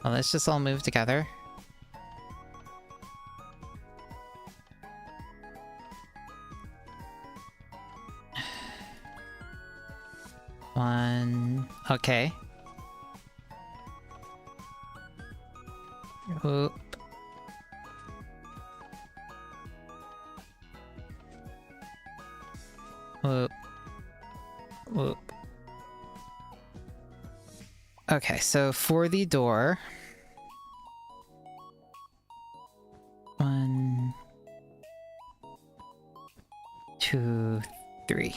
Well, let's just all move together. One. Okay. Oop. Whoop. Whoop. Okay, so for the door... 1, 2, 3.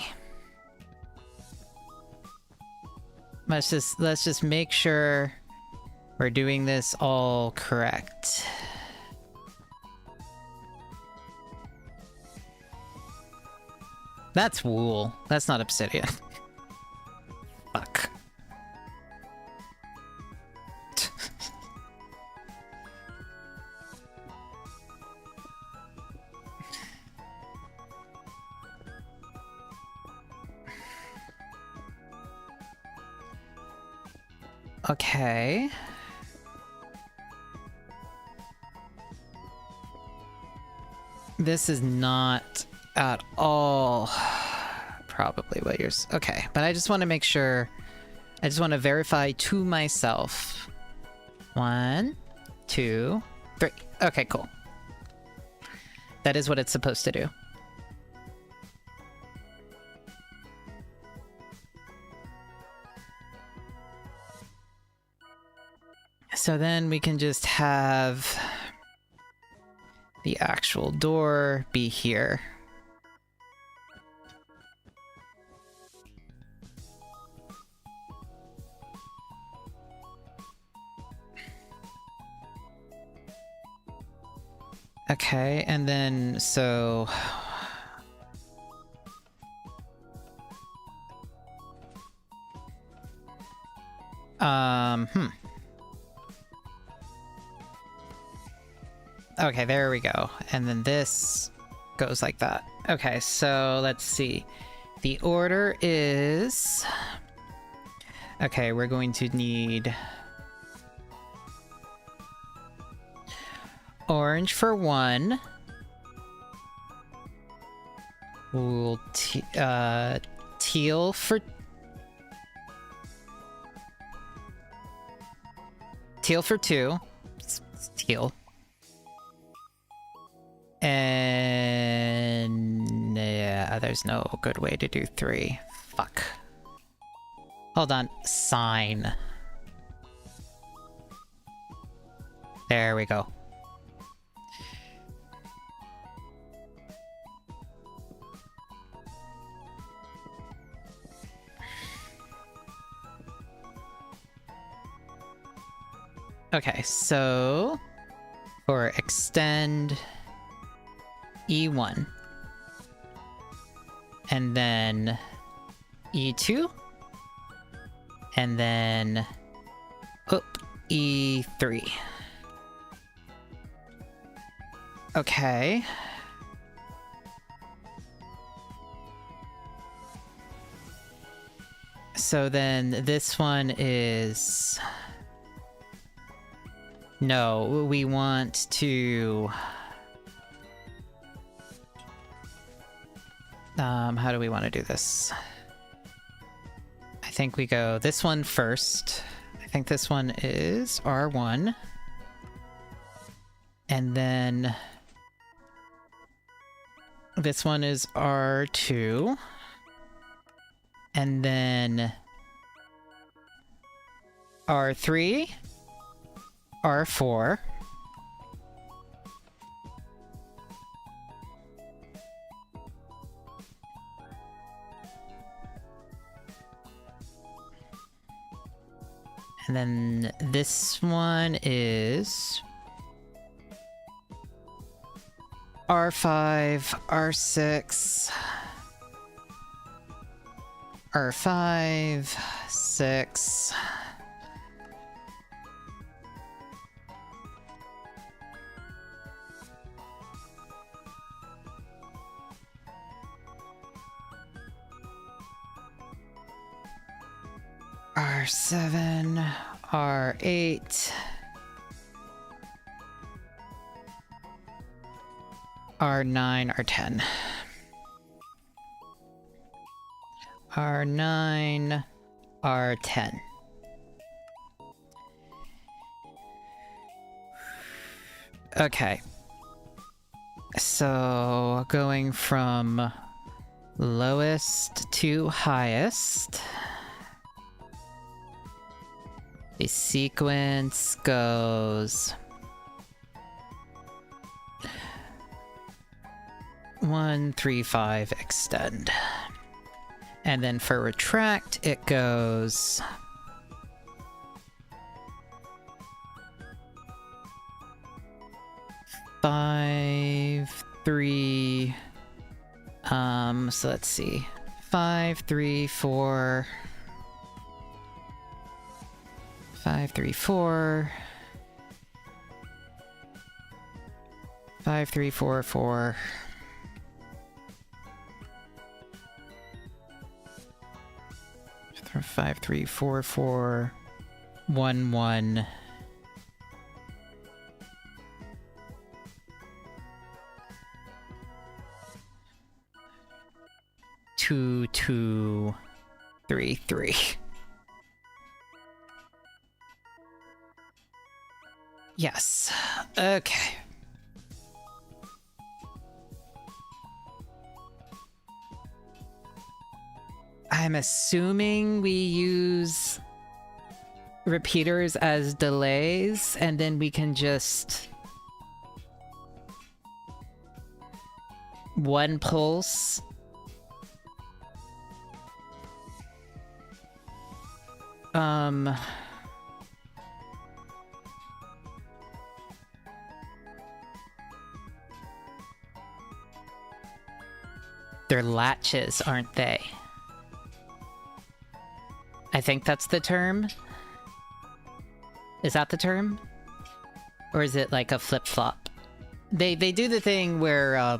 Let's just make sure we're doing this all correct. That's wool. That's not obsidian. Fuck. Okay. This is not at all probably what you're... Okay, but I just want to make sure... I just want to verify to myself. 1, 2, 3. Okay, cool. That is what it's supposed to do. So then we can just have the actual door be here. Okay, and then so... Okay, there we go. And then this goes like that. Okay, so let's see. The order is... Okay, we're going to need... Orange for 1. We'll teal for... Teal for 2. It's teal. And... yeah, there's no good way to do 3. Fuck. Hold on. Sign. There we go. Okay, so... for extend... E1. And then... E2. And then... oop, E3. Okay. So then this one is... No, we want to... how do we want to do this? I think we go this one first. I think this one is R1. And then... this one is R2. And then... R3. R4. And then this one is R5, R6, R5, 6. R7, R8, R9, R10. R9, R10. Okay. So, going from lowest to highest, the sequence goes 1, 3, 5, extend. And then for retract, it goes 5, 3, so let's see, 5, 3, 4, 5, 3, 4, 5, 3, 4, 4, 5, 3, 4, 4, 1, 1. 2, 2, 3, 3. Yes. Okay. I'm assuming we use repeaters as delays, and then we can just one pulse. They're latches, aren't they? I think that's the term. Is that the term? Or is it like a flip-flop? They do the thing where,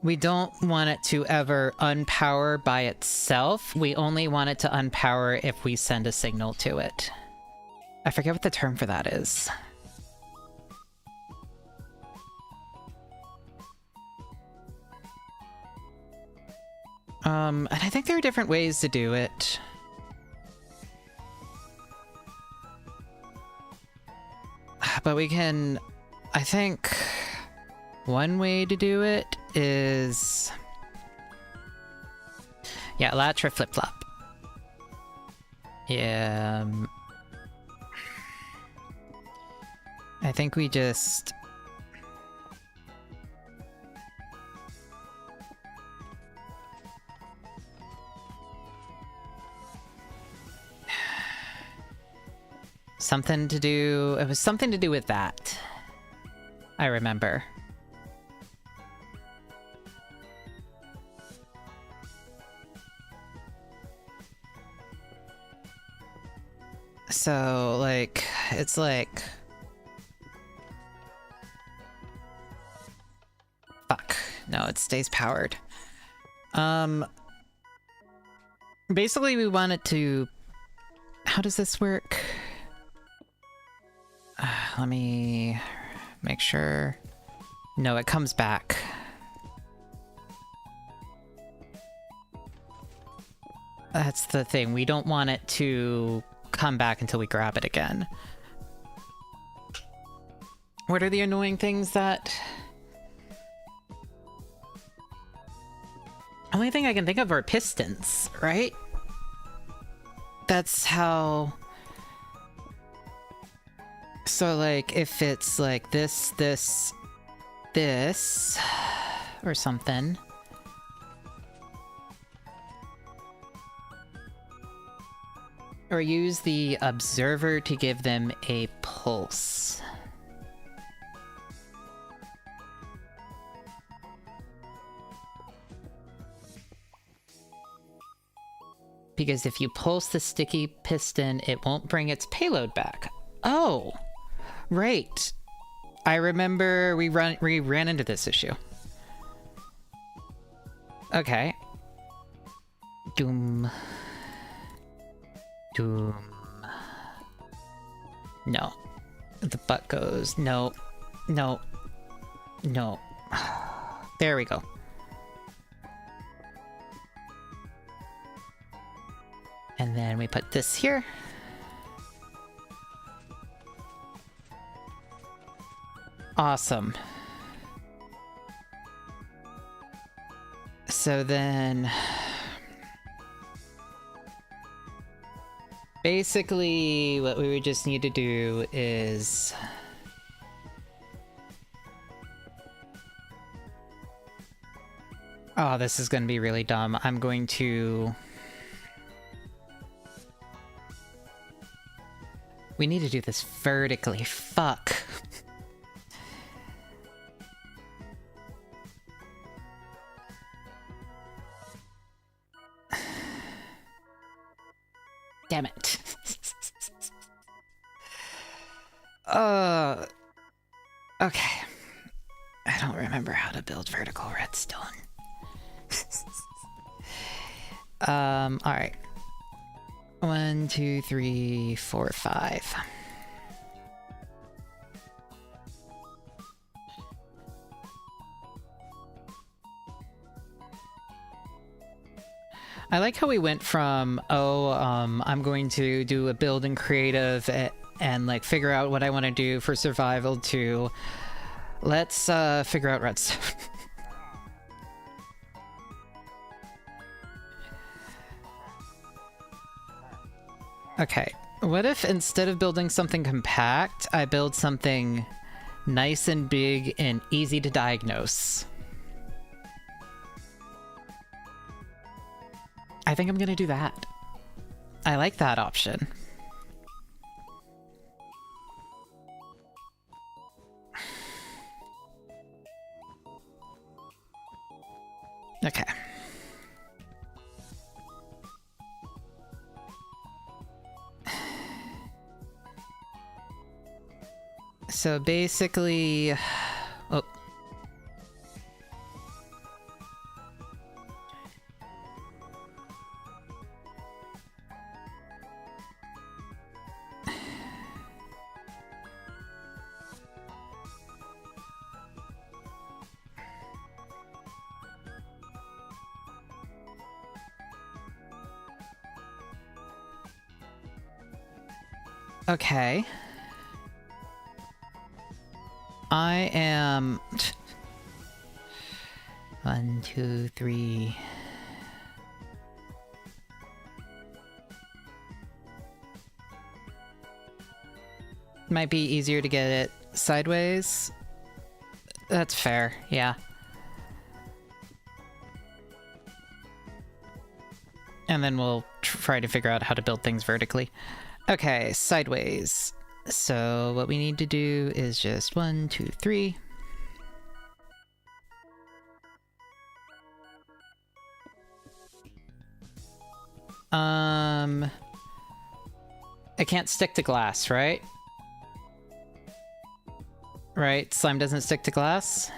we don't want it to ever unpower by itself. We only want it to unpower if we send a signal to it. I forget what the term for that is. And I think there are different ways to do it. But we can... I think one way to do it is... yeah, latch or flip-flop. Yeah... I think we just... something to do... it was something to do with that. I remember. So, like, it's like... fuck. No, it stays powered. Basically, we want it to... how does this work? Let me make sure. No, it comes back. That's the thing. We don't want it to come back until we grab it again. What are the annoying things that... only thing I can think of are pistons, right? That's how... so, like, if it's like this, this, this, or something. Or use the observer to give them a pulse. Because if you pulse the sticky piston, it won't bring its payload back. Oh! Right. I remember we ran into this issue. Okay. Doom. Doom. No. The butt goes, no, no, no. There we go. And then we put this here. Awesome. So then... basically, what we would just need to do is... oh, this is going to be really dumb. I'm going to... we need to do this vertically. Fuck. Damn it. Okay. I don't remember how to build vertical redstone. Alright. 1, 2, 3, 4, 5. I like how we went from, I'm going to do a build in creative and like figure out what I want to do for survival to let's figure out redstone. Okay, what if instead of building something compact, I build something nice and big and easy to diagnose? I think I'm gonna do that. I like that option. Okay. So basically... oh. Okay. I am... 1, 2, 3... might be easier to get it sideways. That's fair, yeah. And then we'll try to figure out how to build things vertically. Okay, sideways. So what we need to do is just 1, 2, 3. It can't stick to glass, right? Right, slime doesn't stick to glass?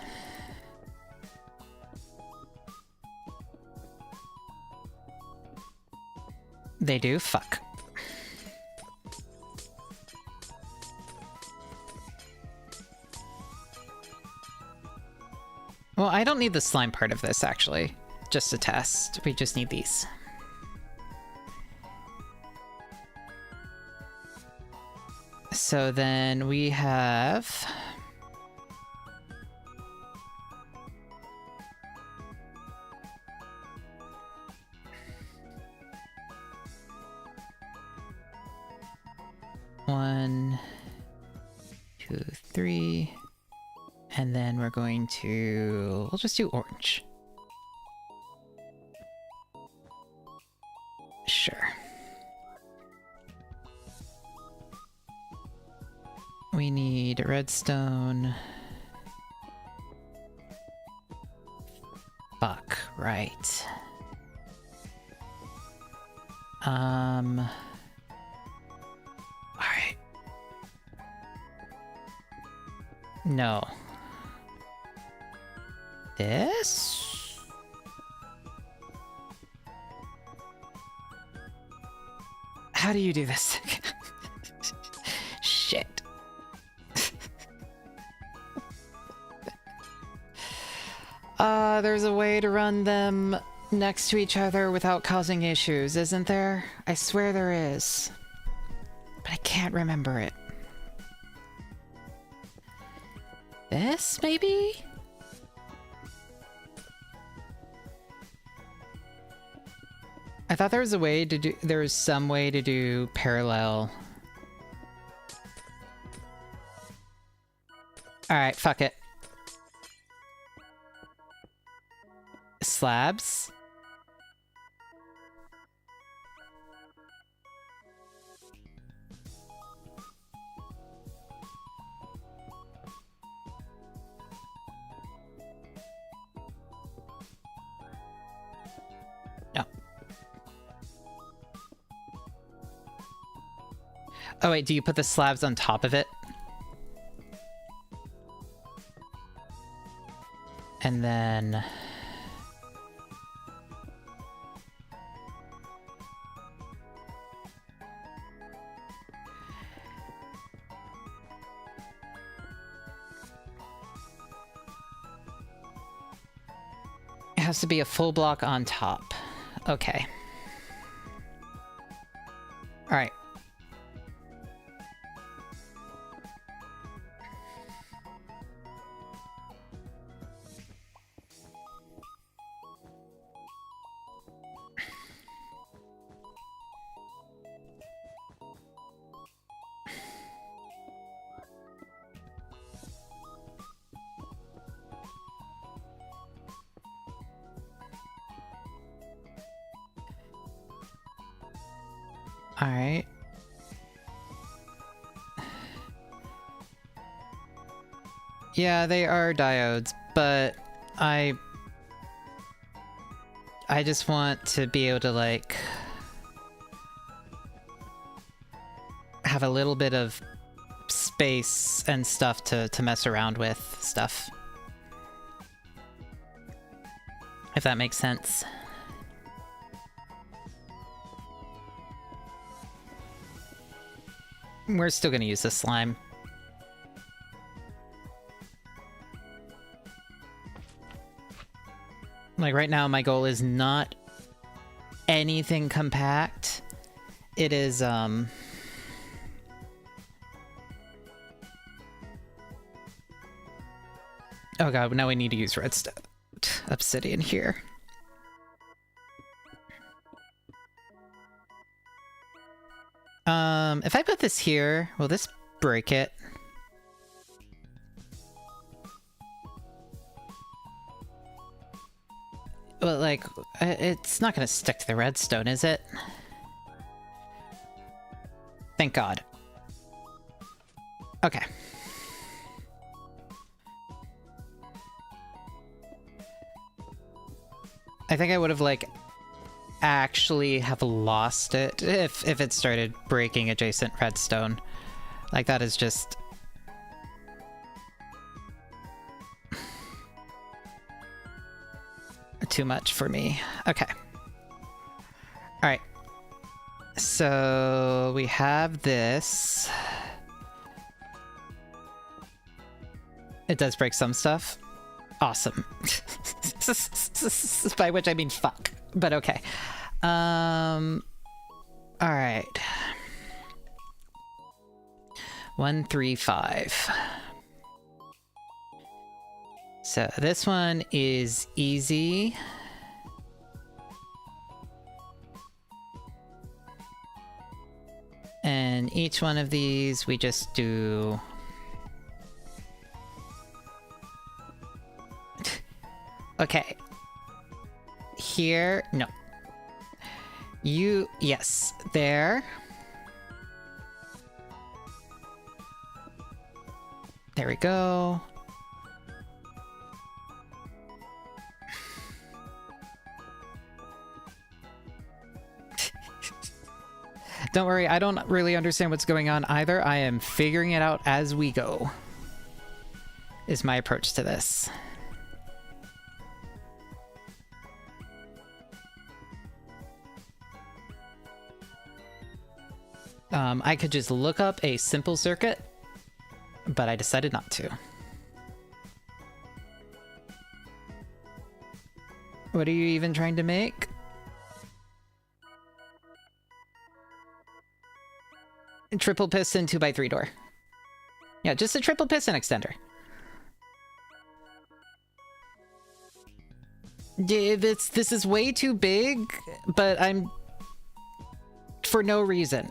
They do? Fuck. Well, I don't need the slime part of this, actually. Just a test. We just need these. So then we have... one, 2, 3, and then we're going to... we'll just do orange. Sure. We need redstone. Fuck, right. Alright. No. This? How do you do this? Shit. There's a way to run them next to each other without causing issues, isn't there? I swear there is. But I can't remember it. This, maybe? I thought there was a way to do... There was some way to do parallel. Alright, fuck it. Slabs? No. Oh wait, do you put the slabs on top of it? And then... It has to be a full block on top. Okay. All right. All right. Yeah, they are diodes, but I just want to be able to, like, have a little bit of space and stuff to mess around with stuff. If that makes sense. We're still gonna use this slime. Like right now, my goal is not anything compact. It is, oh god, now we need to use redstone. Obsidian here. If I put this here, will this break it? Well, like, it's not gonna stick to the redstone, is it? Thank God. Okay. I think I would have, like, actually have lost it if it started breaking adjacent redstone. Like, that is just... too much for me. Okay. Alright. So, we have this. It does break some stuff. Awesome. By which I mean fuck. But okay. Alright. 1, 3, 5. So this one is easy. And each one of these we just do... Okay. Here, no. You, yes, there. There we go. Don't worry, I don't really understand what's going on either. I am figuring it out as we go, is my approach to this. I could just look up a simple circuit, but I decided not to. What are you even trying to make? Triple piston 2x3 door. Yeah, just a triple piston extender. This is way too big, but I'm... for no reason.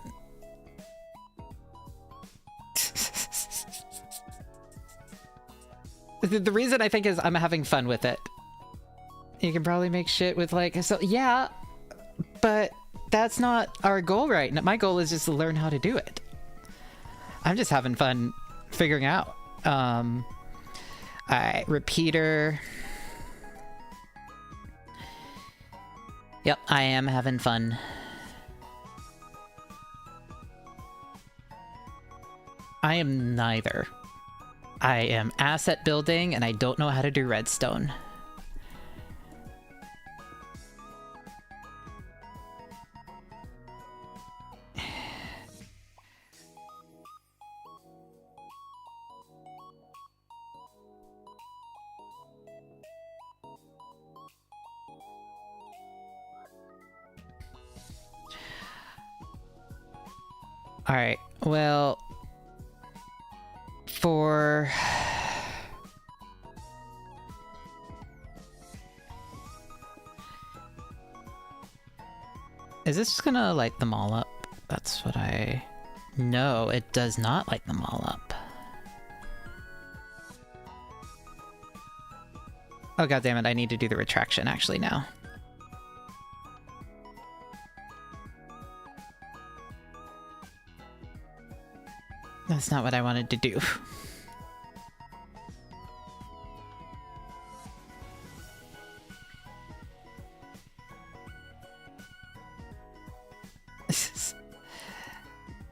The reason I think is I'm having fun with it. You can probably make shit with like... so yeah, but that's not our goal right now. My goal is just to learn how to do it. I'm just having fun figuring out. Alright, repeater. Yep, I am having fun. I am neither. I am asset building and I don't know how to do redstone. Alright, well... for... is this just gonna light them all up? That's what I... no, it does not light them all up. Oh god damn it, I need to do the retraction actually now. That's not what I wanted to do.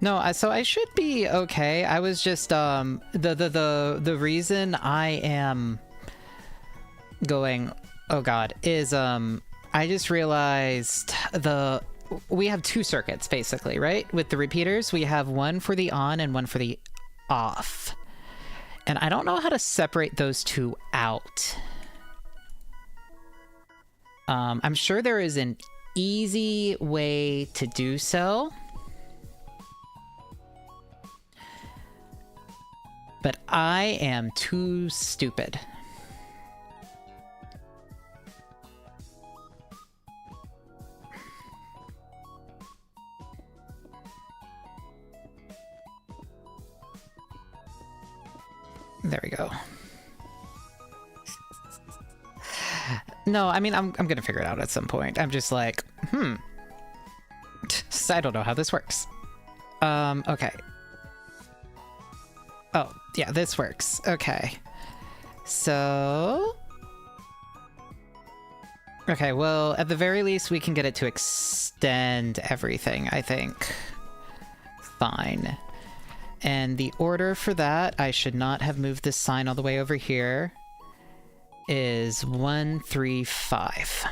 No, so I should be okay. I was just the reason I am going, oh god, is I just realized we have two circuits basically, right? With the repeaters, we have one for the on and one for the off. And I don't know how to separate those two out. I'm sure there is an easy way to do so. But I am too stupid. There we go. No, I mean, I'm gonna figure it out at some point. I'm just like, I don't know how this works. Okay. Oh, yeah, this works. Okay. So... okay, well, at the very least, we can get it to extend everything, I think. Fine. And the order for that, I should not have moved this sign all the way over here, is 1, 3, 5.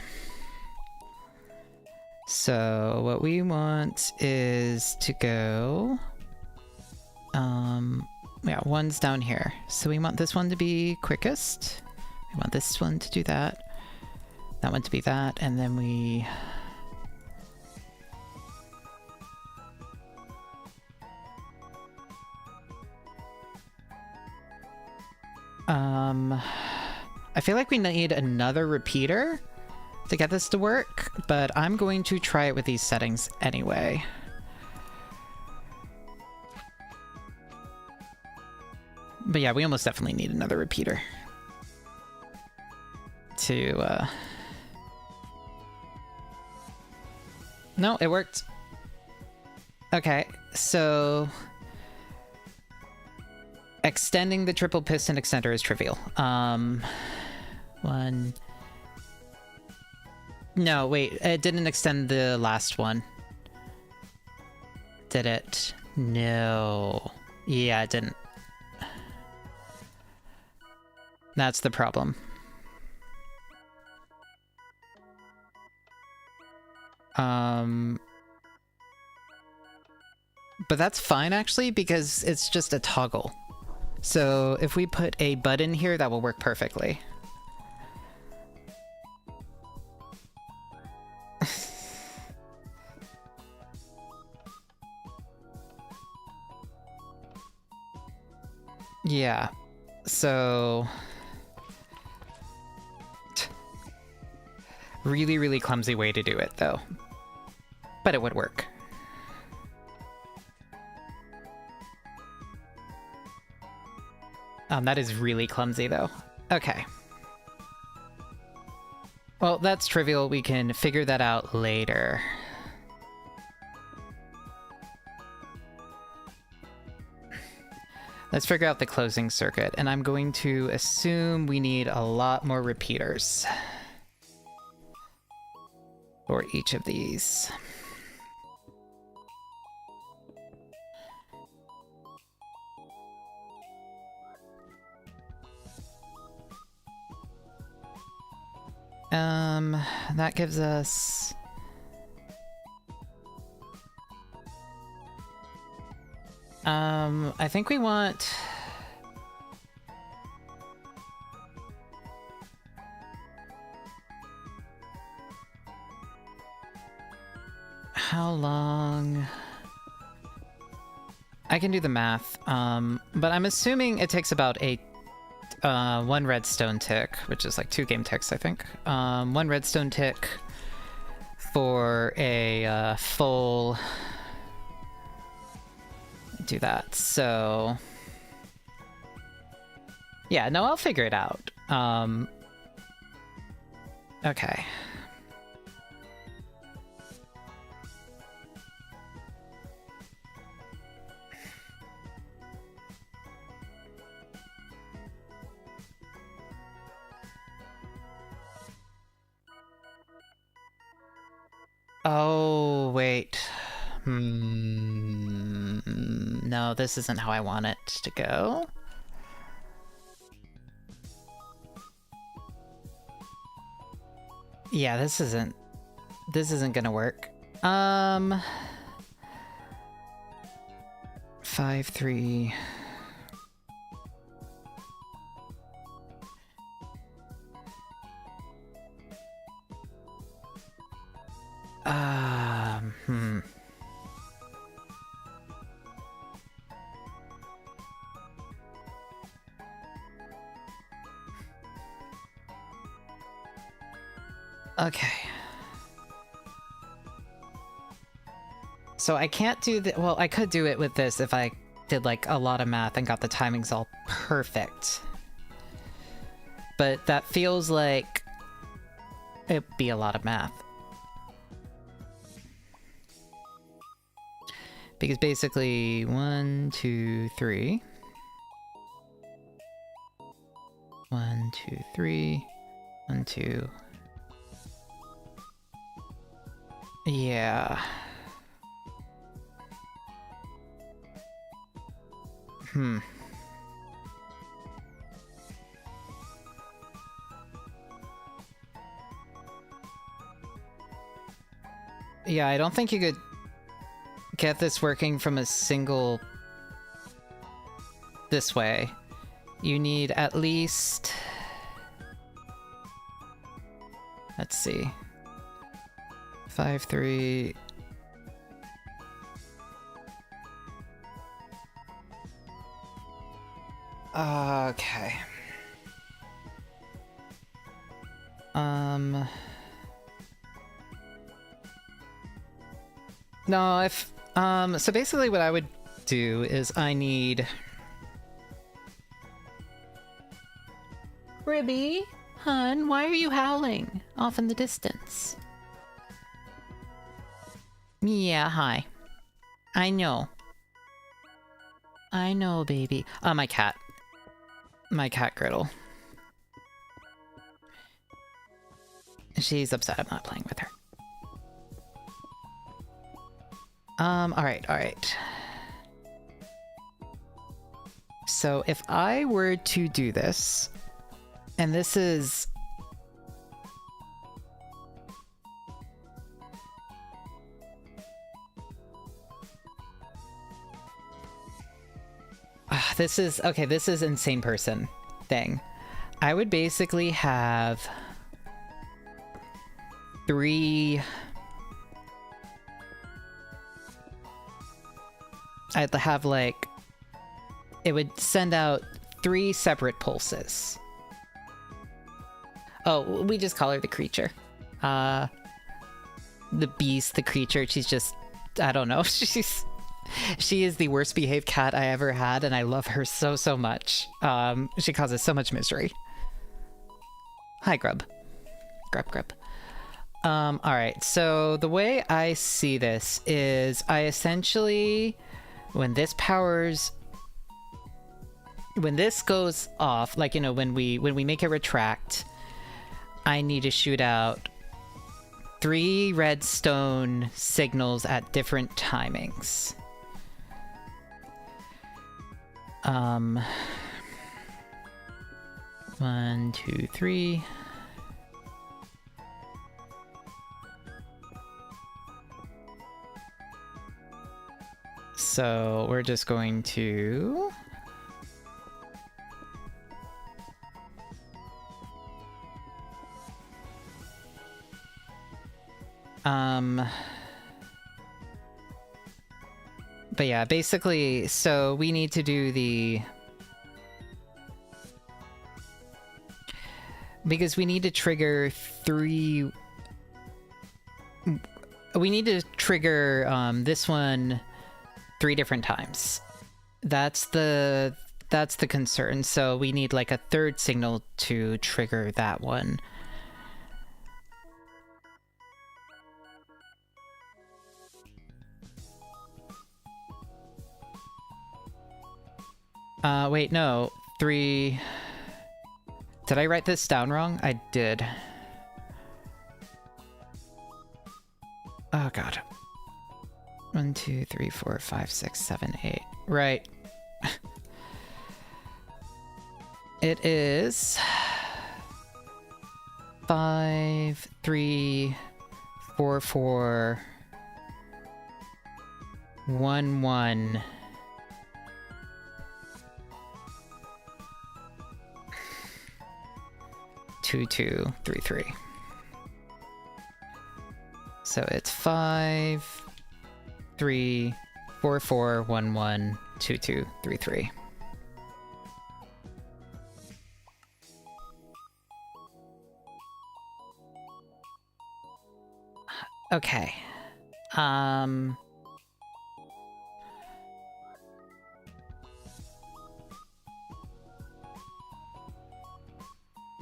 So what we want is to go... yeah, one's down here. So we want this one to be quickest. We want this one to do that. That one to be that, and then we... I feel like we need another repeater to get this to work, but I'm going to try it with these settings anyway. But yeah, we almost definitely need another repeater to, No, it worked. Okay, so... extending the triple piston extender is trivial. One... no, wait, it didn't extend the last one. Did it? No. Yeah, it didn't. That's the problem. But that's fine, actually, because it's just a toggle. So if we put a button here, that will work perfectly. Yeah. So... Really, really clumsy way to do it, though. But it would work. That is really clumsy, though. Okay. Well, that's trivial. We can figure that out later. Let's figure out the closing circuit, and I'm going to assume we need a lot more repeaters for each of these. That gives us... I think we want... How long? I can do the math, but I'm assuming it takes about one redstone tick, which is like 2 game ticks, I think. 1 redstone tick for a full... do that, so... Yeah, no, I'll figure it out. Okay. Oh, wait. No, this isn't how I want it to go. Yeah, this isn't gonna work. 5, 3. Okay. So I can't do the... Well, I could do it with this if I did, like, a lot of math and got the timings all perfect. But that feels like it'd be a lot of math. Because basically, 1, 2, 3. 1, 2, 3. 1, 2... Yeah. Yeah, I don't think you could get this working from a single... this way. You need at least... Let's see. 5, 3... Okay. No, if... So basically what I would do is I need... Ribby? Hun, why are you howling? Off in the distance. Yeah, hi. I know. I know, baby. My cat. My cat Griddle. She's upset I'm not playing with her. Alright. So if I were to do this, and this is... This is... Okay, this is insane person thing. I would basically have 3... I'd have, like... It would send out 3 separate pulses. Oh, we just call her the creature. The beast, the creature, she's just, I don't know. She is the worst behaved cat I ever had, and I love her so, so much. She causes so much misery. Hi, Grub. Grub. Alright, so the way I see this is I essentially, when this goes off, like, you know, when we make it retract, I need to shoot out 3 redstone signals at different timings. 1, 2, 3. So we're just going to... But yeah, basically, so we need to do the... Because we need to trigger 3... We need to trigger this one 3 different times. That's the concern. So we need like a 3rd signal to trigger that one. Wait, no. 3... Did I write this down wrong? I did. Oh, God. 1, 2, 3, 4, 5, 6, 7, 8. Right. It is... 5, 3, 4, 4... 1, 1... 2, 2, 3, 3. So it's 5, 3, 4, 4, 1, 1, 2, 2, 3, 3. Okay.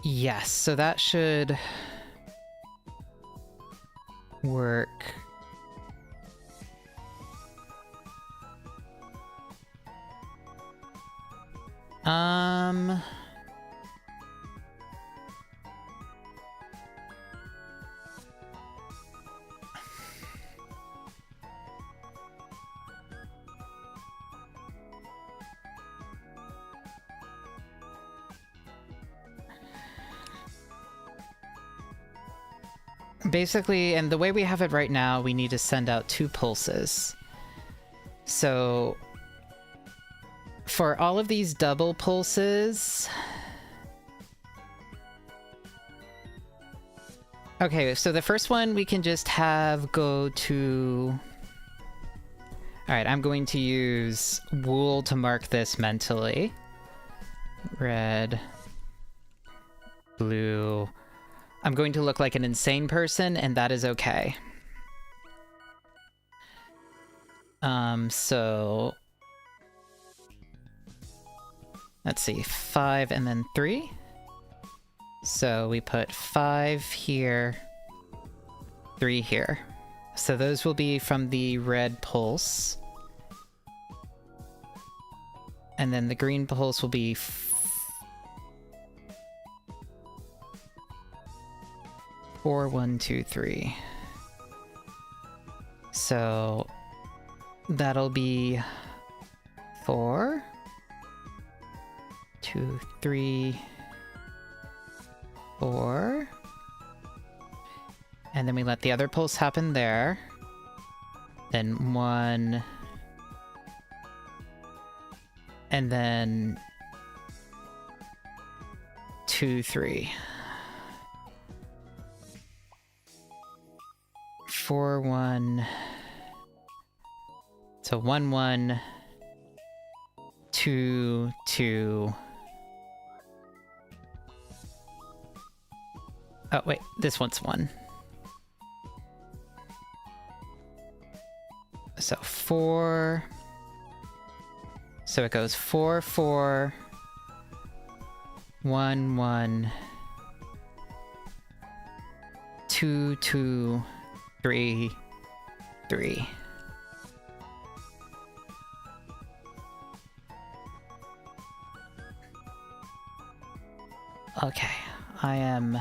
Yes, so that should work. Basically, and the way we have it right now, we need to send out 2 pulses. So for all of these double pulses... Okay, so the first one we can just have go to... Alright, I'm going to use wool to mark this mentally. Red. Blue. I'm going to look like an insane person, and that is okay. So... Let's see, 5 and then 3. So we put 5 here, 3 here. So those will be from the red pulse. And then the green pulse will be 4, 1, 2, 3. So that'll be 4, 2, 3, 4. And then we let the other pulse happen there. Then 1. And then 2, 3. 4, 1. So 1, 1. 2, 2. Oh, wait, this one's 1. So 4. So it goes 4, 4, 1, 1, 2, 2, 3, 3. Okay, I am...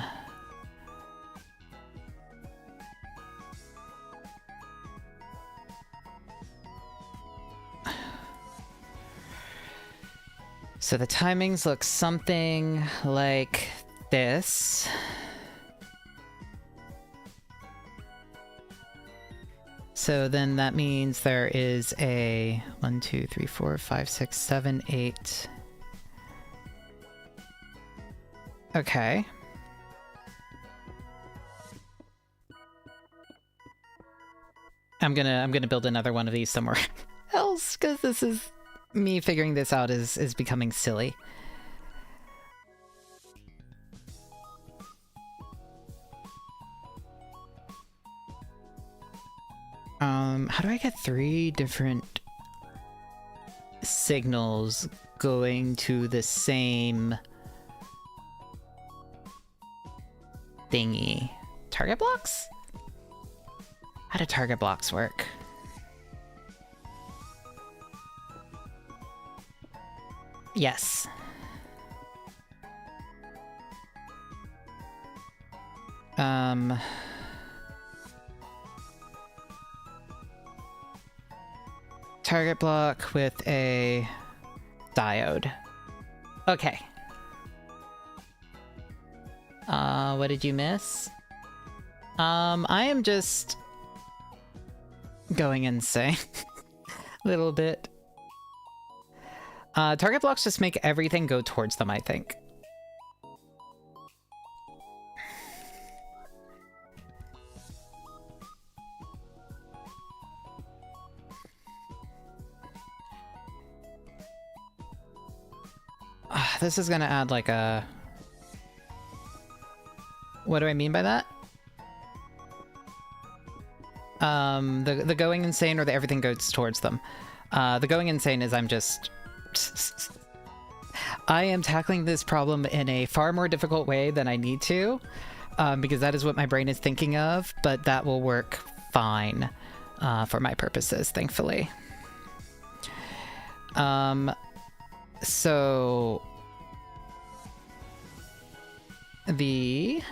So the timings look something like this. So then that means there is a 1, 2, 3, 4, 5, 6, 7, 8. Okay. I'm gonna build another one of these somewhere else, because this is me figuring this out is becoming silly. How do I get 3 different signals going to the same thingy? Target blocks? How do target blocks work? Yes. Target block with a diode. Okay. What did you miss? I am just going insane. A little bit. Target blocks just make everything go towards them, I think. This is gonna add like a... What do I mean by that? The going insane or the everything goes towards them. The going insane is I'm just... I am tackling this problem in a far more difficult way than I need to, because that is what my brain is thinking of, but that will work fine for my purposes, thankfully. So... The...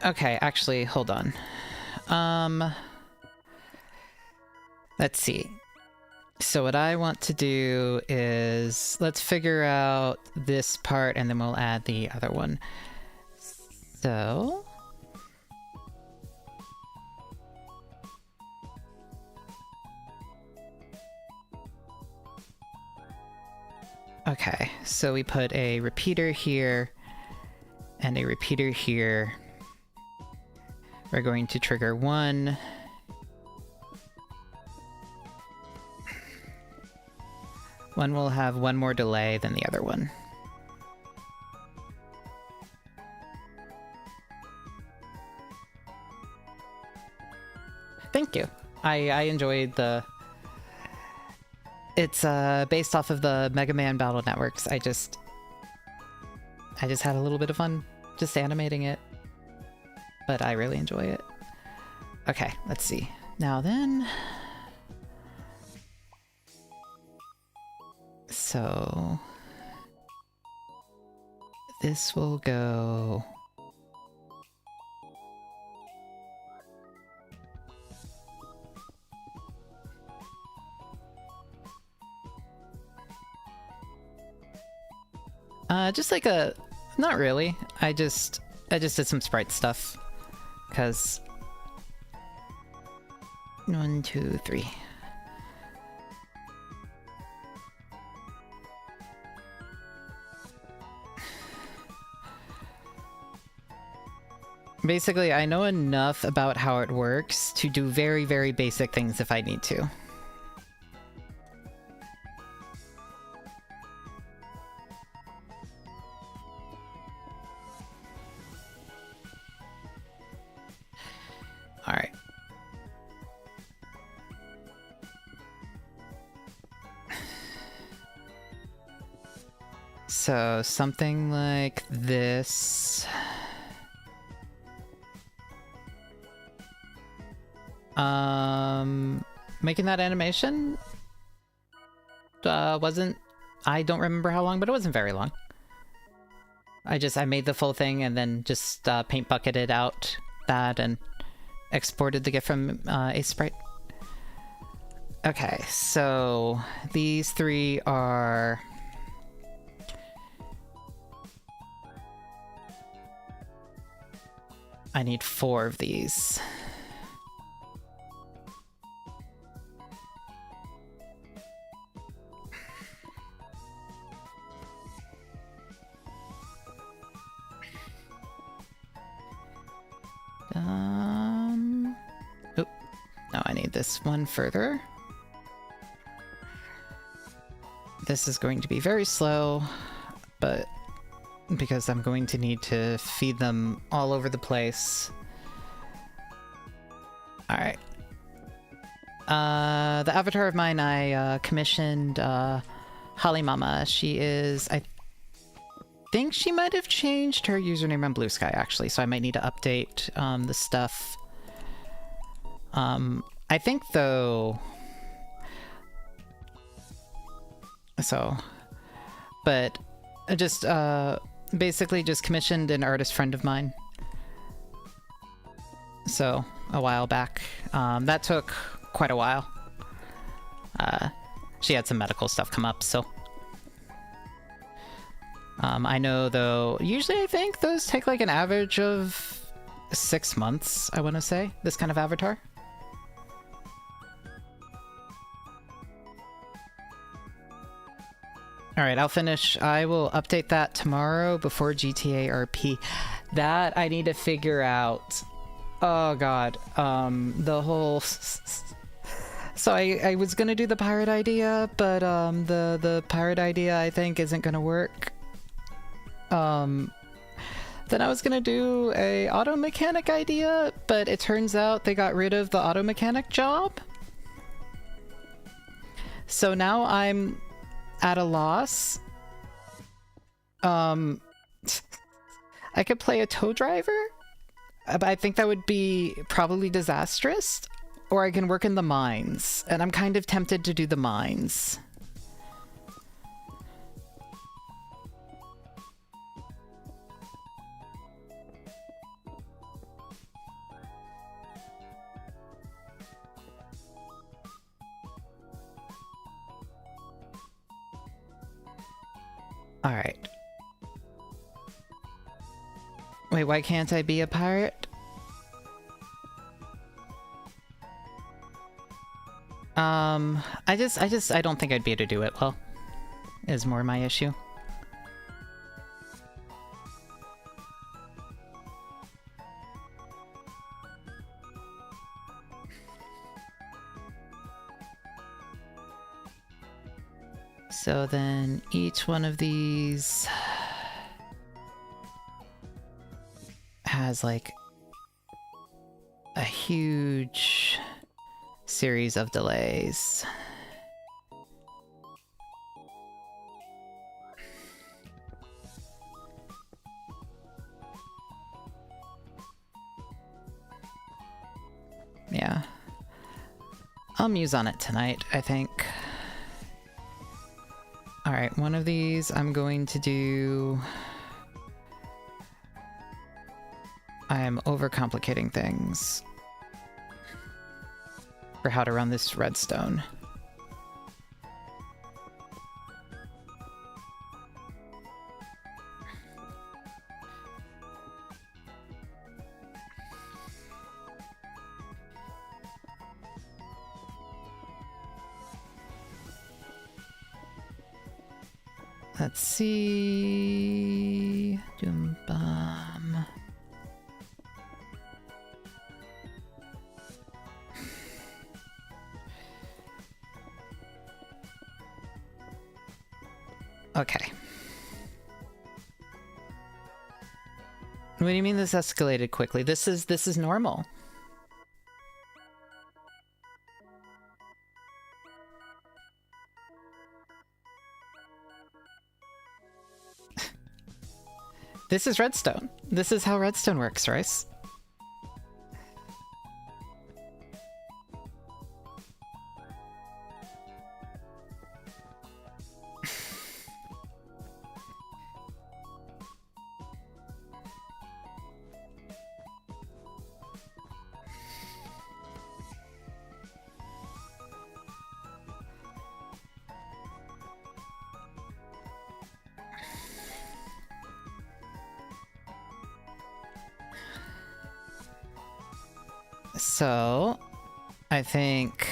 Okay, actually, hold on. Let's see. So what I want to do is, let's figure out this part and then we'll add the other one. So... Okay, so we put a repeater here and a repeater here. We're going to trigger 1. One will have 1 more delay than the other one. Thank you. I enjoyed the... It's based off of the Mega Man Battle Networks. I just had a little bit of fun just animating it. But I really enjoy it. Okay, let's see. Now then... So... This will go... just like a... Not really. I just did some sprite stuff. Because... 1, 2, 3. Basically, I know enough about how it works to do very, very basic things if I need to. Alright. So, something like this. Making that animation wasn't... I don't remember how long, but it wasn't very long. I made the full thing and then just paint bucketed out that and exported the GIF from Sprite. Okay, so these three are... I need 4 of these. Oop. No, I need this one further. This is going to be very slow, but because I'm going to need to feed them all over the place. Alright. The avatar of mine, I commissioned Holly Mama. She is... I think she might have changed her username on Blue Sky, actually, so I might need to update the stuff. I think, though... So... But... Just, basically just commissioned an artist friend of mine. So, a while back. That took quite a while. She had some medical stuff come up, so... I know, though, usually I think those take like an average of 6 months, I want to say, this kind of avatar. Alright, I'll finish. I will update that tomorrow before GTA RP. That I need to figure out. Oh god. The whole... So I was gonna do the pirate idea, but the pirate idea I think isn't gonna work. Then I was gonna do a auto mechanic idea, but it turns out they got rid of the auto mechanic job. So now I'm at a loss. I could play a tow driver, but I think that would be probably disastrous. Or I can work in the mines, and I'm kind of tempted to do the mines. Alright. Wait, why can't I be a pirate? I don't think I'd be able to do it well, is more my issue. So then each one of these has like a huge series of delays. Yeah. I'll muse on it tonight, I think. Alright, one of these I'm going to do... I am overcomplicating things for how to run this redstone. Let's see... Doom bomb. Okay. What do you mean this escalated quickly? This is normal. This is redstone. This is how redstone works, Royce. So, I think...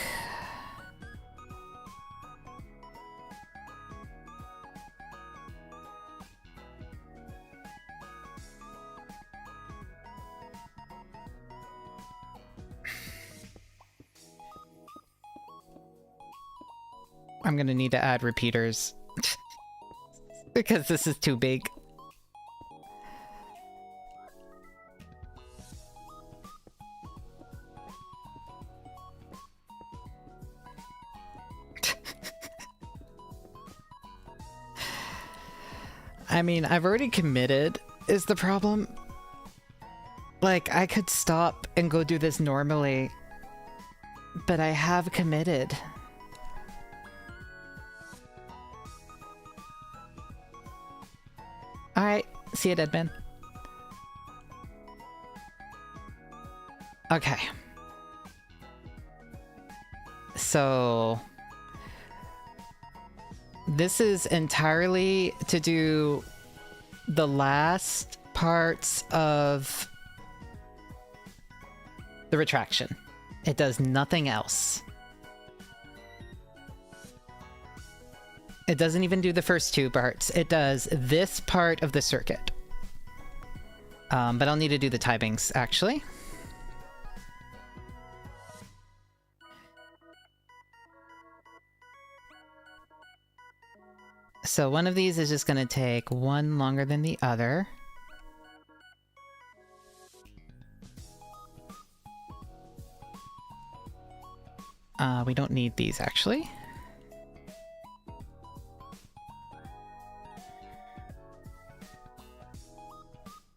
I'm gonna need to add repeaters. Because this is too big. I mean, I've already committed, is the problem. Like, I could stop and go do this normally, but I have committed. Alright, see you, Deadman. Okay. So... this is entirely to do the last parts of the retraction. It does nothing else. It doesn't even do the first two parts. It does this part of the circuit. But I'll need to do the timings, actually. So one of these is just going to take one longer than the other. We don't need these, actually.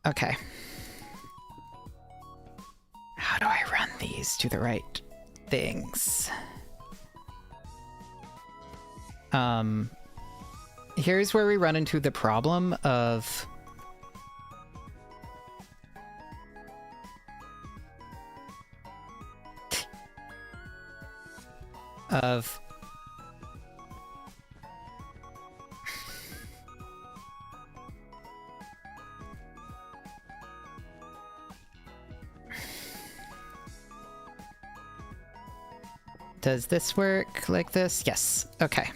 Okay. How do I run these to the right things? Here's where we run into the problem of... Does this work like this? Yes. Okay.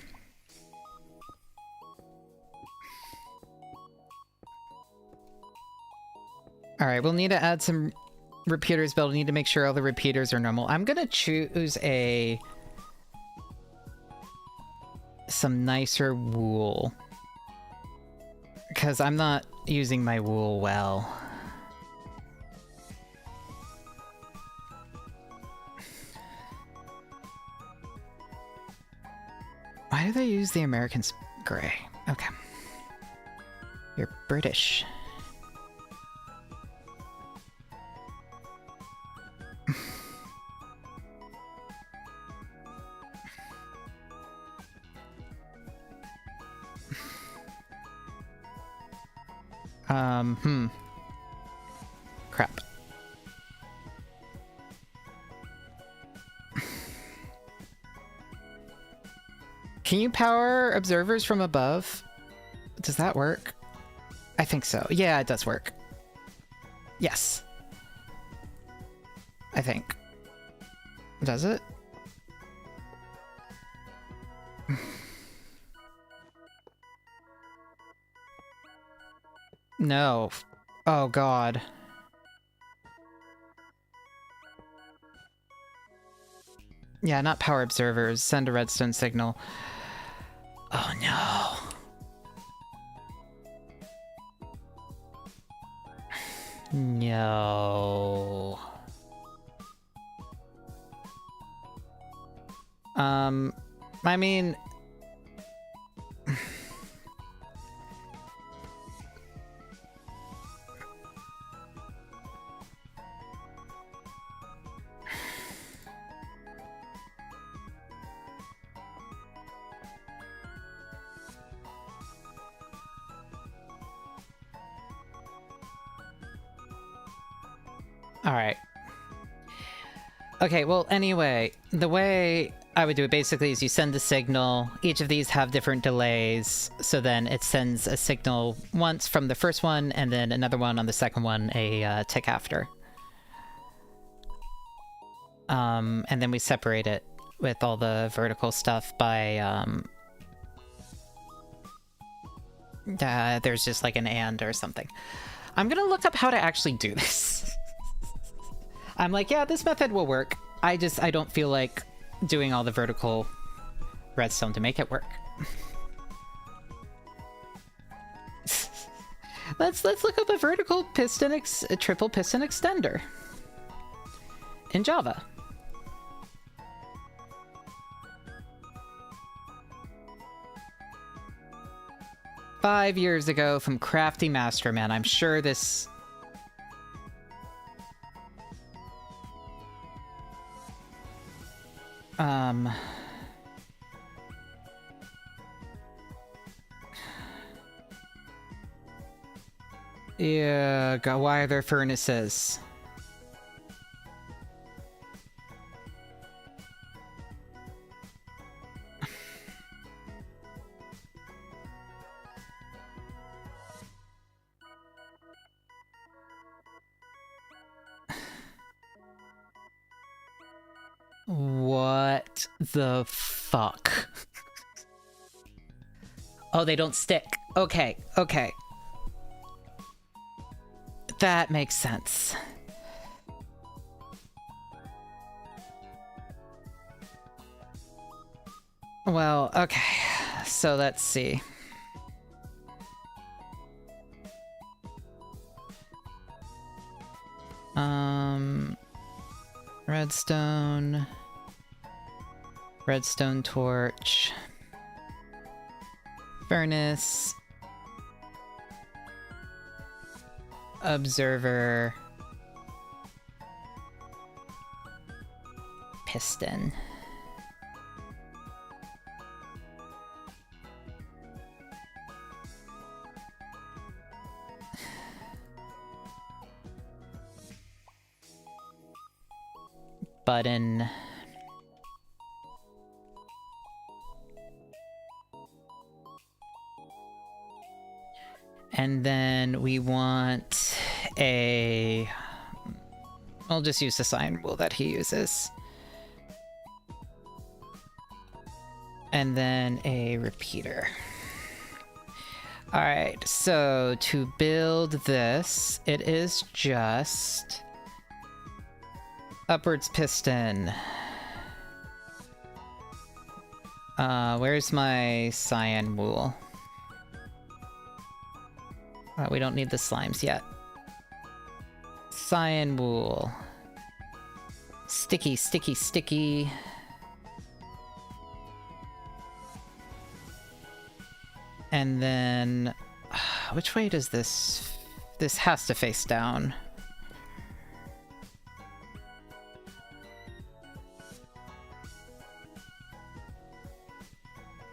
Alright, we'll need to add some repeaters, but we'll need to make sure all the repeaters are normal. I'm gonna choose some nicer wool. Because I'm not using my wool well. Why do they use the American gray? Okay. You're British. Crap. Can you power observers from above? Does that work? I think so. Yeah, it does work. Yes. I think. Does it? No. Oh, God. Yeah, not power observers. Send a redstone signal. Oh, no. No. I mean... Alright. Okay, well, anyway, the way I would do it basically is you send a signal. Each of these have different delays, so then it sends a signal once from the first one, and then another one on the second one a tick after. And then we separate it with all the vertical stuff by, there's just like an and or something. I'm gonna look up how to actually do this. I'm like, yeah, this method will work. I don't feel like doing all the vertical redstone to make it work. let's look up a vertical piston, a triple piston extender in Java. "5 years ago from Crafty Masterman." I'm sure this... Yeah, why are there furnaces? What the fuck? Oh, they don't stick. Okay, okay. That makes sense. Well, okay. So let's see. Redstone. Redstone torch. Furnace. Observer. Piston. Button. And then we want a... I'll just use the sign rule that he uses. And then a repeater. Alright, so to build this, it is just... upwards piston. Where's my cyan wool? We don't need the slimes yet. Cyan wool. Sticky, sticky, sticky. And then... which way does this... This has to face down.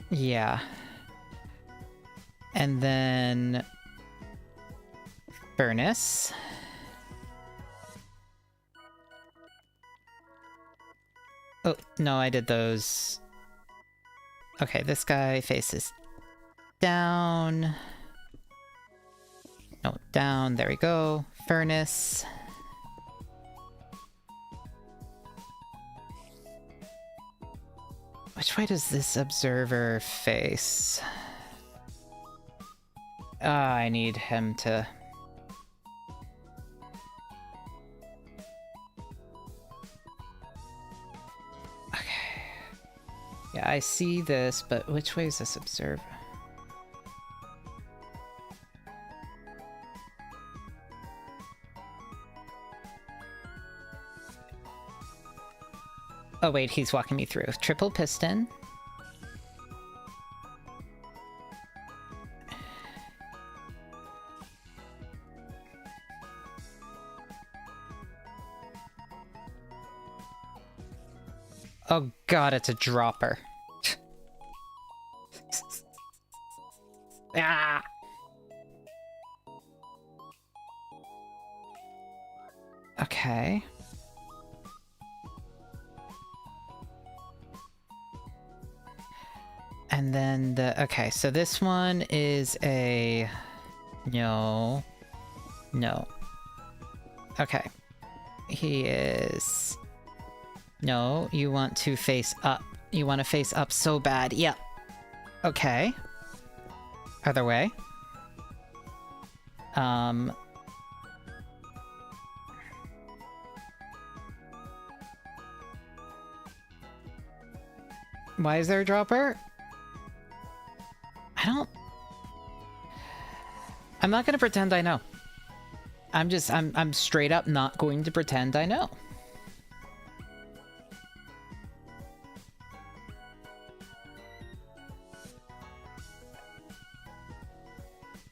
Yeah. And then... furnace. Oh, no, I did those. Okay, this guy faces down. No, down. There we go. Furnace. Which way does this observer face? I need him to... Yeah, I see this, but which way is this observer? Oh wait, he's walking me through. Triple piston. Oh god, it's a dropper. Ah! Okay. And then okay, so this one is a... No. No. Okay. He is... No, you want to face up. You want to face up so bad. Yep. Okay. Other way. Why is there a dropper? I'm not gonna pretend I know. I'm straight up not going to pretend I know.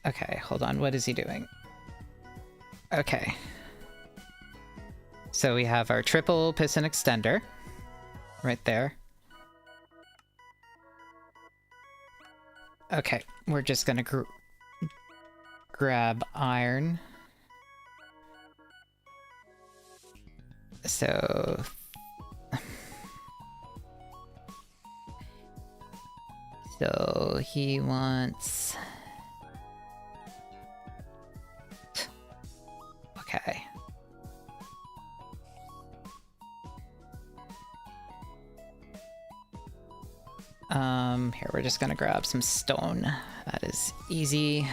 Okay, hold on. What is he doing? Okay. So we have our triple piston extender right there. Okay, we're just gonna grab iron. So... So he wants... Okay. Here, we're just gonna grab some stone. That is easy.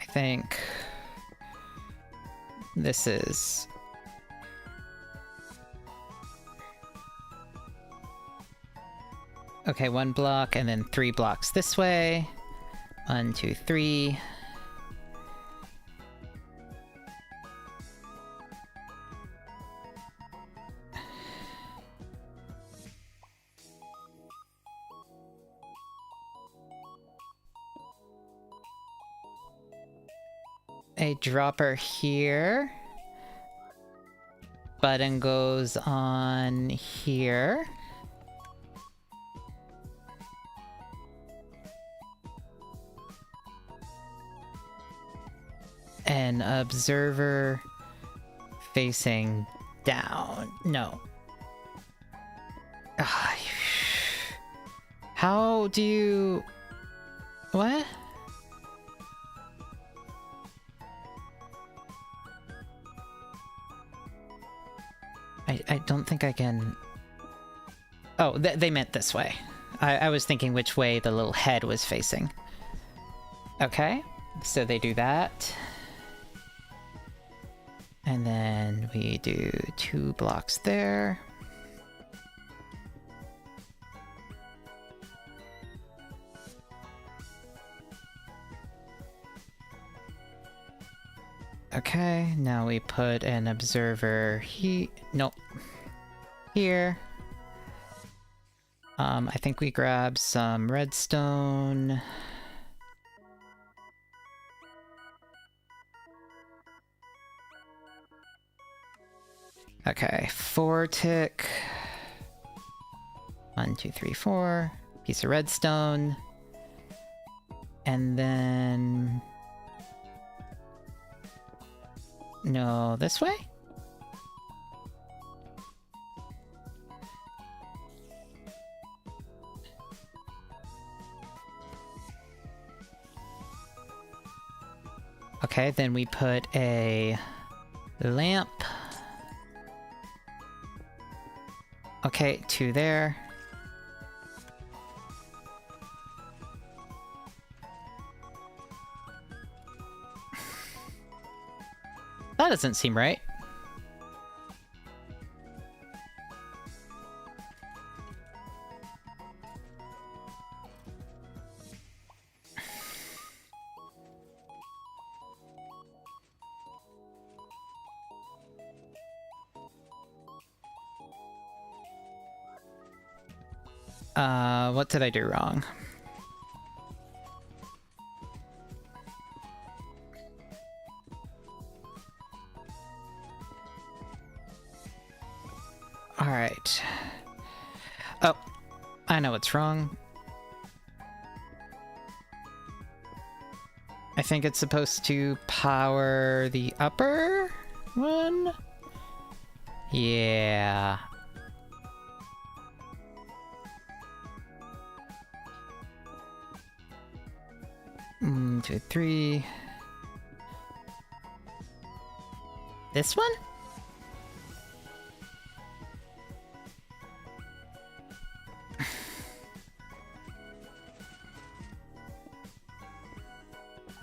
I think this is... Okay, 1 block and then 3 blocks this way. 1, 2, 3. A dropper here. Button goes on here. An observer facing down. No. How do you... What? I don't think I can... Oh, they meant this way. I was thinking which way the little head was facing. Okay, so they do that. And then we do 2 blocks there. Okay, now we put an observer nope. Here. I think we grab some redstone. Okay, 4 tick. 1, 2, 3, 4. Piece of redstone. And then... No, this way? Okay, then we put a lamp. Okay, 2 there. That doesn't seem right. What did I do wrong? Alright. Oh, I know what's wrong. I think it's supposed to power the upper one? Yeah. Two, three. This one?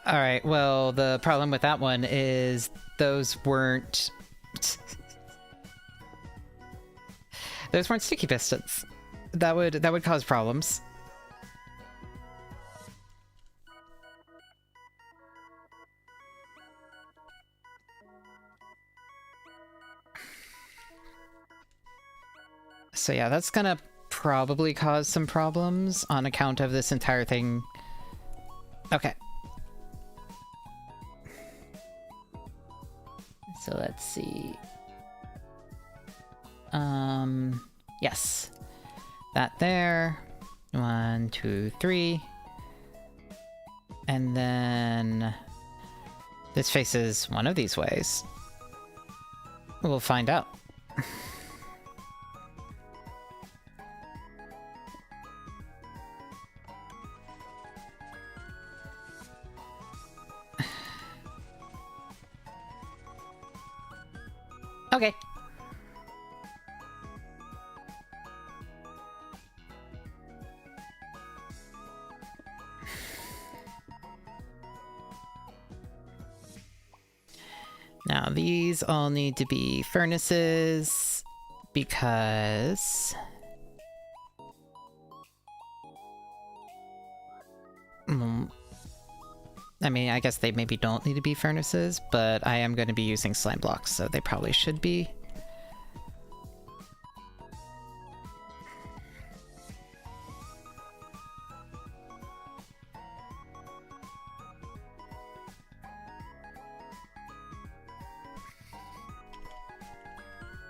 Alright, well, the problem with that one is those weren't... those weren't sticky pistons. That would cause problems. So yeah, that's gonna probably cause some problems on account of this entire thing. Okay. So let's see. Yes. That there. 1, 2, 3. And then this faces one of these ways. We'll find out. Okay. Now these all need to be furnaces because I mean, I guess they maybe don't need to be furnaces, but I am going to be using slime blocks, so they probably should be.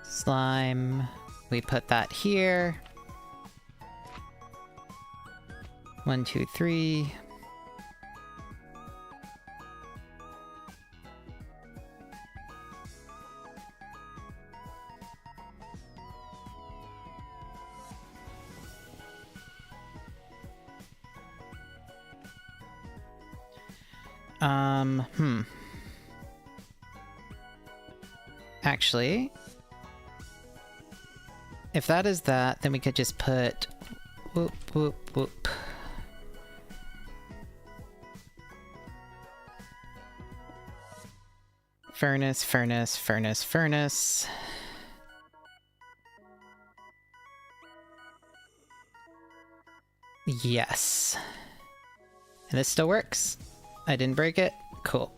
Slime, we put that here. 1, 2, 3. Actually, if that is that, then we could just put whoop, whoop, whoop. Furnace, furnace, furnace, furnace. Yes. And this still works. I didn't break it. Cool.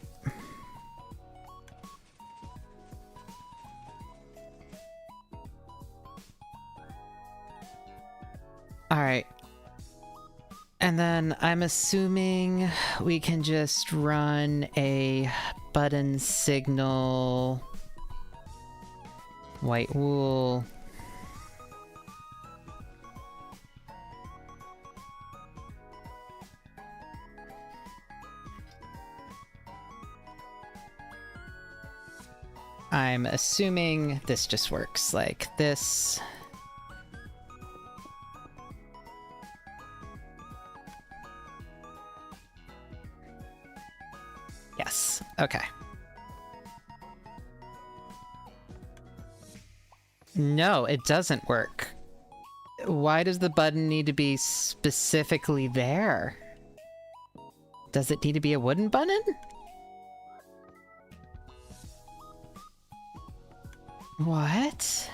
Alright. And then I'm assuming we can just run a button signal white wool. I'm assuming this just works like this. Yes, okay. No, it doesn't work. Why does the button need to be specifically there? Does it need to be a wooden button? What?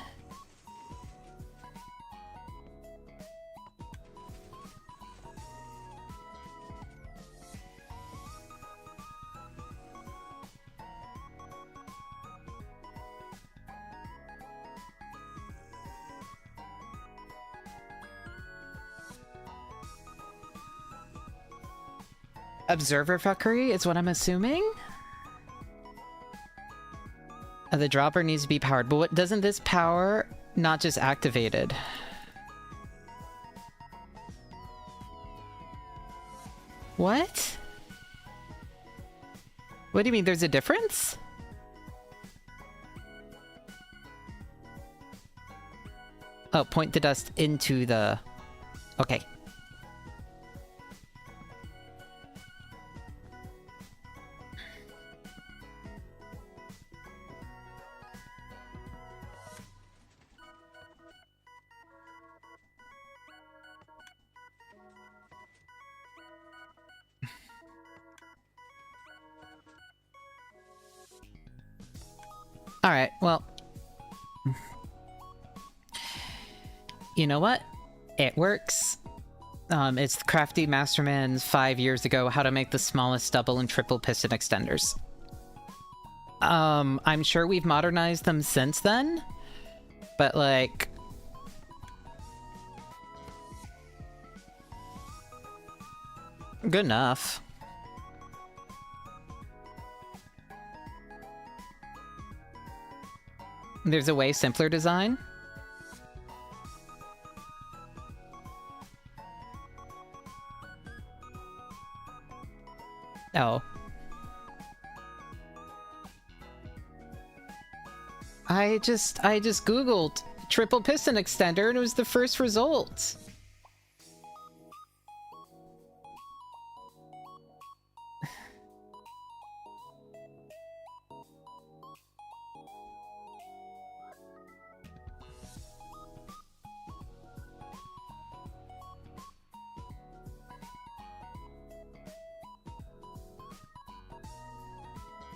Observer fuckery is what I'm assuming? The dropper needs to be powered, but what doesn't this power not just activated? What? What do you mean there's a difference? Oh, point the dust into the... Okay. Alright, well... You know what? It works. It's Crafty Masterman's 5 years ago, how to make the smallest double and triple piston extenders. I'm sure we've modernized them since then, but like... Good enough. There's a way simpler design? Oh. I just Googled triple piston extender and it was the first result.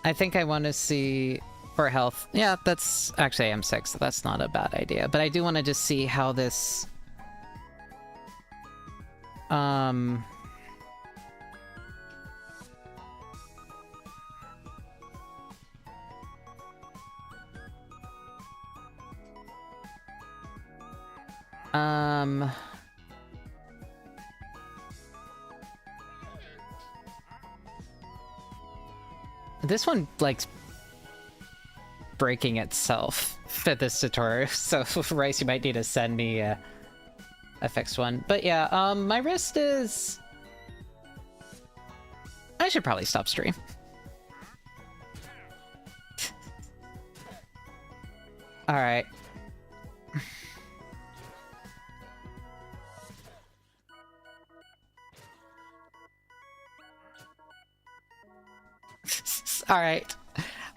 I think I want to see for health. Yeah, that's actually M6, so that's not a bad idea. But I do want to just see how this... This one likes breaking itself for this tutorial, so Rice, you might need to send me a fixed one. But yeah, my wrist is... I should probably stop stream. Alright. Alright.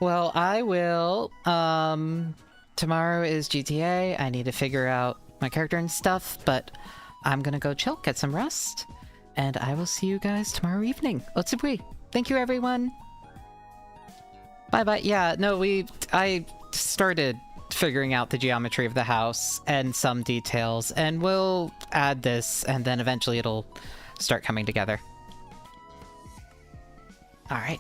Well, I will, tomorrow is GTA. I need to figure out my character and stuff, but I'm gonna go chill, get some rest, and I will see you guys tomorrow evening. Otsubui. Thank you, everyone. Bye-bye. Yeah, no, I started figuring out the geometry of the house and some details, and we'll add this, and then eventually it'll start coming together. Alright.